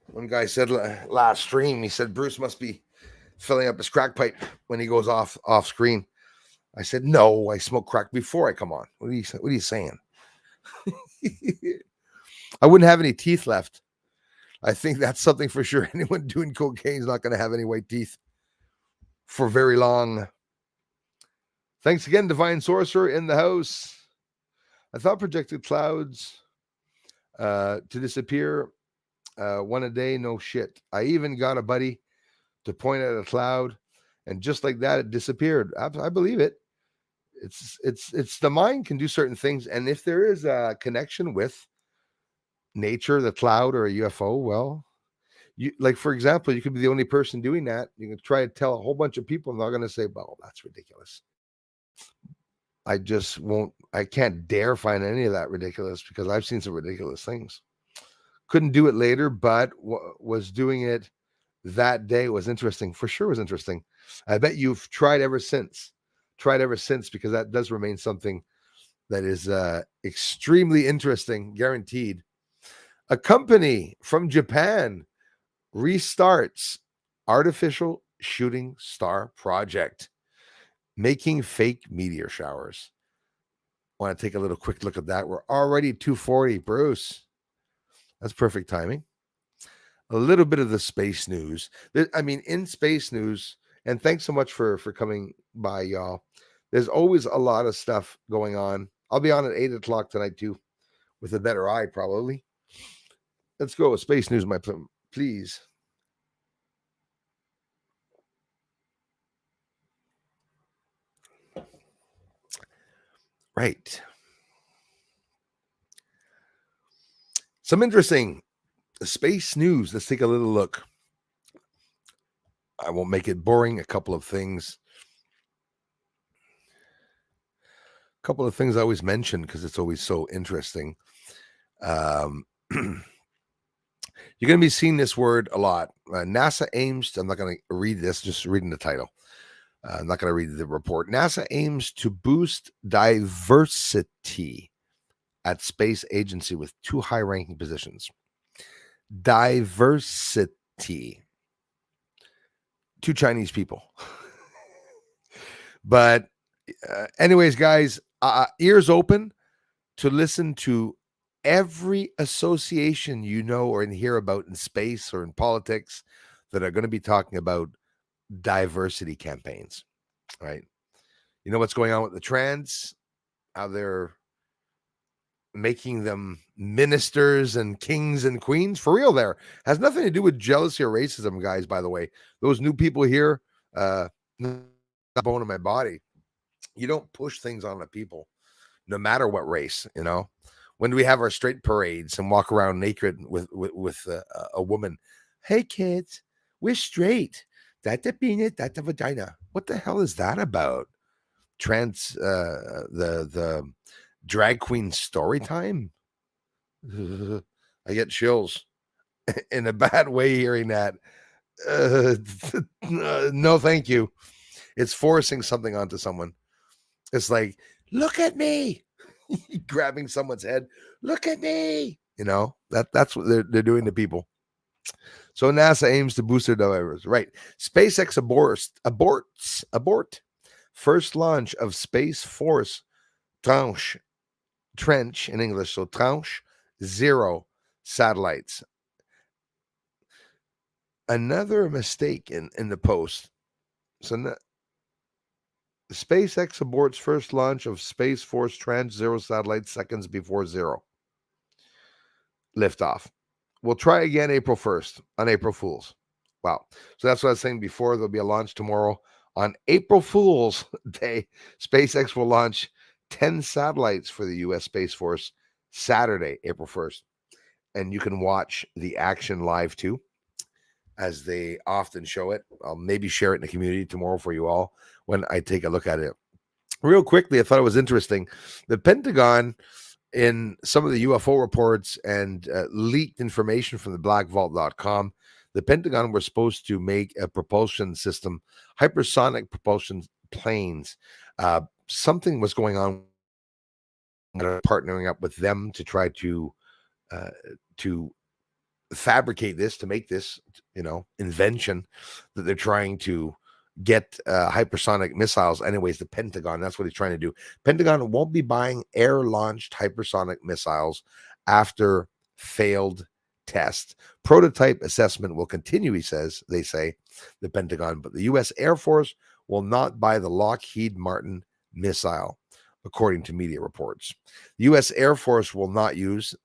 One guy said last stream, he said Bruce must be filling up his crack pipe when he goes off screen. I said, no, I smoke crack before I come on. What are you saying? I wouldn't have any teeth left. I think that's something for sure. Anyone doing cocaine is not going to have any white teeth for very long. Thanks again, Divine Sorcerer in the house. I thought projected clouds to disappear one a day. No shit. I even got a buddy to point at a cloud, and just like that, it disappeared. I believe it. It's the mind can do certain things, and if there is a connection with nature, the cloud, or a UFO, well, like for example, you could be the only person doing that. You can try to tell a whole bunch of people, and they're going to say, "Well, that's ridiculous." I just won't. I can't dare find any of that ridiculous, because I've seen some ridiculous things. Couldn't do it later, but was doing it that day was interesting. For sure was interesting. I bet you've tried ever since. Because that does remain something that is extremely interesting, guaranteed. A company from Japan restarts artificial shooting star project. Making Fake Meteor Showers. Want to take a little quick look at that. We're already 2:40, Bruce. That's perfect timing. A little bit of the space news. I mean, in space news, and thanks so much for coming by, y'all. There's always a lot of stuff going on. I'll be on at 8 o'clock tonight too, with a better eye probably. Let's go with space news, please. Right. Some interesting space news. Let's take a little look. I won't make it boring. A couple of things I always mention because it's always so interesting. You're going to be seeing this word a lot. NASA aims to, I'm not going to read this, just reading the title. I'm not going to read the report. NASA aims to boost diversity at space agency with 2 high-ranking positions. Diversity. 2 Chinese people. But anyways, guys, ears open to listen to every association you know or hear about in space or in politics that are going to be talking about diversity campaigns, right? You know what's going on with the trans, how they're making them ministers and kings and queens for real. There has nothing to do with jealousy or racism, guys. By the way, those new people here, not bone in my body. You don't push things on the people, no matter what race. You know, when do we have our straight parades and walk around naked with a woman? Hey kids, we're straight. That's a penis, that's a vagina. What the hell is that about? The drag queen story time. I get chills in a bad way hearing that. No, thank you. It's forcing something onto someone. It's like, look at me, grabbing someone's head. Look at me. You know, that's what they're doing to people. So NASA aims to boost their diversity. Right. SpaceX abort first launch of Space Force Trench in English. So Tranche 0 satellites. Another mistake in the post. So SpaceX aborts first launch of Space Force Tranche 0 satellites seconds before 0. Liftoff. We'll try again April 1st on April Fool's. Wow. So that's what I was saying before. There'll be a launch tomorrow. On April Fool's Day, SpaceX will launch 10 satellites for the U.S. Space Force Saturday, April 1st. And you can watch the action live too, as they often show it. I'll maybe share it in the community tomorrow for you all when I take a look at it. Real quickly, I thought it was interesting. The Pentagon, in some of the UFO reports and leaked information from the blackvault.com, the Pentagon were supposed to make a propulsion system, hypersonic propulsion planes. Something was going on, partnering up with them to try to fabricate this, to make this, invention that they're trying to get hypersonic missiles. Anyways, the Pentagon, that's what he's trying to do. Pentagon won't be buying air-launched hypersonic missiles after failed test. Prototype assessment will continue, they say, the Pentagon, but the U.S. Air Force will not buy the Lockheed Martin missile, according to media reports. The U.S. Air Force will not use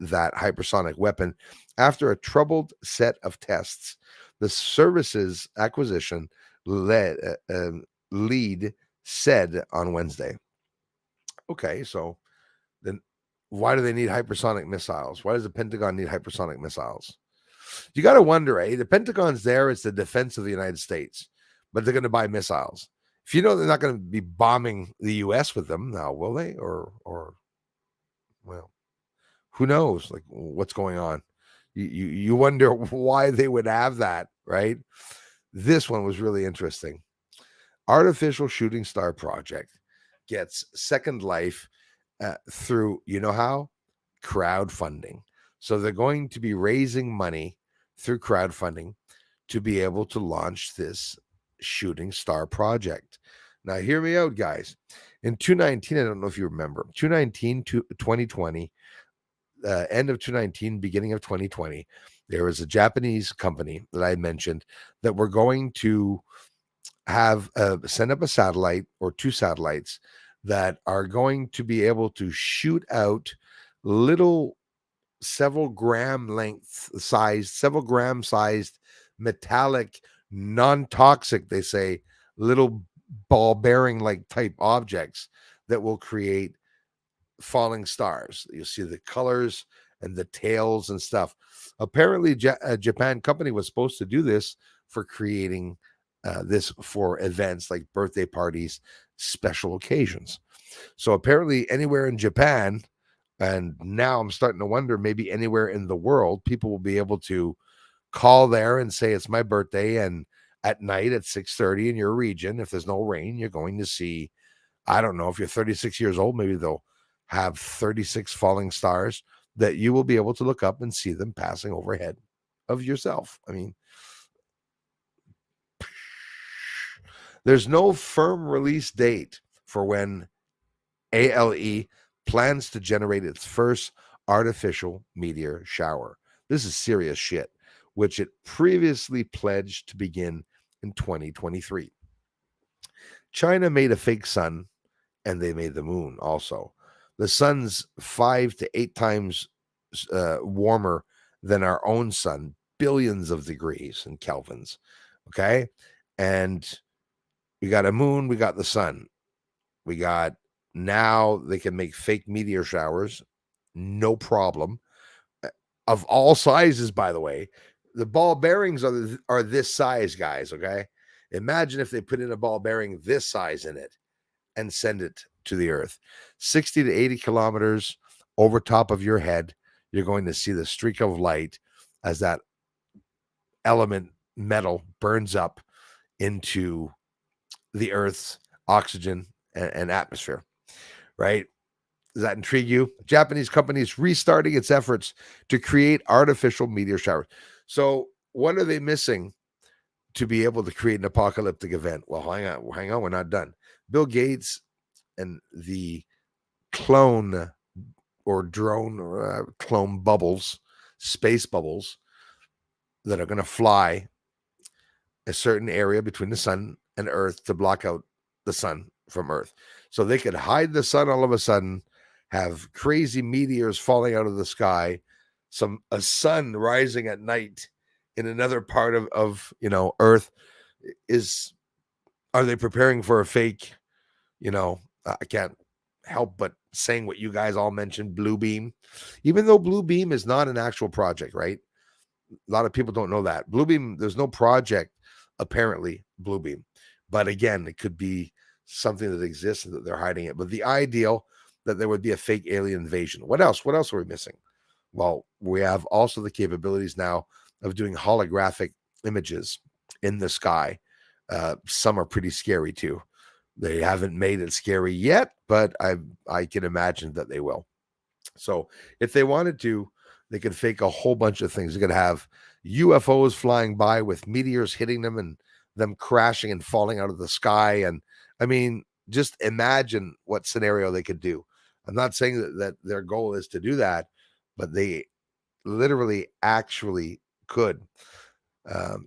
that hypersonic weapon after a troubled set of tests. The services acquisition lead said on Wednesday. Okay, so then why do they need hypersonic missiles? Why does the Pentagon need hypersonic missiles? You got to wonder, the Pentagon's there. It's the defense of the United States, but they're going to buy missiles. If you know they're not going to be bombing the U.S. with them now, will they? Or well, who knows? Like, what's going on? You wonder why they would have that, right? This one was really interesting. Artificial Shooting Star Project gets second life through, you know how? Crowdfunding. So they're going to be raising money through crowdfunding to be able to launch this shooting star project. Now, hear me out, guys. In 2019, I don't know if you remember, 2019 to 2020, end of 2019, beginning of 2020, there was a Japanese company that I mentioned that were going to have send up a satellite or two satellites that are going to be able to shoot out little several gram sized metallic, non-toxic, they say, little ball bearing like type objects that will create falling stars. You see the colors and the tails and stuff. Apparently, a Japan company was supposed to do this for creating this for events like birthday parties, special occasions. So apparently, anywhere in Japan, and now I'm starting to wonder maybe anywhere in the world, people will be able to call there and say it's my birthday, and at night at 6:30 in your region, if there's no rain, you're going to see, I don't know, if you're 36 years old, maybe they'll have 36 falling stars that you will be able to look up and see them passing overhead of yourself. I mean, there's no firm release date for when ALE plans to generate its first artificial meteor shower. This is serious shit, which it previously pledged to begin in 2023. China made a fake sun, and they made the moon also. The sun's 5 to 8 times warmer than our own sun, billions of degrees in kelvins. Okay. And we got a moon, we got the sun. We got, now they can make fake meteor showers, no problem. Of all sizes, by the way. The ball bearings are this size, guys. Okay. Imagine if they put in a ball bearing this size in it and send it to the earth. 60 to 80 kilometers over top of your head, you're going to see the streak of light as that element metal burns up into the earth's oxygen and atmosphere, right? Does that intrigue you? The Japanese company is restarting its efforts to create artificial meteor showers. So what are they missing to be able to create an apocalyptic event? Well, hang on, we're not done. Bill Gates and the clone or drone or clone bubbles, space bubbles that are going to fly a certain area between the sun and Earth to block out the sun from Earth. So they could hide the sun all of a sudden, have crazy meteors falling out of the sky, a sun rising at night in another part of Earth. Are they preparing for a fake, I can't help but saying what you guys all mentioned, Blue Beam, even though Blue Beam is not an actual project, right? A lot of people don't know that. Blue Beam, there's no project, apparently, Blue Beam. But again, it could be something that exists and that they're hiding it. But the ideal that there would be a fake alien invasion. What else? What else are we missing? Well, we have also the capabilities now of doing holographic images in the sky. Some are pretty scary too. They haven't made it scary yet, but I can imagine that they will. So if they wanted to, they could fake a whole bunch of things. They could have UFOs flying by with meteors hitting them and them crashing and falling out of the sky. And I mean, just imagine what scenario they could do. I'm not saying that their goal is to do that, but they literally actually could.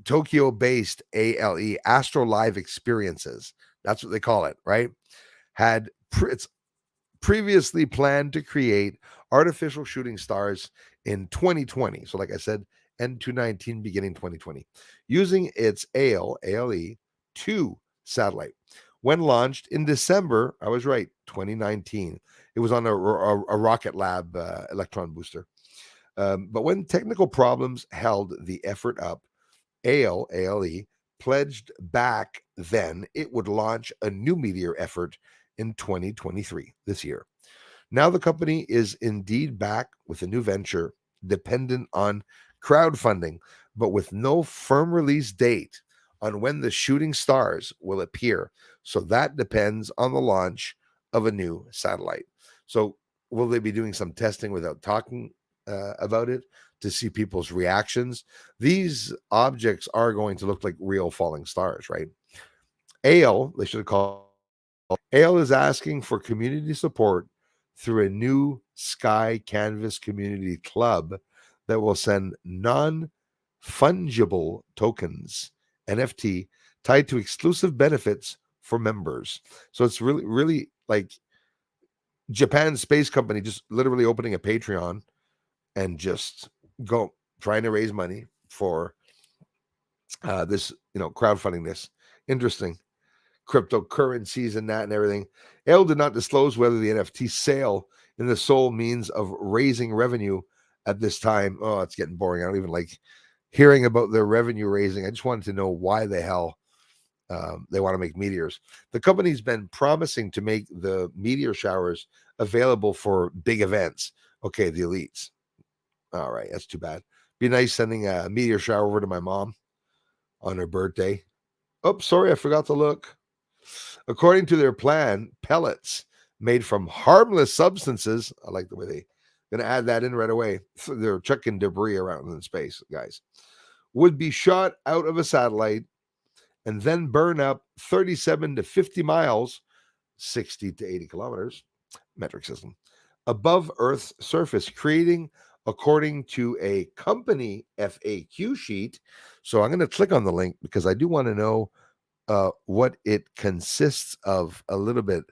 Tokyo-based ALE, Astro Live Experiences, that's what they call it, right? It's previously planned to create artificial shooting stars in 2020. So like I said, end 2019, beginning 2020, using its ALE-2 satellite. When launched in December, I was right, 2019. It was on a Rocket Lab electron booster. But when technical problems held the effort up, ALE pledged back then it would launch a new meteor effort in 2023, this year. Now the company is indeed back with a new venture dependent on crowdfunding, but with no firm release date on when the shooting stars will appear. So that depends on the launch of a new satellite. So will they be doing some testing without talking about it to see people's reactions? These objects are going to look like real falling stars, right? ALE, they should have called ALE is asking for community support through a new Sky Canvas Community Club that will send non fungible tokens, NFT, tied to exclusive benefits for members. So it's really, really like Japan's space company just literally opening a Patreon and just go trying to raise money for this, crowdfunding this. Interesting. Cryptocurrencies and that and everything. Ale did not disclose whether the NFT sale is the sole means of raising revenue at this time. Oh, it's getting boring. I don't even like hearing about their revenue raising. I just wanted to know why the hell they want to make meteors. The company's been promising to make the meteor showers available for big events. Okay, the elites. All right, that's too bad. Be nice sending a meteor shower over to my mom on her birthday. Oh, sorry, I forgot to look. According to their plan, pellets made from harmless substances, I like the way they're going to add that in right away. They're chucking debris around in space, guys, would be shot out of a satellite and then burn up 37 to 50 miles, 60 to 80 kilometers, metric system, above Earth's surface, creating, according to a company FAQ sheet. So I'm going to click on the link because I do want to know what it consists of a little bit.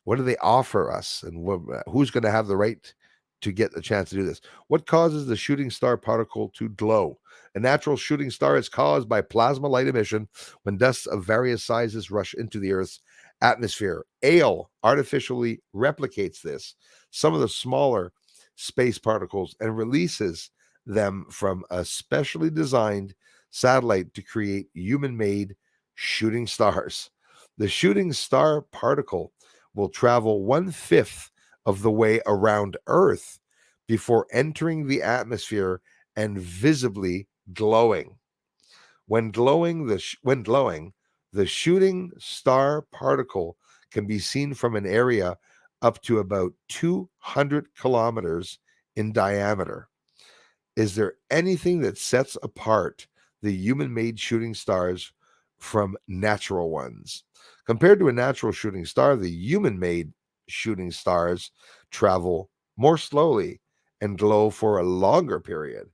What do they offer us, and who's going to have the right to get the chance to do this? What causes the shooting star particle to glow? A natural shooting star is caused by plasma light emission when dust of various sizes rush into the Earth's atmosphere. Ale artificially replicates this, some of the smaller space particles, and releases them from a specially designed satellite to create human-made shooting stars. The shooting star particle will travel 1/5 of the way around Earth before entering the atmosphere and visibly glowing. When glowing, the shooting star particle can be seen from an area up to about 200 kilometers in diameter. Is there anything that sets apart the human-made shooting stars from natural ones? Compared to a natural shooting star, the human-made shooting stars travel more slowly and glow for a longer period.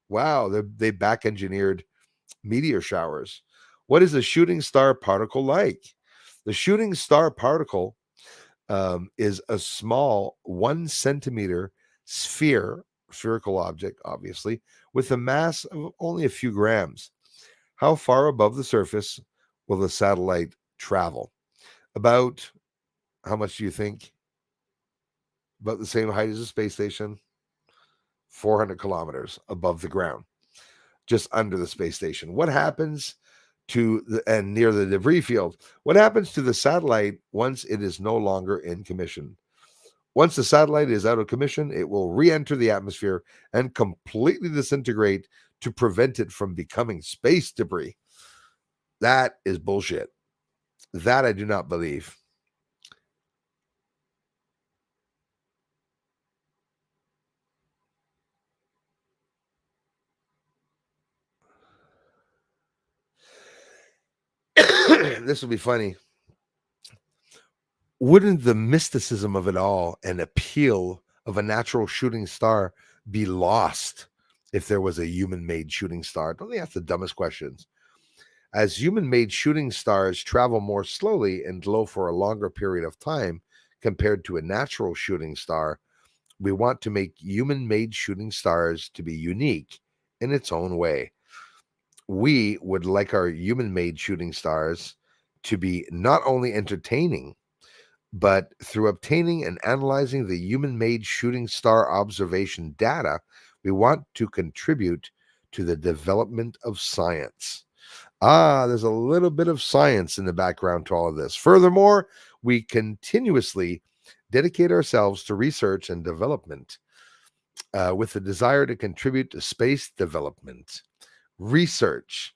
Wow, they back engineered meteor showers. What is a shooting star particle like? The shooting star particle is a small 1 centimeter spherical object, obviously, with a mass of only a few grams. How far above the surface will the satellite travel? About, how much do you think? About the same height as a space station, 400 kilometers above the ground, just under the space station. What happens and near the debris field? What happens to the satellite once it is no longer in commission? Once the satellite is out of commission, it will re-enter the atmosphere and completely disintegrate to prevent it from becoming space debris. That is bullshit. That I do not believe. This will be funny. Wouldn't the mysticism of it all and appeal of a natural shooting star be lost if there was a human-made shooting star? Don't think that's the dumbest questions. As human-made shooting stars travel more slowly and glow for a longer period of time compared to a natural shooting star, we want to make human-made shooting stars to be unique in its own way. We would like our human-made shooting stars to be not only entertaining, but through obtaining and analyzing the human-made shooting star observation data, we want to contribute to the development of science. There's a little bit of science in the background to all of this. Furthermore, we continuously dedicate ourselves to research and development with the desire to contribute to space development, research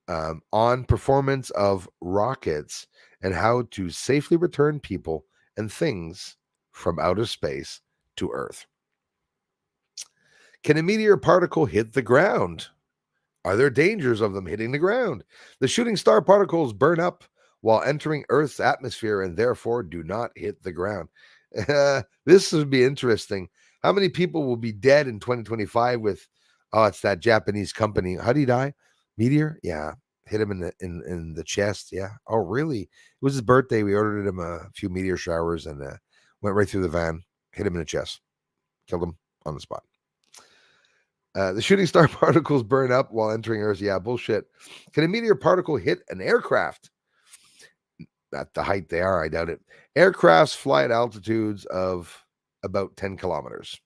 on performance of rockets, and how to safely return people and things from outer space to Earth. Can a meteor particle hit the ground? Are there dangers of them hitting the ground? The shooting star particles burn up while entering Earth's atmosphere and therefore do not hit the ground. This would be interesting. How many people will be dead in 2025 with, oh, it's that Japanese company. How did he die? Meteor? Yeah. Hit him in the chest. Yeah. Oh, really? It was his birthday. We ordered him a few meteor showers and went right through the van, hit him in the chest, killed him on the spot. The shooting star particles burn up while entering Earth. Yeah, bullshit. Can a meteor particle hit an aircraft? At the height they are, I doubt it. Aircrafts fly at altitudes of about 10 kilometers,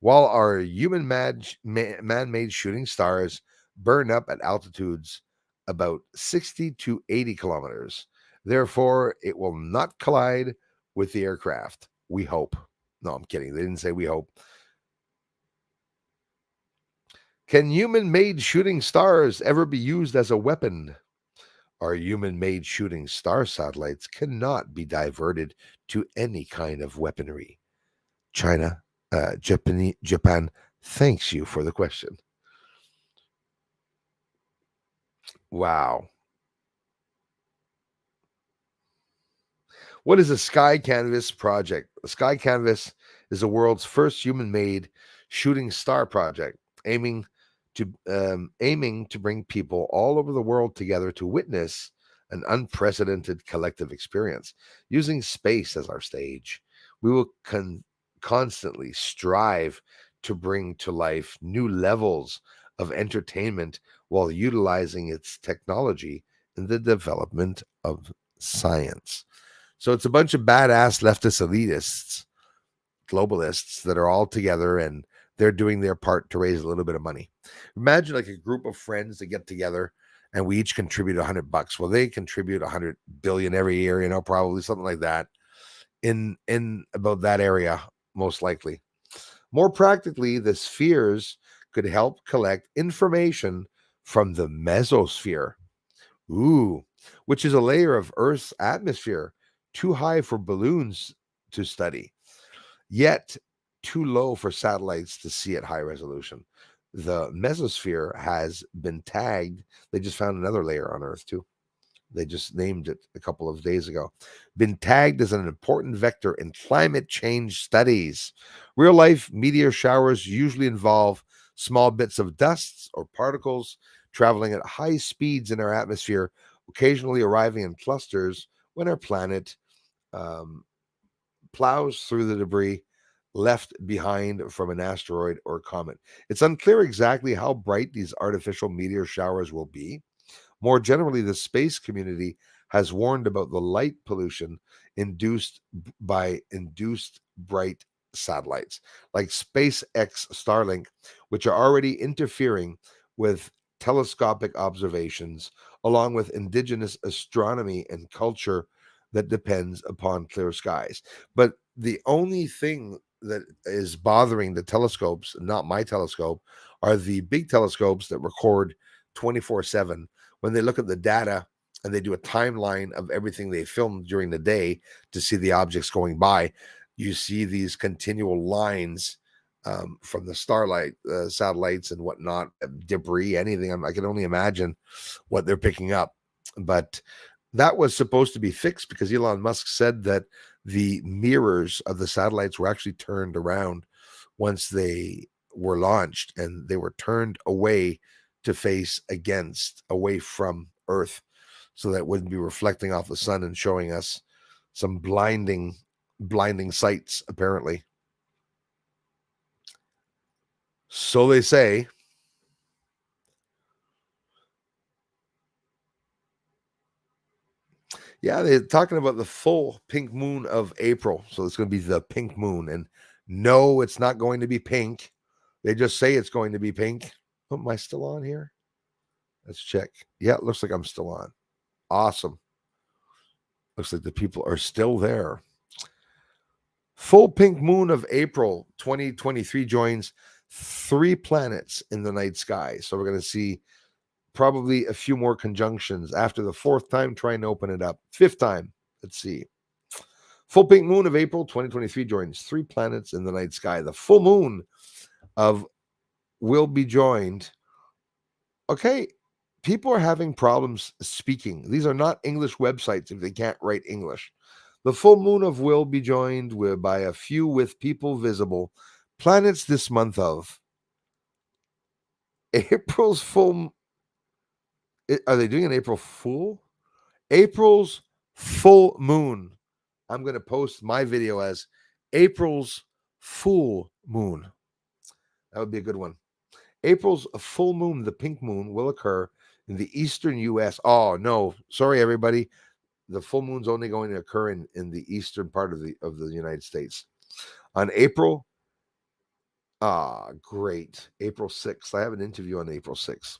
while our human man-made shooting stars burn up at altitudes about 60 to 80 kilometers. Therefore, it will not collide with the aircraft. We hope. No, I'm kidding. They didn't say we hope. Can human-made shooting stars ever be used as a weapon? Our human-made shooting star satellites cannot be diverted to any kind of weaponry. Japan thanks you for the question. Wow. What is a Sky Canvas project? A Sky Canvas is the world's first human-made shooting star project, aiming to bring people all over the world together to witness an unprecedented collective experience. Using space as our stage, we will constantly strive to bring to life new levels of entertainment while utilizing its technology in the development of science. So it's a bunch of badass leftist elitists, globalists that are all together and they're doing their part to raise a little bit of money. Imagine like a group of friends that get together and we each contribute $100. Well, they contribute 100 billion every year, probably something like that in about that area, most likely. More practically, the spheres could help collect information from the mesosphere. Ooh, which is a layer of Earth's atmosphere too high for balloons to study, yet too low for satellites to see at high resolution. The mesosphere has been tagged. They just found another layer on Earth, too. They just named it a couple of days ago. Been tagged as an important vector in climate change studies. Real life meteor showers usually involve small bits of dust or particles traveling at high speeds in our atmosphere, occasionally arriving in clusters when our planet plows through the debris left behind from an asteroid or comet. It's unclear exactly how bright these artificial meteor showers will be. More generally, the space community has warned about the light pollution induced by induced bright satellites like SpaceX Starlink, which are already interfering with telescopic observations, along with indigenous astronomy and culture that depends upon clear skies. But the only thing that is bothering the telescopes, not my telescope, are the big telescopes that record 24/7. When they look at the data and they do a timeline of everything they filmed during the day to see the objects going by, you see these continual lines from the starlight satellites and whatnot, debris, anything. I can only imagine what they're picking up. But that was supposed to be fixed because Elon Musk said that the mirrors of the satellites were actually turned around once they were launched, and they were turned away to face away from Earth, so that it wouldn't be reflecting off the sun and showing us some blinding sights, apparently. So they say. Yeah, they're talking about the full pink moon of April. So it's going to be the pink moon. And no, it's not going to be pink. They just say it's going to be pink. Oh, am I still on here? Let's check. Yeah, it looks like I'm still on. Awesome. Looks like the people are still there. Full pink moon of April 2023 joins 3 planets in the night sky. So we're going to see probably a few more conjunctions after the 4th time trying to open it up. 5th time. Let's see. Full pink moon of April 2023 joins 3 planets in the night sky. The full moon of will be joined. Okay. people are having problems speaking. These are not English websites if they can't write English. The full moon of will be joined by a few with people visible planets this month of April's full. Are they doing an April Fool? April's full moon. I'm going to post my video as April's full moon. That would be a good one. April's full moon, the pink moon, will occur in the eastern U.S. Oh, no. Sorry, everybody. The full moon's only going to occur in the eastern part of the United States. On April, great. April 6th. I have an interview on April 6th.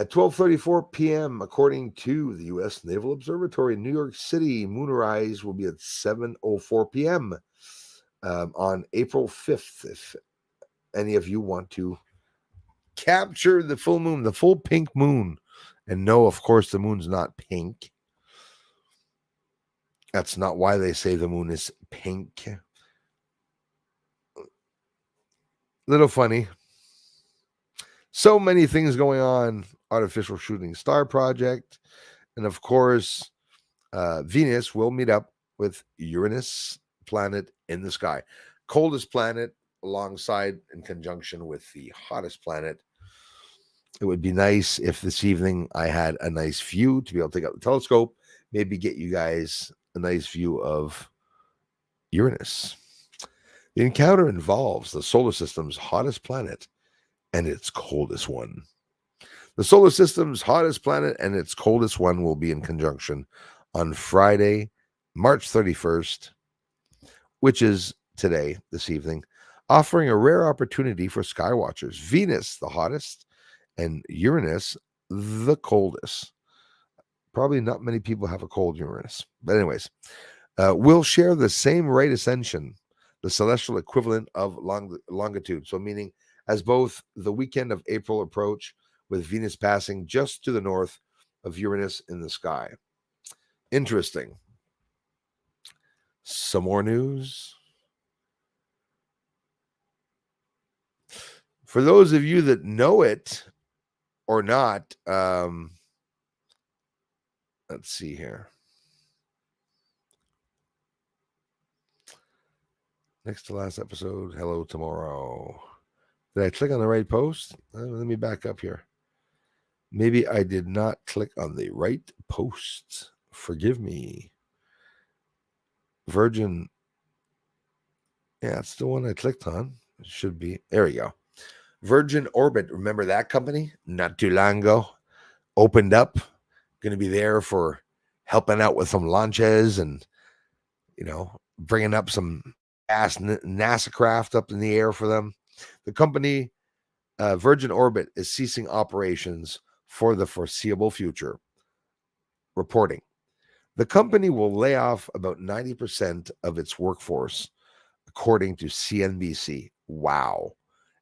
At 12:34 p.m., according to the U.S. Naval Observatory in New York City, moonrise will be at 7:04 p.m. On April 5th. If any of you want to capture the full moon, the full pink moon, and no, of course, the moon's not pink. That's not why they say the moon is pink. Little funny. So many things going on. Artificial shooting star project. And of course, Venus will meet up with Uranus planet in the sky. Coldest planet alongside in conjunction with the hottest planet. It would be nice if this evening I had a nice view to be able to take out the telescope, maybe get you guys a nice view of Uranus. The encounter involves the solar system's hottest planet and its coldest one. The solar system's hottest planet and its coldest one will be in conjunction on Friday, March 31st, which is today, this evening, offering a rare opportunity for sky watchers. Venus, the hottest, and Uranus, the coldest. Probably not many people have a cold Uranus. But anyways, will share the same right ascension, the celestial equivalent of longitude. So meaning as both the weekend of April approach, with Venus passing just to the north of Uranus in the sky. Interesting. Some more news. For those of you that know it or not, let's see here. Next to last episode, hello tomorrow. Did I click on the right post? Let me back up here. Maybe I did not click on the right post. Forgive me. Virgin. Yeah, it's the one I clicked on. It should be. There we go. Virgin Orbit. Remember that company? Not too long ago. Opened up. Going to be there for helping out with some launches and, bringing up some NASA craft up in the air for them. The company, Virgin Orbit, is ceasing operations for the foreseeable future. Reporting. The company will lay off about 90% of its workforce, according to CNBC. Wow.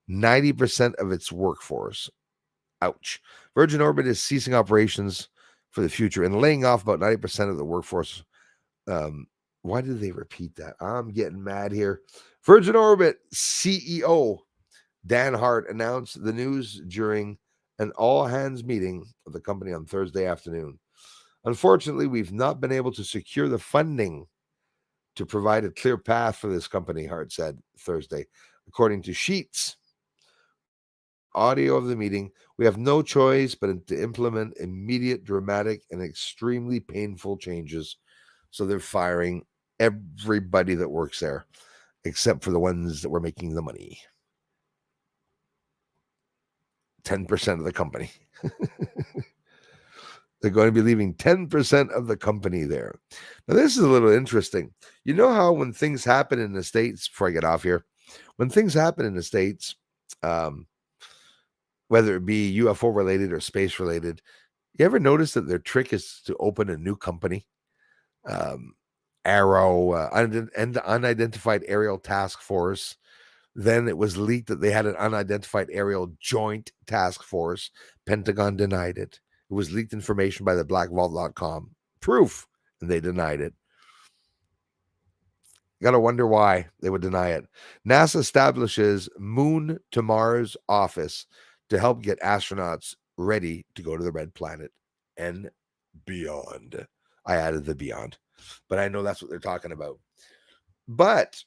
90% of its workforce. Ouch. Virgin Orbit is ceasing operations for the future and laying off about 90% of the workforce. Why did they repeat that? I'm getting mad here. Virgin Orbit CEO Dan Hart announced the news during an all-hands meeting of the company on Thursday afternoon. Unfortunately, we've not been able to secure the funding to provide a clear path for this company, Hart said Thursday. According to Sheets, audio of the meeting, we have no choice but to implement immediate, dramatic, and extremely painful changes. So they're firing everybody that works there, except for the ones that were making the money. 10% of the company. They're going to be leaving 10% of the company there. Now, this is a little interesting. You know how when things happen in the States, before I get off here, when things happen in the States, whether it be UFO related or space related, you ever notice that their trick is to open a new company? Arrow, and the Unidentified Aerial Task Force. Then it was leaked that they had an Unidentified Aerial Joint Task Force. Pentagon denied it. It was leaked information by the blackvault.com. Proof. And they denied it. Got to wonder why they would deny it. NASA establishes Moon to Mars office to help get astronauts ready to go to the red planet and beyond. I added the beyond, but I know that's what they're talking about. But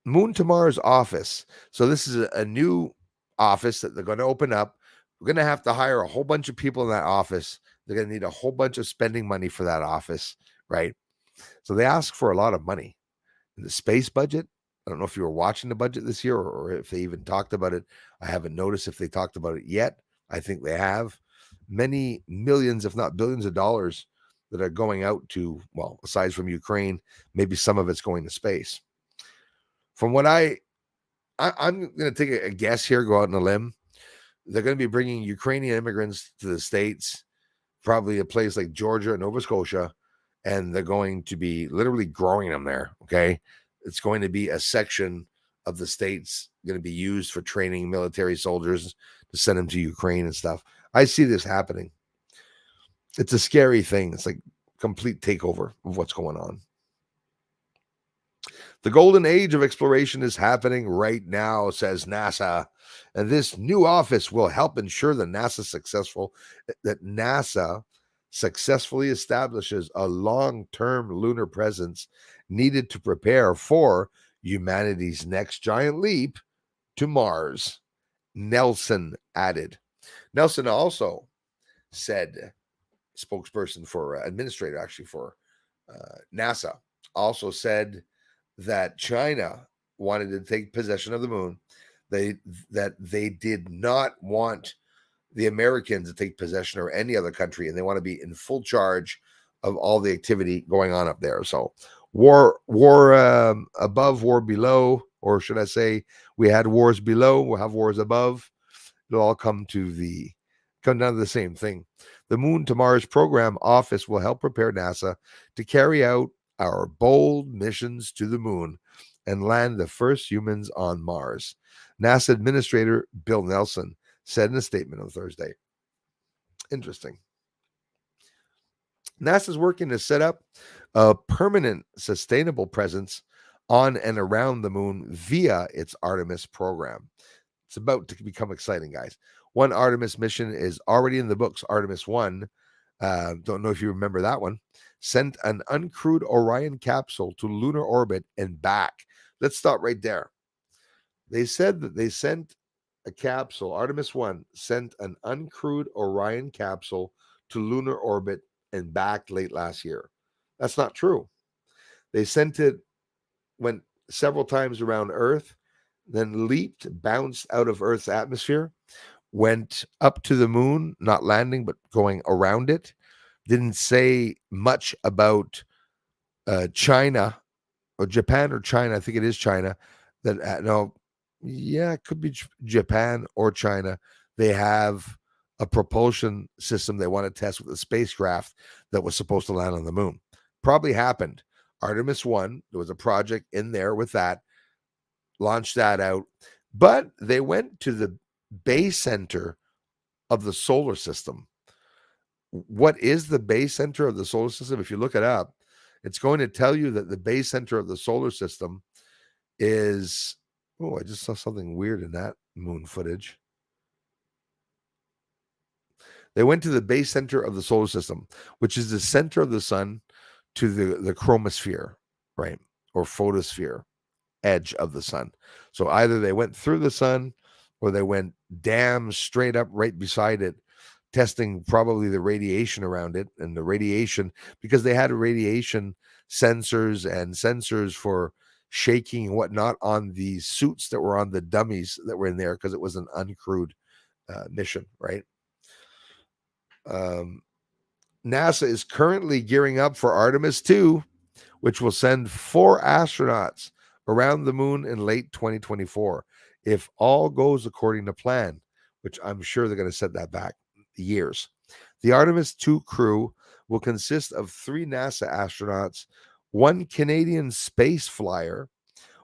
Moon to Mars office. So this is a new office that they're going to open up. We're going to have to hire a whole bunch of people in that office. They're going to need a whole bunch of spending money for that office, right? So they ask for a lot of money. In the space budget, I don't know if you were watching the budget this year or if they even talked about it. I haven't noticed if they talked about it yet. I think they have. Many millions, if not billions of dollars that are going out to, well, aside from Ukraine, maybe some of it's going to space. From what I'm going to take a guess here, go out on a limb. They're going to be bringing Ukrainian immigrants to the States, probably a place like Georgia and Nova Scotia, and they're going to be literally growing them there, okay? It's going to be a section of the States going to be used for training military soldiers to send them to Ukraine and stuff. I see this happening. It's a scary thing. It's like complete takeover of what's going on. The golden age of exploration is happening right now, says NASA. And this new office will help ensure that NASA successfully establishes a long-term lunar presence needed to prepare for humanity's next giant leap to Mars. Nelson added. Nelson also said, spokesperson for administrator actually for NASA, also said that China wanted to take possession of the moon. That they did not want the Americans to take possession or any other country, and they want to be in full charge of all the activity going on up there. So war above, war below, or should I say, we had wars below, we'll have wars above. It'll all come down to the same thing. The Moon to Mars program office will help prepare NASA to carry out our bold missions to the moon and land the first humans on Mars. NASA Administrator Bill Nelson said in a statement on Thursday. Interesting. NASA's working to set up a permanent, sustainable presence on and around the moon via its Artemis program. It's about to become exciting, guys. One Artemis mission is already in the books. Artemis 1, don't know if you remember that one, sent an uncrewed Orion capsule to lunar orbit and back. Let's stop right there. They said that they sent a capsule, Artemis 1 sent an uncrewed Orion capsule to lunar orbit and back late last year. That's not true. They sent it, went several times around Earth, then leaped, bounced out of Earth's atmosphere, went up to the moon, not landing, but going around it. Didn't say much about China or Japan or China. I think it is China. It could be Japan or China. They have a propulsion system they want to test with a spacecraft that was supposed to land on the moon. Probably happened. Artemis 1, there was a project in there with that, launched that out, but they went to the base center of the solar system. What is the base center of the solar system? If you look it up, it's going to tell you that the base center of the solar system is, I just saw something weird in that moon footage. They went to the base center of the solar system, which is the center of the sun to the chromosphere, right? Or photosphere edge of the sun. So either they went through the sun or they went damn straight up right beside it, testing probably the radiation around it, and the radiation, because they had radiation sensors for shaking and whatnot on the suits that were on the dummies that were in there, because it was an uncrewed mission, right? NASA is currently gearing up for Artemis 2, which will send 4 astronauts around the moon in late 2024, if all goes according to plan, which I'm sure they're going to set that back years. The Artemis 2 crew will consist of 3 NASA astronauts, 1 Canadian space flyer.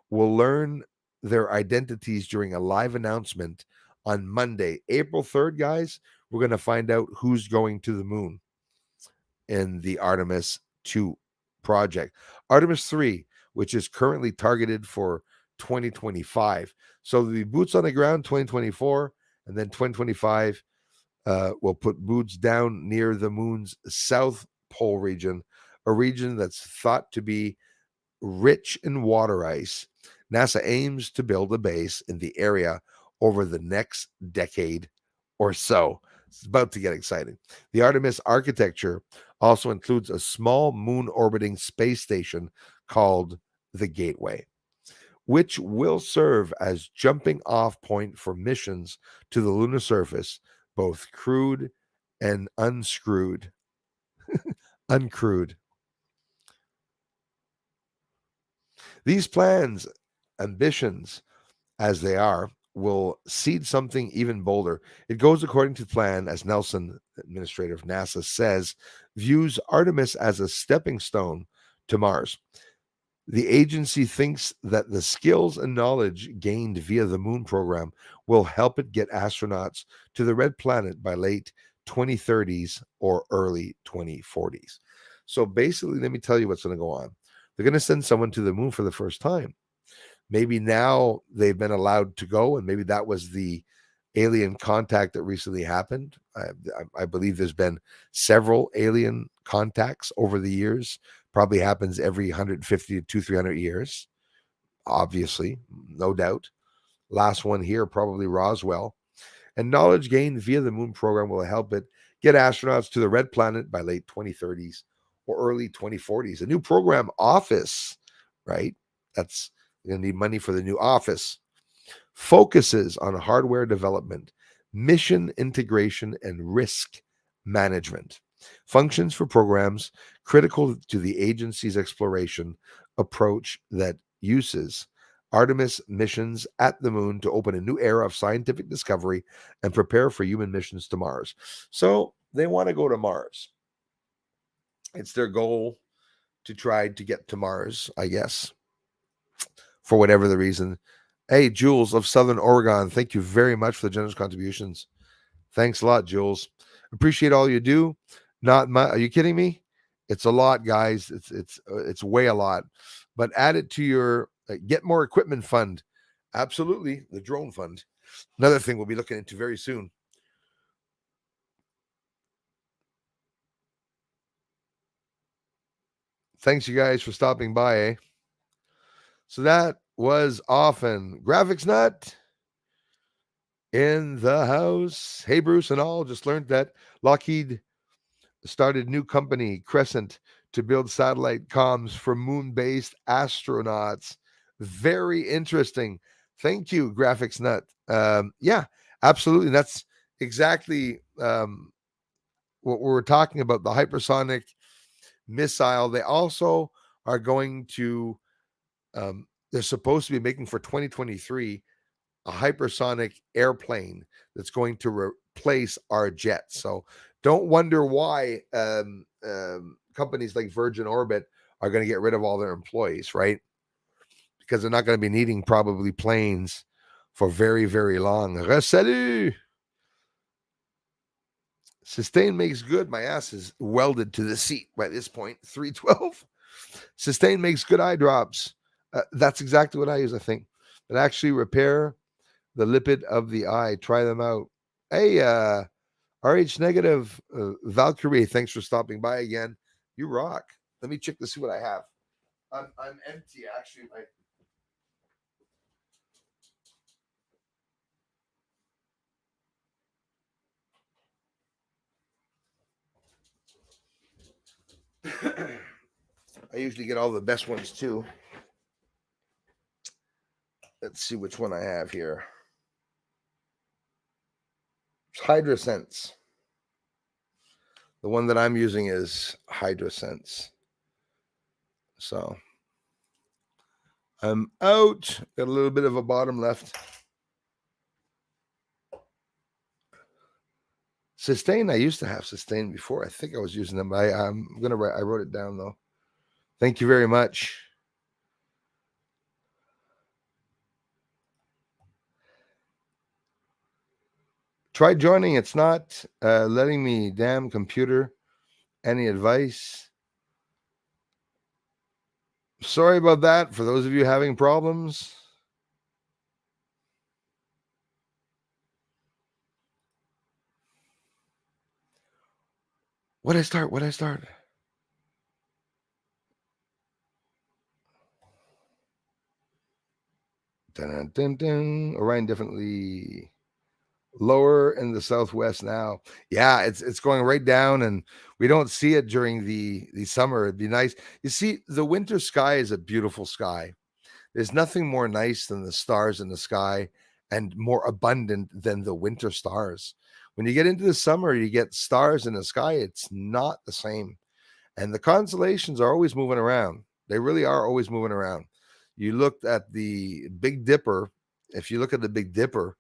Will learn their identities during a live announcement on Monday, April 3rd, guys. We're going to find out who's going to the moon in the Artemis 2 project. Artemis 3, which is currently targeted for 2025. So the boots on the ground 2024, And then 2025 will put boots down near the moon's south pole region, a region that's thought to be rich in water ice. NASA aims to build a base in the area over the next decade or so. It's about to get exciting. The Artemis architecture also includes a small moon orbiting space station called the Gateway, which will serve as jumping off point for missions to the lunar surface, both crewed and unscrewed. Uncrewed. These plans, ambitions as they are, will seed something even bolder. It goes according to plan, as Nelson, administrator of NASA, says, views Artemis as a stepping stone to Mars. The agency thinks that the skills and knowledge gained via the moon program will help it get astronauts to the red planet by late 2030s or early 2040s. So basically, let me tell you what's going to go on. They're going to send someone to the moon for the first time. Maybe now they've been allowed to go, and maybe that was the alien contact that recently happened. I believe there's been several alien contacts over the years. Probably happens every 150 to 300 years, obviously, no doubt. Last one here, probably Roswell. And knowledge gained via the moon program will help it get astronauts to the red planet by late 2030s or early 2040s. A new program office, right? That's going to need money for the new office. Focuses on hardware development, mission integration, and risk management. Functions for programs critical to the agency's exploration approach that uses Artemis missions at the moon to open a new era of scientific discovery and prepare for human missions to Mars. So they want to go to Mars. It's their goal to try to get to Mars, I guess, for whatever the reason. Hey, Jules of Southern Oregon, thank you very much for the generous contributions. Thanks a lot, Jules. Appreciate all you do. Not much. Are you kidding me? It's a lot, guys. It's way a lot. But add it to your get more equipment fund. Absolutely, the drone fund. Another thing we'll be looking into very soon. Thanks, you guys, for stopping by. So that was often Graphics Nut in the house. Hey, Bruce and all. Just learned that Lockheed started new company, Crescent, to build satellite comms for moon-based astronauts. Very interesting. Thank you, Graphics Nut. Yeah, absolutely. That's exactly what we're talking about, the hypersonic missile. They also are going to, they're supposed to be making for 2023 a hypersonic airplane that's going to replace our jets. So don't wonder why companies like Virgin Orbit are going to get rid of all their employees, right? Because they're not going to be needing probably planes for very, very long. Salut! Sustain makes good. My ass is welded to the seat by this point. 312. Sustain makes good eye drops. That's exactly what I use, I think. But actually repair the lipid of the eye. Try them out. Hey, RH negative Valkyrie, thanks for stopping by again. You rock. Let me check to see what I have. I'm empty, actually. I usually get all the best ones too. Let's see which one I have here. HydraSense. The one that I'm using is HydraSense. So I'm out. Got a little bit of a bottom left. Sustain. I used to have Sustain before. I think I was using them. I'm gonna write. I wrote it down though. Thank you very much. Try joining. It's not letting me. Damn computer. Any advice? Sorry about that. For those of you having problems. What I start? What I start? Dun, dun, dun. Orion definitely lower in the southwest now. Yeah, it's going right down, and we don't see it during the summer. It'd be nice. You see, the winter sky is a beautiful sky. There's nothing more nice than the stars in the sky and more abundant than the winter stars. When you get into the summer, you get stars in the sky. It's not the same. And the constellations are always moving around. They really are always moving around. You looked at the Big Dipper. If you look at the Big Dipper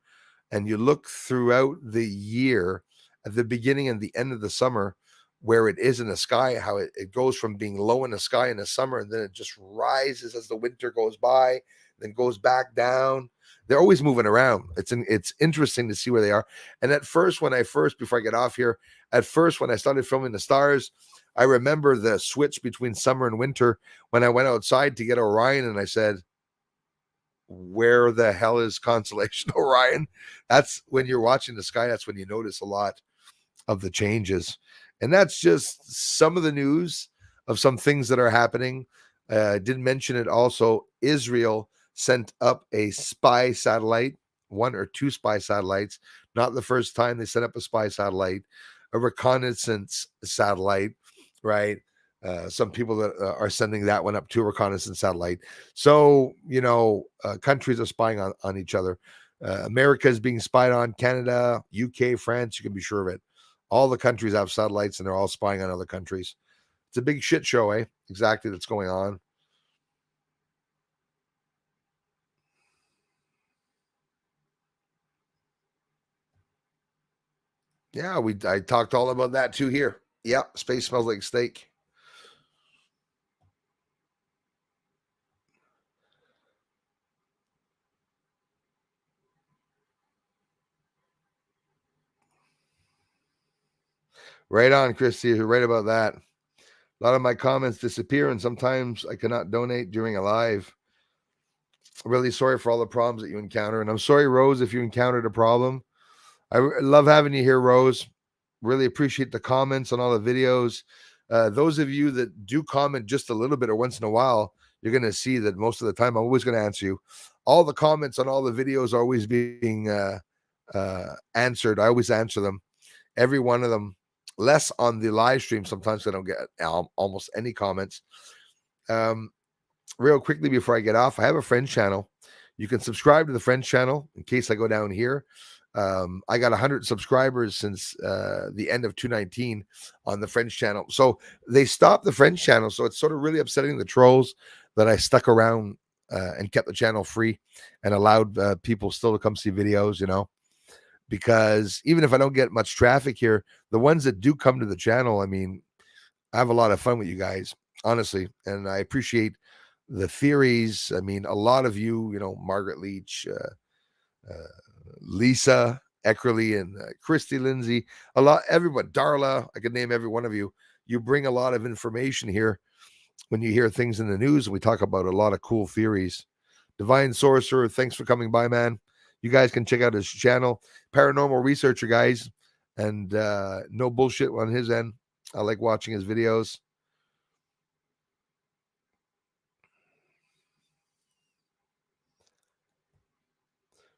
and you look throughout the year, at the beginning and the end of the summer, where it is in the sky, how it goes from being low in the sky in the summer and then it just rises as the winter goes by, then goes back down. They're always moving around. It's interesting to see where they are. And at first, before I get off here, at first when I started filming the stars, I remember the switch between summer and winter when I went outside to get Orion and I said, where the hell is constellation Orion? That's when you're watching the sky, that's when you notice a lot of the changes. And that's just some of the news of some things that are happening. I didn't mention it also. Israel sent up a spy satellite, one or two spy satellites. Not the first time they sent up a spy satellite, a reconnaissance satellite, right? Some people that are sending that one up to a reconnaissance satellite. So, countries are spying on each other. America is being spied on, Canada, UK, France, you can be sure of it. All the countries have satellites and they're all spying on other countries. It's a big shit show, eh? Exactly, that's going on. Yeah, I talked all about that too here. Yeah, space smells like steak. Right on, Christy. You're right about that. A lot of my comments disappear, and sometimes I cannot donate during a live. Really sorry for all the problems that you encounter. And I'm sorry, Rose, if you encountered a problem. I love having you here, Rose. Really appreciate the comments on all the videos. Those of you that do comment just a little bit or once in a while, you're going to see that most of the time I'm always going to answer you. All the comments on all the videos are always being answered. I always answer them, every one of them. Less on the live stream. Sometimes I don't get almost any comments. Real quickly before I get off, I have a friend channel. You can subscribe to the friends channel in case I go down here. I got 100 subscribers since the end of 2019 on the French channel. So they stopped the French channel. So it's sort of really upsetting the trolls that I stuck around and kept the channel free and allowed people still to come see videos, because even if I don't get much traffic here, the ones that do come to the channel, I mean, I have a lot of fun with you guys, honestly. And I appreciate the theories. I mean, a lot of you, Margaret Leach, Lisa Eckerly, and Christy Lindsay, everyone, Darla, I could name every one of you. You bring a lot of information here when you hear things in the news, and we talk about a lot of cool theories. Divine Sorcerer, thanks for coming by, man. You guys can check out his channel, Paranormal Researcher, guys, and no bullshit on his end. I like watching his videos.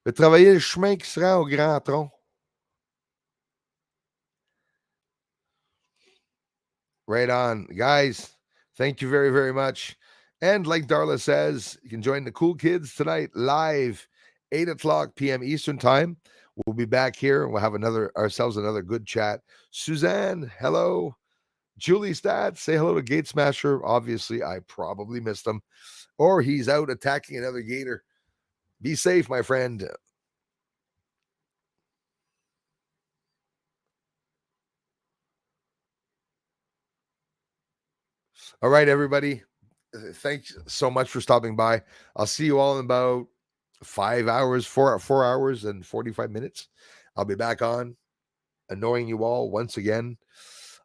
Je vais travailler le chemin qui sera au Grand Tronc. Right on. Guys, thank you very, very much. And like Darla says, you can join the cool kids tonight live, 8 p.m. Eastern time. We'll be back here and we'll have ourselves another good chat. Suzanne, hello. Julie Stats, say hello to Gate Smasher. Obviously, I probably missed him. Or he's out attacking another gator. Be safe, my friend. All right, everybody. Thanks so much for stopping by. I'll see you all in about 5 hours, 4 hours and 45 minutes. I'll be back on, annoying you all once again.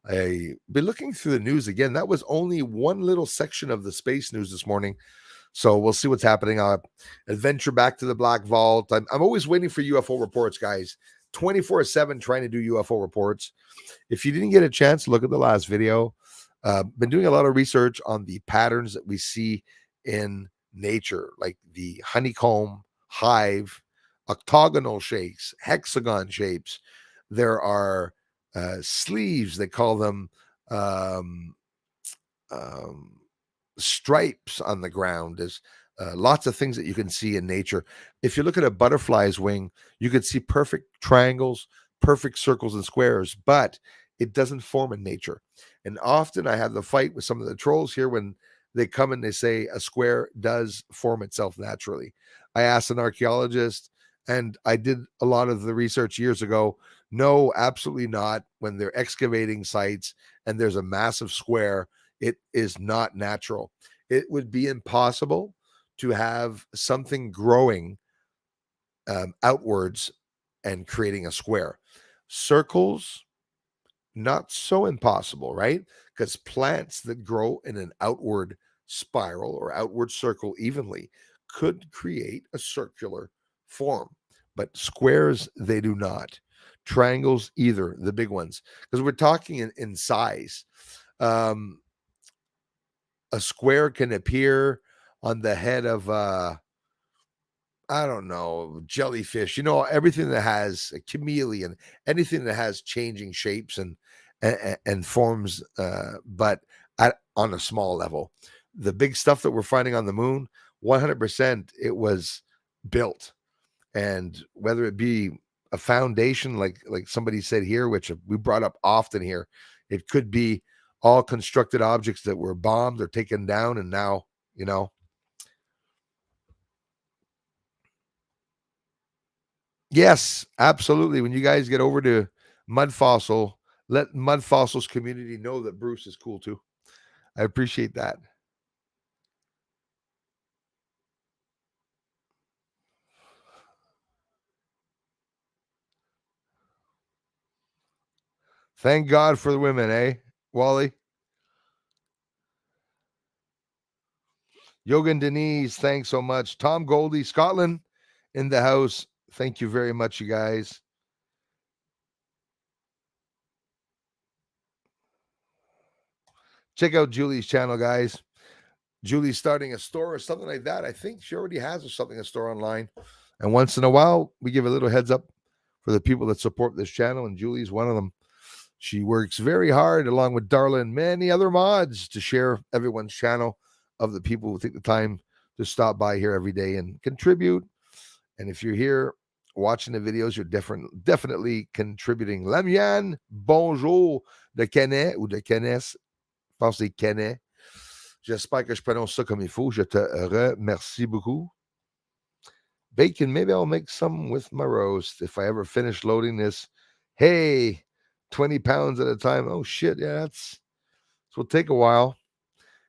I've been looking through the news again. That was only one little section of the space news this morning. So we'll see what's happening. I'll adventure back to the Black Vault. I'm always waiting for UFO reports, guys. 24/7 trying to do UFO reports. If you didn't get a chance, look at the last video. Been doing a lot of research on the patterns that we see in nature, like the honeycomb, hive, octagonal shapes, hexagon shapes. There are sleeves, they call them um, um, stripes on the ground. There's lots of things that you can see in nature. If you look at a butterfly's wing, you can see perfect triangles, perfect circles and squares, but it doesn't form in nature. And often I have the fight with some of the trolls here when they come and they say a square does form itself naturally. I asked an archaeologist, and I did a lot of the research years ago. No, absolutely not. When they're excavating sites and there's a massive square, it is not natural. It would be impossible to have something growing outwards and creating a square. Circles, not so impossible, right? Because plants that grow in an outward spiral or outward circle evenly could create a circular form, but squares, they do not. Triangles, either, the big ones, because we're talking in size. Um, a square can appear on the head of I don't know, jellyfish, everything that has a chameleon, anything that has changing shapes and forms, but on a small level. The big stuff that we're finding on the moon, 100% it was built. And whether it be a foundation, like somebody said here, which we brought up often here, it could be all constructed objects that were bombed or taken down, and now, yes, absolutely. When you guys get over to Mud Fossil, let Mud Fossils community know that Bruce is cool too. I appreciate that. Thank God for the women, eh, Wally? Yogan Denise, thanks so much. Tom Goldie, Scotland in the house. Thank you very much, you guys. Check out Julie's channel, guys. Julie's starting a store or something like that. I think she already has a store online. And once in a while, we give a little heads up for the people that support this channel, and Julie's one of them. She works very hard, along with Darla and many other mods, to share everyone's channel of the people who take the time to stop by here every day and contribute. And if you're here watching the videos, you're definitely contributing. Lamian, bonjour de Canet ou de Canes. Je pense que c'est Canet. J'espère que je prononce ça comme il faut. Je te remercie beaucoup. Bacon, maybe I'll make some with my roast if I ever finish loading this. Hey, 20 pounds at a time. Oh, shit. Yeah, this will take a while.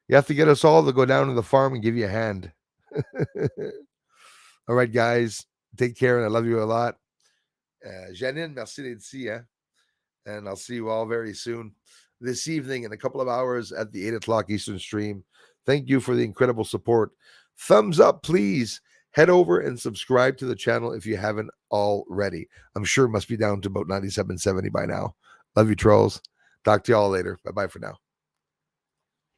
You have to get us all to go down to the farm and give you a hand. All right, guys. Take care, and I love you a lot. Janine, merci d'être ici. Hein? And I'll see you all very soon this evening in a couple of hours at the 8 o'clock Eastern stream. Thank you for the incredible support. Thumbs up, please. Head over and subscribe to the channel if you haven't already. I'm sure it must be down to about 97.70 by now. Love you, trolls. Talk to y'all later. Bye-bye for now.